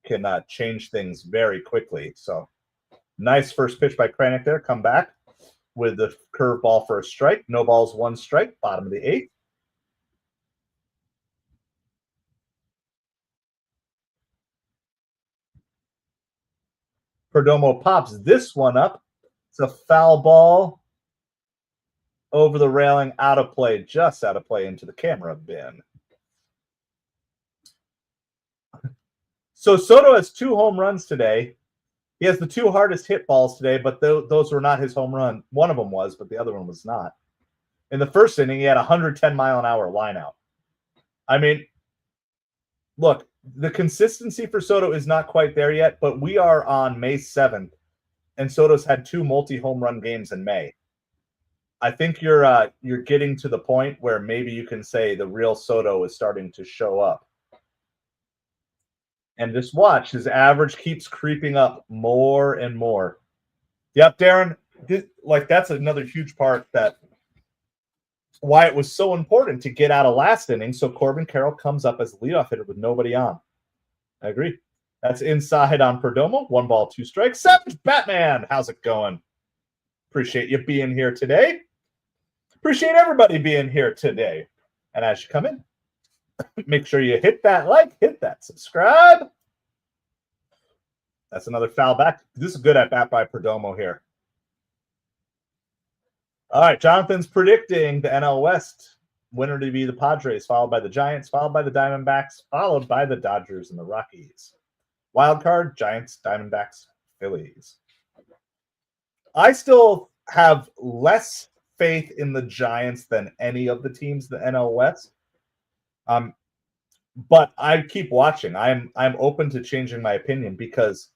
Speaker 1: can change things very quickly. So nice first pitch by Kranick there. Come back with the curveball for a strike. No balls, 1 strike. Bottom of the 8th. Perdomo pops this one up. It's a foul ball over the railing, out of play, just out of play into the camera bin. So Soto has 2 home runs today. He has the 2 hardest hit balls today, but those were not his home run. One of them was, but the other one was not. In the first inning, he had a 110-mile-an-hour line out. I mean, look, the consistency for Soto is not quite there yet, but we are on May 7th, and Soto's had 2 multi-home run games in May. I think you're getting to the point where maybe you can say the real Soto is starting to show up. And just watch, his average keeps creeping up more and more. Yep, Darren, that's another huge part that why it was so important to get out of last inning so Corbin Carroll comes up as a leadoff hitter with nobody on. I agree. That's inside on Perdomo. 1 ball, 2 strikes. Savage Batman, how's it going? Appreciate you being here today. Appreciate everybody being here today. And as you come in, make sure you hit that like, hit that subscribe. That's another foul back. This is good at bat by Perdomo here. All right, Jonathan's predicting the NL West winner to be the Padres, followed by the Giants, followed by the Diamondbacks, followed by the Dodgers and the Rockies. Wild card, Giants, Diamondbacks, Phillies. I still have less faith in the Giants than any of the teams in the NL West. But I keep watching. I'm open to changing my opinion because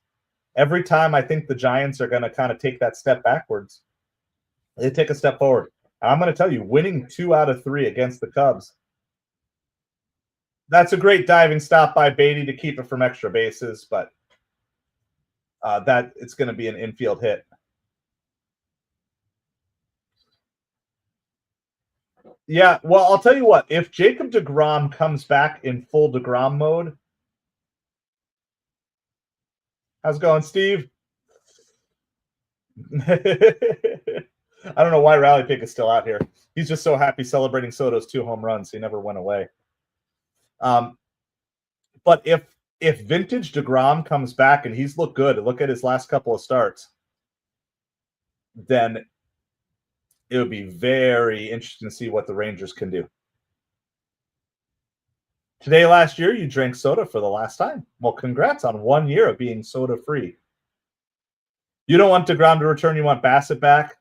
Speaker 1: every time I think the Giants are going to kind of take that step backwards, they take a step forward. And I'm going to tell you, winning 2 out of 3 against the Cubs. That's a great diving stop by Beatty to keep it from extra bases, but that it's going to be an infield hit. Yeah, well, I'll tell you what. If Jacob deGrom comes back in full deGrom mode, how's it going, Steve? I don't know why Rally Pick is still out here. He's just so happy celebrating Soto's 2 home runs. He never went away. But if vintage deGrom comes back and he's looked good, look at his last couple of starts, then it would be very interesting to see what the Rangers can do. Today, last year, you drank soda for the last time. Well, congrats on 1 year of being soda-free. You don't want deGrom to return. You want Bassett back.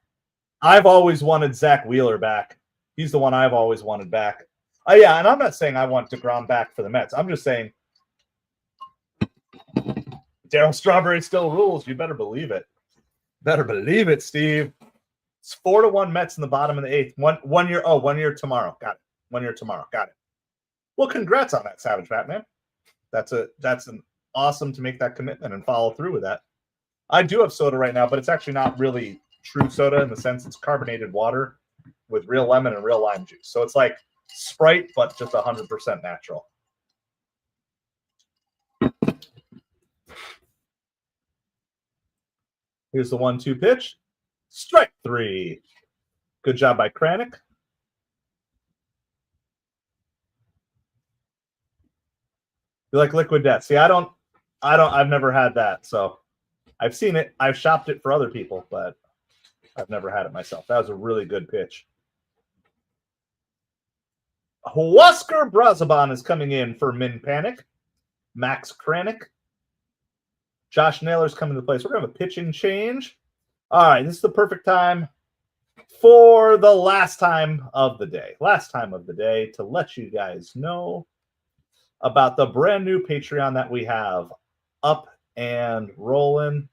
Speaker 1: I've always wanted Zach Wheeler back. He's the one I've always wanted back. Oh, yeah, and I'm not saying I want deGrom back for the Mets. I'm just saying Darryl Strawberry still rules. You better believe it. Better believe it, Steve. It's 4-1 Mets in the bottom of the 8th. 1 year. Oh, 1 year tomorrow. Got it. 1 year tomorrow. Got it. Well, congrats on that, Savage Batman. That's an awesome to make that commitment and follow through with that. I do have soda right now, but it's actually not really true soda in the sense it's carbonated water with real lemon and real lime juice. So it's like Sprite, but just 100% natural. Here's the 1-2 pitch. Strike 3. Good job by Kranick. You like Liquid Death? See, I've never had that. So I've seen it. I've shopped it for other people, but I've never had it myself. That was a really good pitch. Huascar Brazaban is coming in for Min Panic. Max Kranick. Josh Naylor's coming to place. We're going to have a pitching change. All right, this is the perfect time for the last time of the day. Last time of the day to let you guys know about the brand new Patreon that we have up and rolling.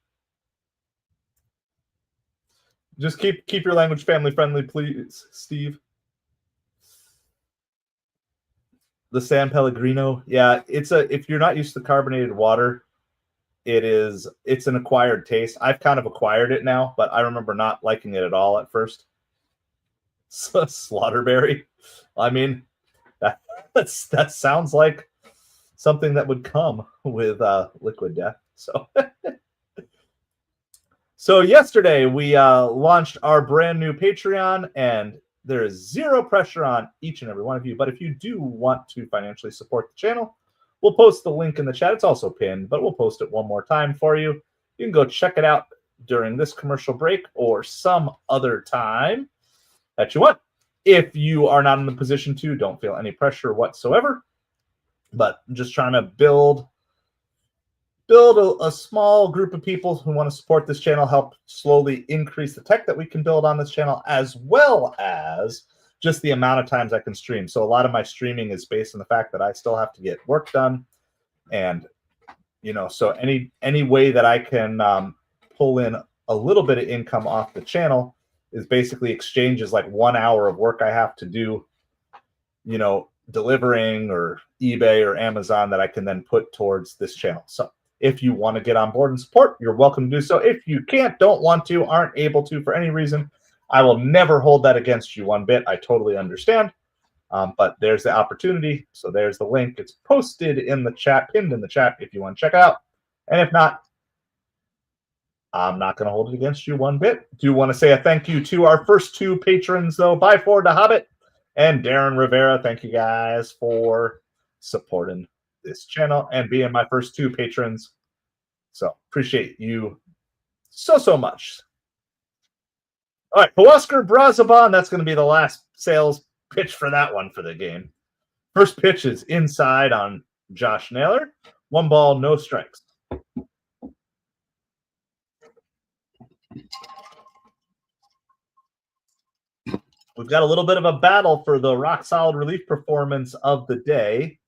Speaker 1: Just keep your language family friendly, please, Steve. The San Pellegrino. Yeah, if you're not used to carbonated water, it's an acquired taste. I've kind of acquired it now, but I remember not liking it at all at first. Slaughterberry. I mean, that sounds like something that would come with Liquid Death. So yesterday we launched our brand new Patreon, and there is zero pressure on each and every one of you. But if you do want to financially support the channel, we'll post the link in the chat. It's also pinned, but we'll post it one more time for you. You can go check it out during this commercial break or some other time that you want. If you are not in the position to, don't feel any pressure whatsoever. But I'm just trying to build a small group of people who want to support this channel, help slowly increase the tech that we can build on this channel, as well as just the amount of times I can stream. So a lot of my streaming is based on the fact that I still have to get work done. And, so any way that I can pull in a little bit of income off the channel is basically exchanges like 1 hour of work I have to do, delivering or eBay or Amazon that I can then put towards this channel. So if you want to get on board and support, you're welcome to do so. If you can't, don't want to, aren't able to for any reason, I will never hold that against you one bit. I totally understand. But there's the opportunity. So there's the link. It's posted in the chat, pinned in the chat if you want to check it out. And if not, I'm not going to hold it against you one bit. Do want to say a thank you to our first 2 patrons, though. By Ford the Hobbit and Darren Rivera. Thank you guys for supporting this channel and being my first 2 patrons. So appreciate you so much. All right, Huascar Brazaban. That's going to be the last sales pitch for that one for the game. First pitch is inside on Josh Naylor. 1 ball, no strikes. We've got a little bit of a battle for the rock-solid relief performance of the day.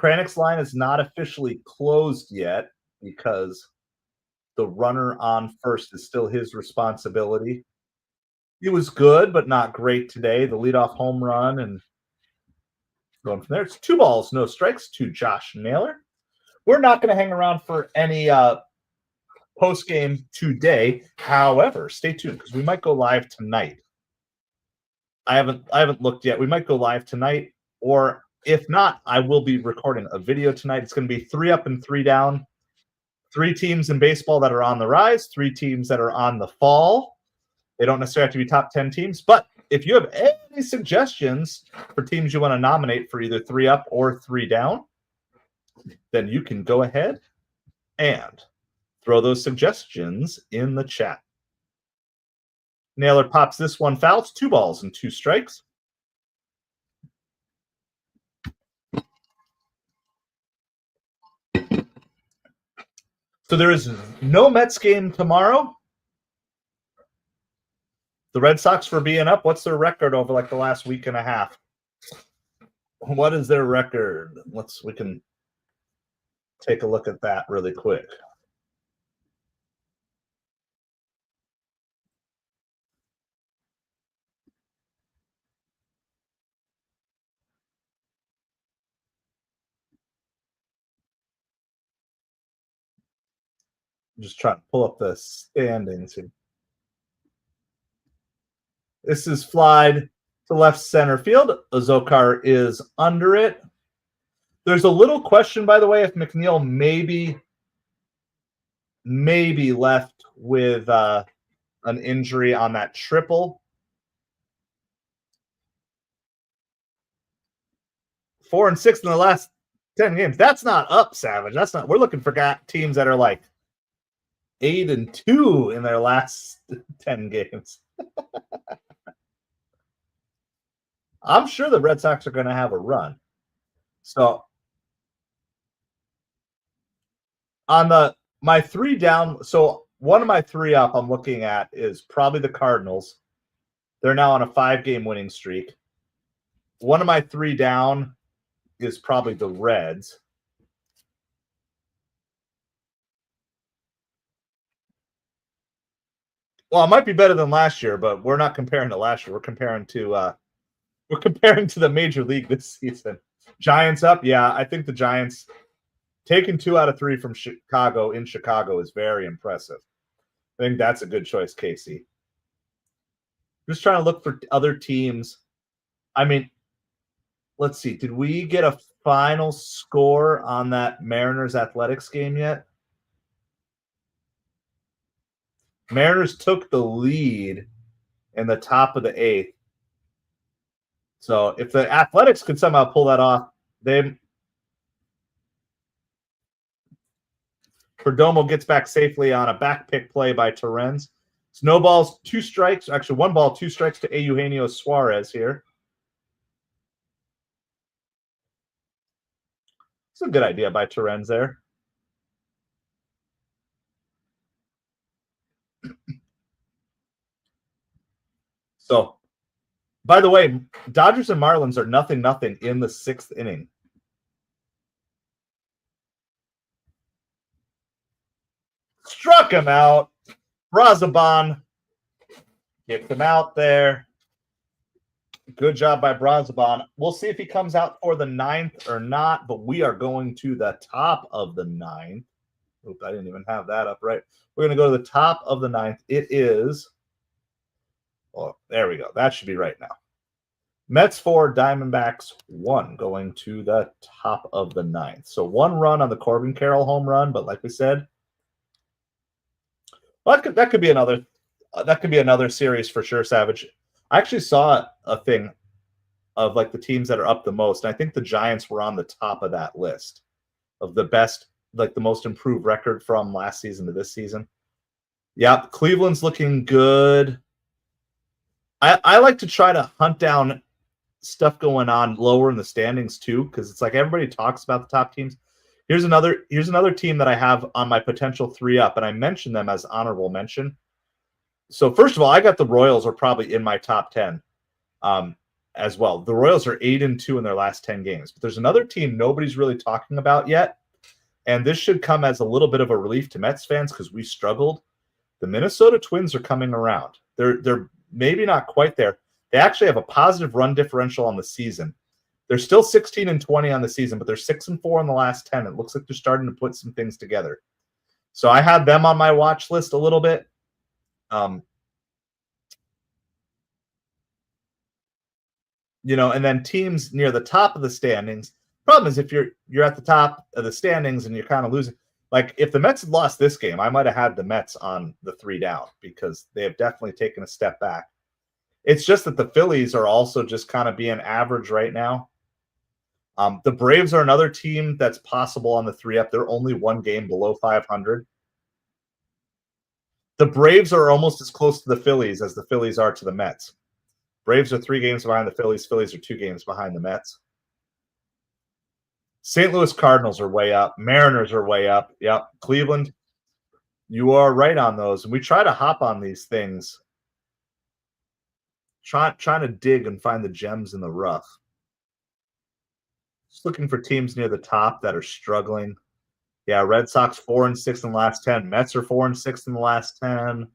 Speaker 1: Kranich line is not officially closed yet because the runner on first is still his responsibility. He was good, but not great today. The leadoff home run and going from there. It's 2 balls, no strikes to Josh Naylor. We're not going to hang around for any post game today. However, stay tuned because we might go live tonight. I haven't looked yet. We might go live tonight, or if not, I will be recording a video tonight. It's going to be 3 up and 3 down. 3 teams in baseball that are on the rise, 3 teams that are on the fall. They don't necessarily have to be top 10 teams, but if you have any suggestions for teams you want to nominate for either 3 up or 3 down, then you can go ahead and throw those suggestions in the chat. Naylor pops this one foul. It's 2 balls and 2 strikes. So there is no Mets game tomorrow. The Red Sox, for being up, what's their record over like the last week and a half? What is their record? We can take a look at that really quick. I'm just trying to pull up the standings here. This is flied to left center field. Azokar is under it. There's a little question, by the way, if McNeil maybe left with an injury on that triple. 4 and 6 in the last 10 games. That's not up, Savage. That's not. We're looking for teams that are like 8 and 2 in their last 10 games. I'm sure the Red Sox are going to have a run. So on my 3 down, so one of my 3 up I'm looking at is probably the Cardinals. They're now on a 5-game winning streak. One of my 3 down is probably the Reds. Well, it might be better than last year, but we're not comparing to last year. We're comparing to the major league this season. Giants up, yeah. I think the Giants taking 2 out of 3 from Chicago in Chicago is very impressive. I think that's a good choice, Casey. Just trying to look for other teams. I mean, let's see. Did we get a final score on that Mariners Athletics game yet? Mariners took the lead in the top of the 8th. So if the Athletics could somehow pull that off, Perdomo gets back safely on a back pick play by Torrens. Snowballs, 2 strikes. Actually, 1 ball, 2 strikes to Eugenio Suarez here. It's a good idea by Torrens there. So, by the way, Dodgers and Marlins are 0-0 in the 6th inning. Struck him out. Brazoban kicked him out there. Good job by Brazoban. We'll see if he comes out for the 9th or not, but we are going to the top of the 9th. Oops, I didn't even have that up right. We're going to go to the top of the 9th. It is, well, there we go. That should be right now. Mets 4, Diamondbacks 1, going to the top of the 9th. So 1 run on the Corbin Carroll home run, but like we said, well, that could be another series for sure, Savage. I actually saw a thing of like the teams that are up the most. And I think the Giants were on the top of that list of the best, like the most improved record from last season to this season. Yeah, Cleveland's looking good. I like to try to hunt down stuff going on lower in the standings too, because it's like everybody talks about the top teams. Here's another team that I have on my potential 3 up, and I mentioned them as honorable mention. So first of all, I got the Royals are probably in my top 10. as well. The Royals are 8-2 in their last 10 games. But there's another team nobody's really talking about yet, and this should come as a little bit of a relief to Mets fans because we struggled. The Minnesota Twins are coming around. They're maybe not quite there. They actually have a positive run differential on the season. They're still 16-20 on the season, but they're 6-4 in the last 10. It looks like they're starting to put some things together. So I had them on my watch list a little bit. And then teams near the top of the standings. Problem is if you're at the top of the standings and you're kind of losing. Like if the Mets had lost this game, I might have had the Mets on the 3 down because they have definitely taken a step back. It's just that the Phillies are also just kind of being average right now. The Braves are another team that's possible on the 3 up. They're only 1 game below 500. The Braves are almost as close to the Phillies as the Phillies are to the Mets. Braves are 3 games behind the Phillies. Phillies are 2 games behind the Mets. St. Louis Cardinals are way up. Mariners are way up. Yep. Cleveland, you are right on those. And we try to hop on these things, trying to dig and find the gems in the rough. Just looking for teams near the top that are struggling. Yeah, Red Sox 4-6 in the last 10. Mets are 4-6 in the last 10.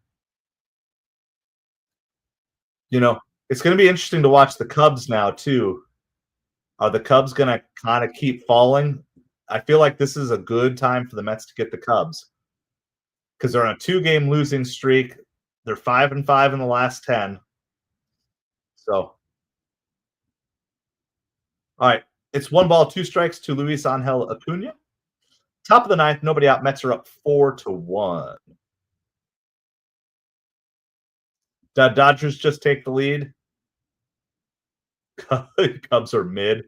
Speaker 1: It's going to be interesting to watch the Cubs now, too. Are the Cubs going to kind of keep falling? I feel like this is a good time for the Mets to get the Cubs because they're on a 2-game losing streak. They're 5-5 in the last 10. So, all right. It's 1 ball, 2 strikes to Luis Angel Acuna. Top of the 9th, nobody out. Mets are up 4-1. Dodgers just take the lead. Cubs are mid.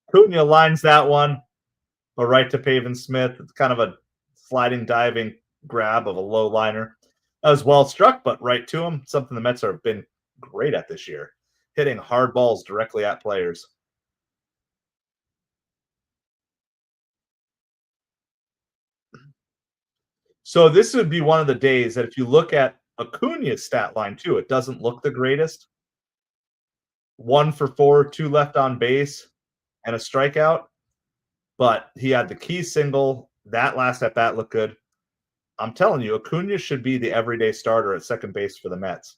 Speaker 1: Acuna lines that one, but right to Pavin Smith. It's kind of a sliding, diving grab of a low liner. That was well struck, but right to him. Something the Mets have been great at this year, hitting hard balls directly at players. So this would be one of the days that if you look at Acuna's stat line too, it doesn't look the greatest. 1 for 4, 2 left on base, and a strikeout. But he had the key single. That last at bat looked good. I'm telling you, Acuna should be the everyday starter at second base for the Mets.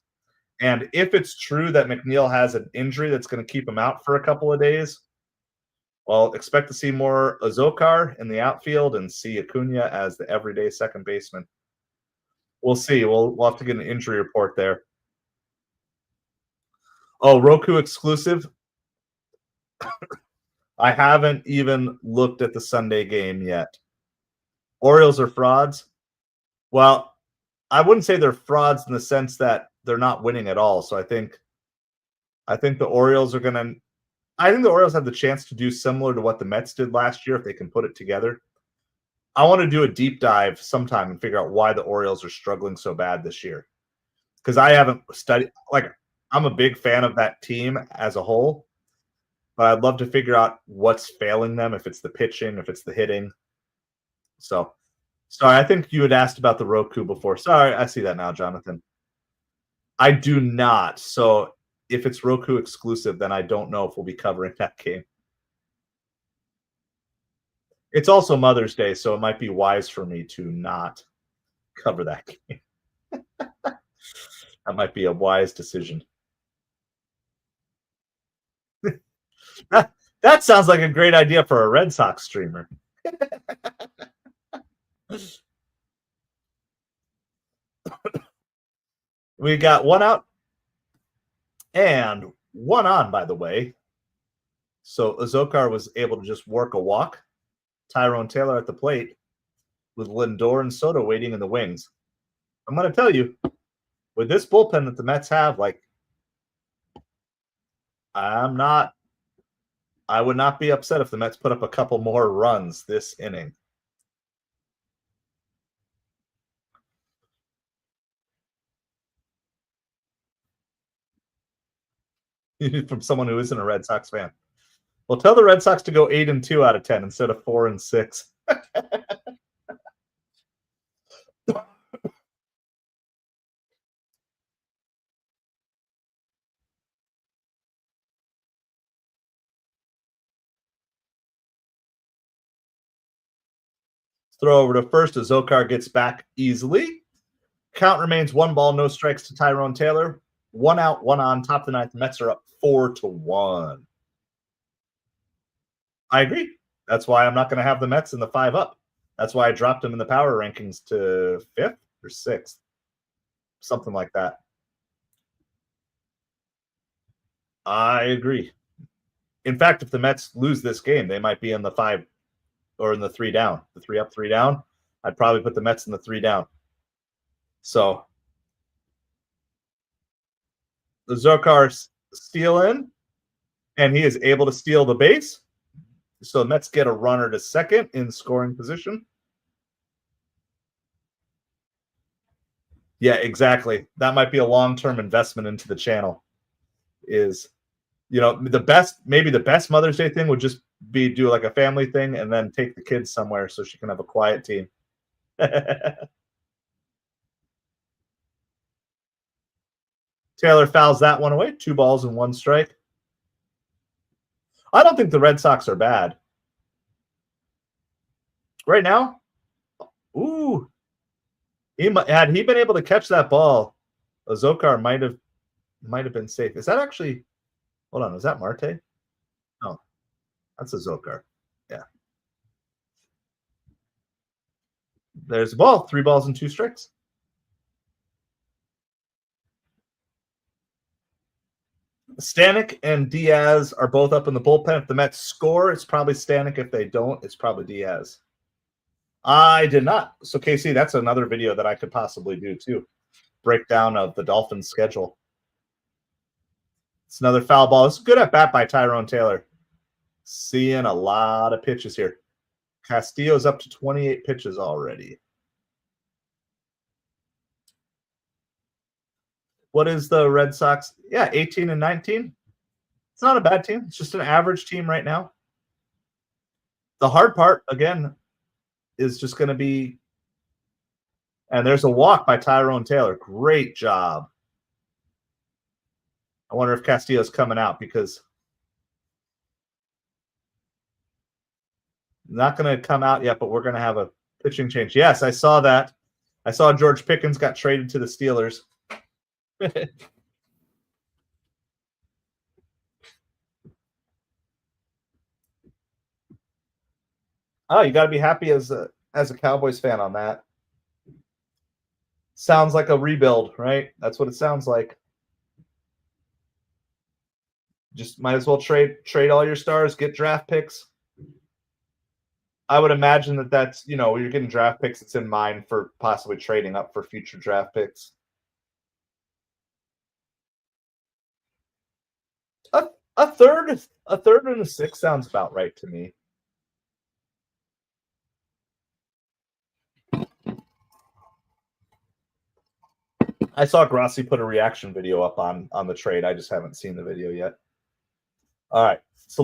Speaker 1: And if it's true that McNeil has an injury that's going to keep him out for a couple of days, well, expect to see more Azokar in the outfield and see Acuna as the everyday second baseman. We'll see. We'll have to get an injury report there. Oh, Roku exclusive. I haven't even looked at the Sunday game yet. Orioles are frauds. Well, I wouldn't say they're frauds in the sense that they're not winning at all. So I think the Orioles are going to – I think the Orioles have the chance to do similar to what the Mets did last year if they can put it together. I want to do a deep dive sometime and figure out why the Orioles are struggling so bad this year. Because I haven't studied – like, I'm a big fan of that team as a whole, but I'd love to figure out what's failing them, if it's the pitching, if it's the hitting. So, sorry, I think you had asked about the Roku before. Sorry, I see that now, Jonathan. I do not. So if it's Roku exclusive, then I don't know if we'll be covering that game. It's also Mother's Day, so it might be wise for me to not cover that game. That might be a wise decision. That sounds like a great idea for a Red Sox streamer. We got 1 out and 1 on, by the way. So Azokar was able to just work a walk. Tyrone Taylor at the plate with Lindor and Soto waiting in the wings. I'm going to tell you, with this bullpen that the Mets have, like, I would not be upset if the Mets put up a couple more runs this inning. From someone who isn't a Red Sox fan. Well, tell the Red Sox to go 8-2 out of 10 instead of 4-6. Throw over to first as Zokar gets back easily. Count remains 1 ball, no strikes to Tyrone Taylor. 1 out, 1 on. Top of the ninth. The Mets are up 4-1. I agree. That's why I'm not going to have the Mets in the 5 up. That's why I dropped them in the power rankings to 5th or 6th. Something like that. I agree. In fact, if the Mets lose this game, they might be in the 5 or in the 3 down. The 3 up, 3 down. I'd probably put the Mets in the 3 down. So the Zokar steal in, and he is able to steal the base. So the Mets get a runner to second in scoring position. Yeah, exactly. That might be a long-term investment into the channel. Is, maybe the best Mother's Day thing would just be do like a family thing and then take the kids somewhere so she can have a quiet team. Taylor fouls that one away. 2 balls and 1 strike. I don't think the Red Sox are bad. Right now, ooh, had he been able to catch that ball, Zokar might have been safe. Is that actually? Hold on, is that Marte? No, that's a Zokar. Yeah. There's the ball. 3 balls and 2 strikes. Stanek and Diaz are both up in the bullpen. If the Mets score, it's probably Stanek. If they don't, it's probably Diaz. I did not. So, KC, that's another video that I could possibly do, too. Breakdown of the Dolphins' schedule. It's another foul ball. It's good at bat by Tyrone Taylor. Seeing a lot of pitches here. Castillo's up to 28 pitches already. What is the Red Sox? Yeah, 18 and 19. It's not a bad team. It's just an average team right now. The hard part, again, is just going to be, and there's a walk by Tyrone Taylor. Great job. I wonder if Castillo's coming out because not going to come out yet, but we're going to have a pitching change. Yes, I saw that. I saw George Pickens got traded to the Steelers. Oh, you got to be happy as a Cowboys fan on that. Sounds like a rebuild, right? That's what it sounds like. Just might as well trade all your stars, get draft picks. I would imagine that's, you're getting draft picks, it's in mind for possibly trading up for future draft picks. A third and a 6 sounds about right to me. I saw Grassi put a reaction video up on the trade. I just haven't seen the video yet. All right. So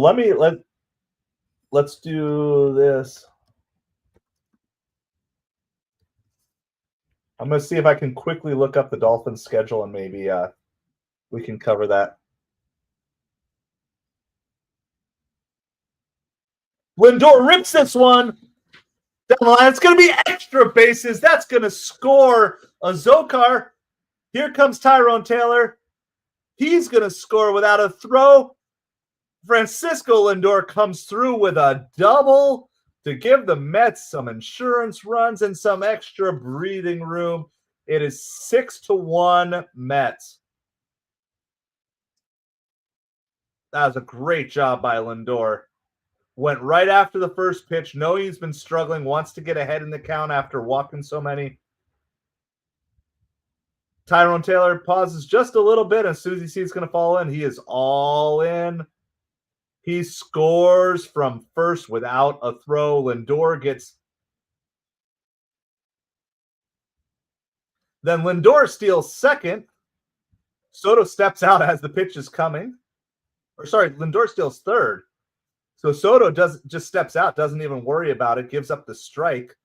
Speaker 1: let's do this. I'm going to see if I can quickly look up the Dolphins schedule and maybe we can cover that. Lindor rips this one down the line. It's going to be extra bases. That's going to score a Zokar. Here comes Tyrone Taylor. He's going to score without a throw. Francisco Lindor comes through with a double to give the Mets some insurance runs and some extra breathing room. It is 6-1 Mets. That was a great job by Lindor. Went right after the first pitch. Knowing he's been struggling, wants to get ahead in the count after walking so many. Tyrone Taylor pauses just a little bit. As soon as he sees it's going to fall in, he is all in. He scores from first without a throw. Lindor gets. Then Lindor steals second. Soto steps out as the pitch is coming. Lindor steals third. So Soto just steps out, doesn't even worry about it, gives up the strike.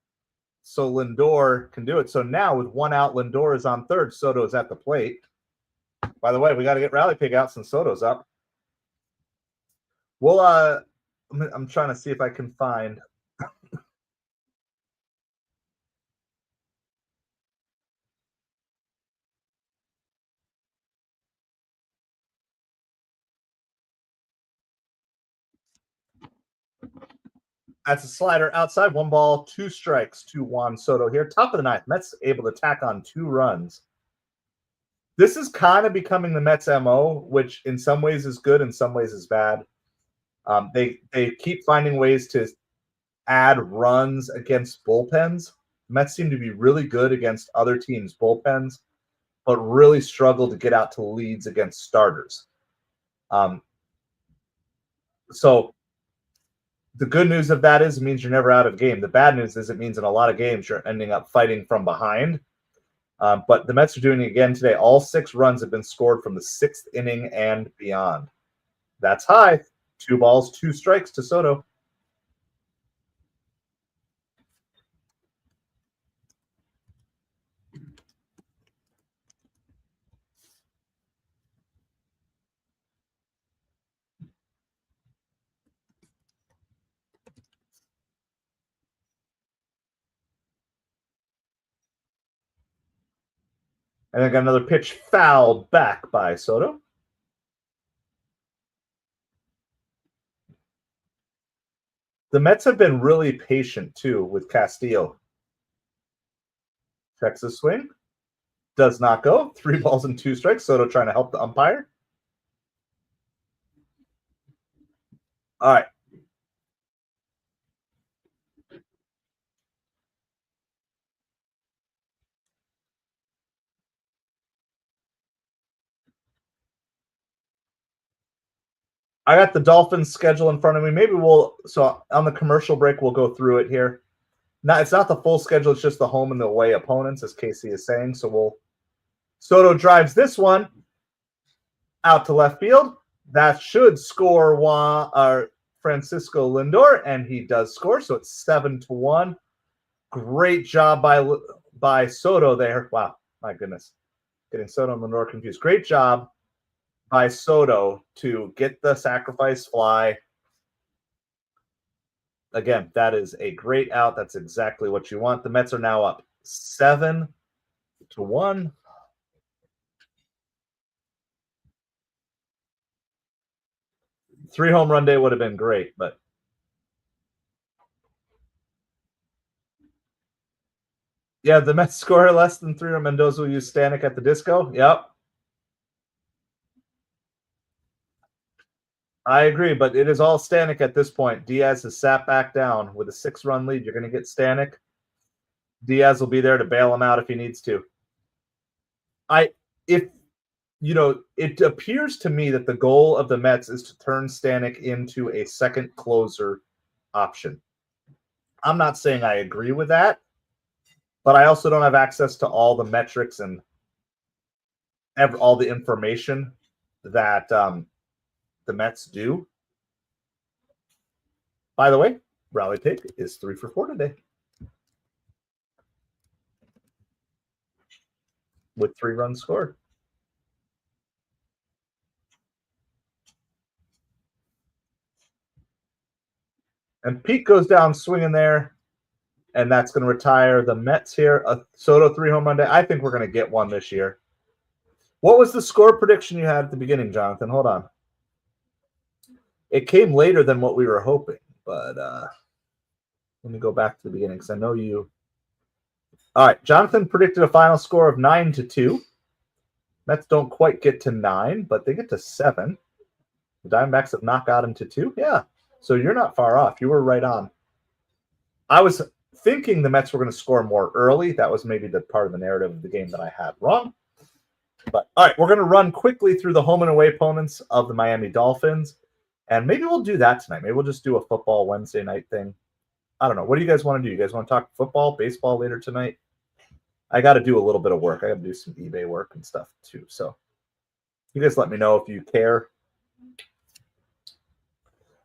Speaker 1: So Lindor can do it. So now with 1 out, Lindor is on third. Soto is at the plate. By the way, we got to get Rally Pig out since Soto's up. Well, I'm trying to see if I can find That's a slider outside. 1 ball, 2 strikes to Juan Soto here. Top of the ninth. Mets able to tack on 2 runs. This is kind of becoming the Mets' MO, which in some ways is good, in some ways is bad. They keep finding ways to add runs against bullpens. Mets seem to be really good against other teams' bullpens, but really struggle to get out to leads against starters. So the good news of that is it means you're never out of game. The bad news is it means in a lot of games you're ending up fighting from behind. But the Mets are doing it again today. All 6 runs have been scored from the 6th inning and beyond. That's high. 2 balls, 2 strikes to Soto. And I got another pitch fouled back by Soto. The Mets have been really patient, too, with Castillo. Checks the swing. Does not go. 3 balls and 2 strikes. Soto trying to help the umpire. All right. I got the Dolphins schedule in front of me. Maybe so on the commercial break, we'll go through it here. It's not the full schedule. It's just the home and the away opponents, as Casey is saying. So Soto drives this one out to left field. That should score Francisco Lindor, and he does score. So it's 7-1. Great job by Soto there. Wow, my goodness. Getting Soto and Lindor confused. Great job by Soto to get the sacrifice fly. Again, that is a great out. That's exactly what you want. The Mets are now up 7-1. 3 home run day would have been great, but yeah, the Mets score less than 3, or Mendoza will use Stanek at the disco. Yep. I agree, but it is all Stanek at this point. Diaz has sat back down with a 6-run lead. You're going to get Stanek. Diaz will be there to bail him out if he needs to. It appears to me that the goal of the Mets is to turn Stanek into a second closer option. I'm not saying I agree with that, but I also don't have access to all the metrics and all the information that the Mets do. By the way, Rally Pick is 3 for 4 today with 3 runs scored. And Pete goes down swinging there, and that's going to retire the Mets here. Soto 3 home run day. I think we're going to get one this year. What was the score prediction you had at the beginning, Jonathan? Hold on. It came later than what we were hoping, but let me go back to the beginning because I know you. All right, Jonathan predicted a final score of 9-2. Mets don't quite get to 9, but they get to 7. The Diamondbacks have not gotten to 2. Yeah, so you're not far off. You were right on. I was thinking the Mets were going to score more early. That was maybe the part of the narrative of the game that I had wrong. But all right, we're going to run quickly through the home and away opponents of the Miami Dolphins. And maybe we'll do that tonight. Maybe we'll just do a football Wednesday night thing. I don't know. What do you guys want to do? You guys want to talk football, baseball later tonight? I got to do a little bit of work. I got to do some eBay work and stuff too. So you guys let me know if you care.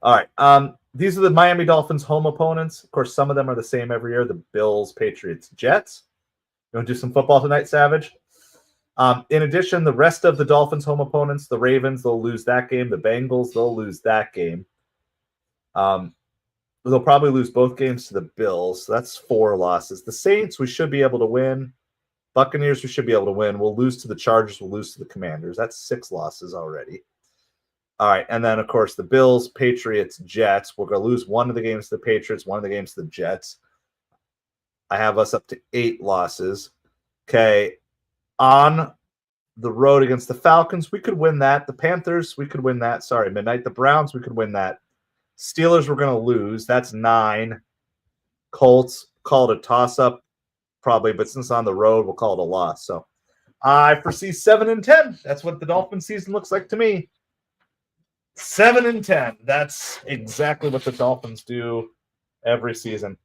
Speaker 1: All right. These are the Miami Dolphins home opponents. Of course, some of them are the same every year. The Bills, Patriots, Jets. You want to do some football tonight, Savage? In addition, the rest of the Dolphins home opponents, the Ravens, they'll lose that game. The Bengals, they'll lose that game. They'll probably lose both games to the Bills. So that's 4 losses. The Saints, we should be able to win. Buccaneers, we should be able to win. We'll lose to the Chargers. We'll lose to the Commanders. That's 6 losses already. All right, and then, of course, the Bills, Patriots, Jets. We're going to lose one of the games to the Patriots, one of the games to the Jets. I have us up to 8 losses. Okay, on the road against the Falcons, we could win that. The Panthers, we could win that. Sorry, midnight. The Browns, we could win that. Steelers, we're going to lose. That's 9. Colts, call it a toss-up, probably, but since on the road, we'll call it a loss. So I foresee 7-10. That's what the Dolphin season looks like to me. 7-10. That's exactly what the Dolphins do every season.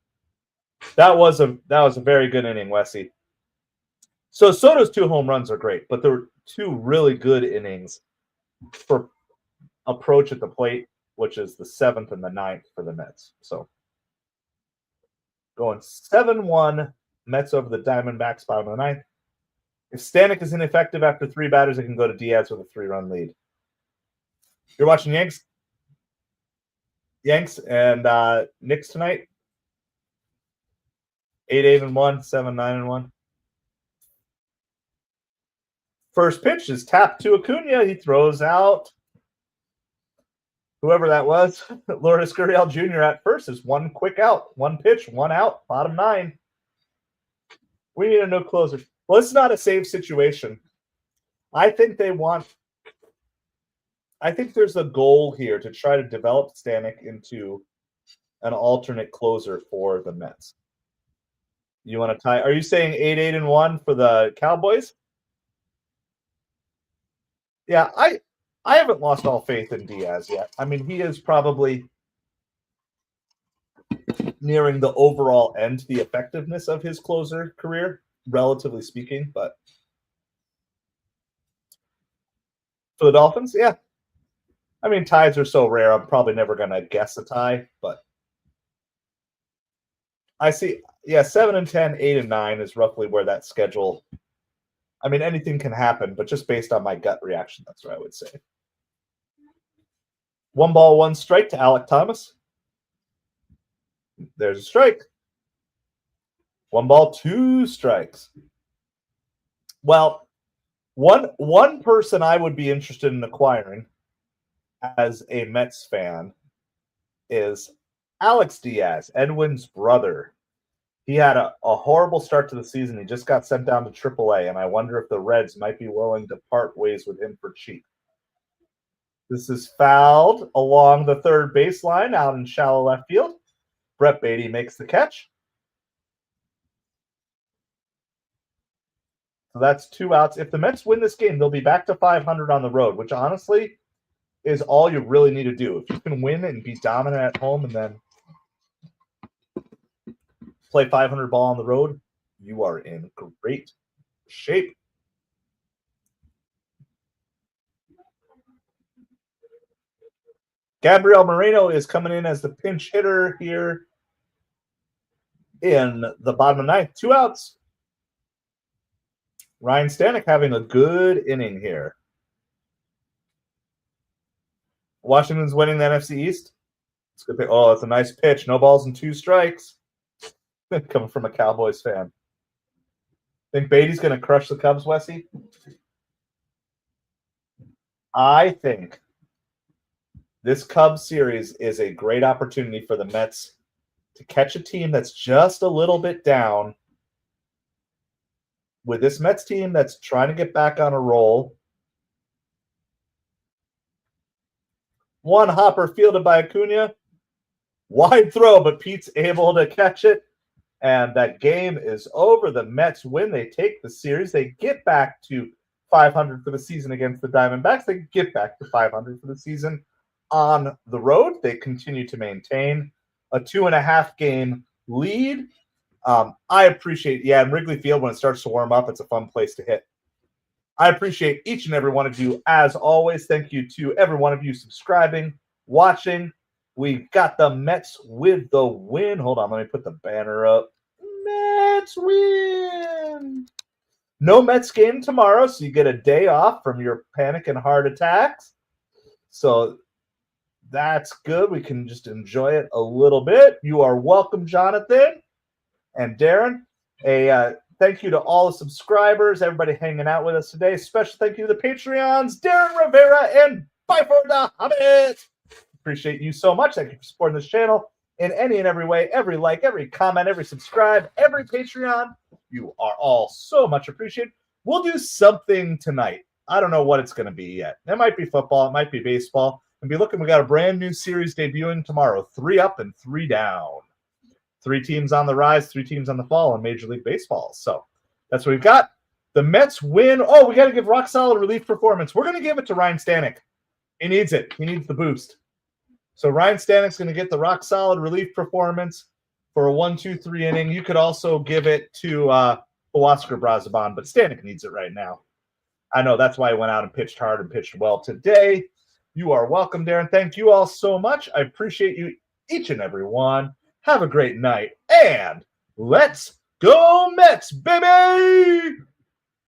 Speaker 1: That was a very good inning, Wessie. So Soto's 2 home runs are great, but there were 2 really good innings for approach at the plate, which is the 7th and the 9th for the Mets. So going 7-1, Mets over the Diamondbacks, bottom of the 9th. If Stanek is ineffective after 3 batters, it can go to Diaz with a 3-run lead. You're watching Yanks and Knicks tonight. 8-1, 7-9-1. First pitch is tapped to Acuna. He throws out whoever that was. Lourdes Gurriel Jr. at first is 1 quick out. 1 pitch, 1 out, bottom 9. We need a no closer. Well, it's not a save situation. I think there's a goal here to try to develop Stanek into an alternate closer for the Mets. You want to tie? Are you saying 8-1 for the Cowboys? Yeah, I haven't lost all faith in Diaz yet. I mean, he is probably nearing the overall end to the effectiveness of his closer career, relatively speaking. But for the Dolphins, yeah. I mean, ties are so rare, I'm probably never going to guess a tie. But I see, 7-10, 8-9 is roughly where that schedule. I mean, anything can happen, but just based on my gut reaction, that's what I would say. 1 ball, 1 strike to Alec Thomas. There's a strike. 1 ball, 2 strikes. Well, one person I would be interested in acquiring as a Mets fan is Alex Diaz, Edwin's brother. He had a horrible start to the season. He just got sent down to AAA, and I wonder if the Reds might be willing to part ways with him for cheap. This is fouled along the third baseline out in shallow left field. Brett Beatty makes the catch. So that's 2 outs. If the Mets win this game, they'll be back to 500 on the road, which honestly is all you really need to do. If you can win and be dominant at home and then play 500 ball on the road, you are in great shape. Gabriel Moreno is coming in as the pinch hitter here in the bottom of the 9th. 2 outs. Ryan Stanek having a good inning here. Washington's winning the NFC East. It's good. Oh, that's a nice pitch. No balls and 2 strikes. Coming from a Cowboys fan. Think Beatty's going to crush the Cubs, Wessie? I think this Cubs series is a great opportunity for the Mets to catch a team that's just a little bit down. With this Mets team that's trying to get back on a roll. 1 hopper fielded by Acuna. Wide throw, but Pete's able to catch it. And that game is over. The Mets win. They take the series. They get back to 500 for the season against the Diamondbacks. They get back to 500 for the season on the road. They continue to maintain a 2.5 game lead. I appreciate, in Wrigley Field, when it starts to warm up, it's a fun place to hit. I appreciate each and every one of you. As always, thank you to every one of you subscribing, watching. We got the Mets with the win. Hold on, let me put the banner up. Mets win. No Mets game tomorrow, so you get a day off from your panic and heart attacks. So that's good. We can just enjoy it a little bit. You are welcome, Jonathan and Darren. Thank you to all the subscribers, everybody hanging out with us today. Special thank you to the Patreons, Darren Rivera and Pfeiffer the Hobbit. Appreciate you so much. Thank you for supporting this channel in any and every way. Every like, every comment, every subscribe, every Patreon. You are all so much appreciated. We'll do something tonight. I don't know what it's going to be yet. It might be football. It might be baseball. And be looking, we got a brand new series debuting tomorrow. 3 up and 3 down. 3 teams on the rise, 3 teams on the fall in Major League Baseball. So that's what we've got. The Mets win. Oh, we got to give rock solid relief performance. We're going to give it to Ryan Stanek. He needs it. He needs the boost. So Ryan Stanek's going to get the rock solid relief performance for a 1-2-3 inning. You could also give it to Oscar Brazaban, but Stanek needs it right now. I know that's why he went out and pitched hard and pitched well today. You are welcome, Darren. Thank you all so much. I appreciate you, each and every one. Have a great night, and let's go Mets, baby!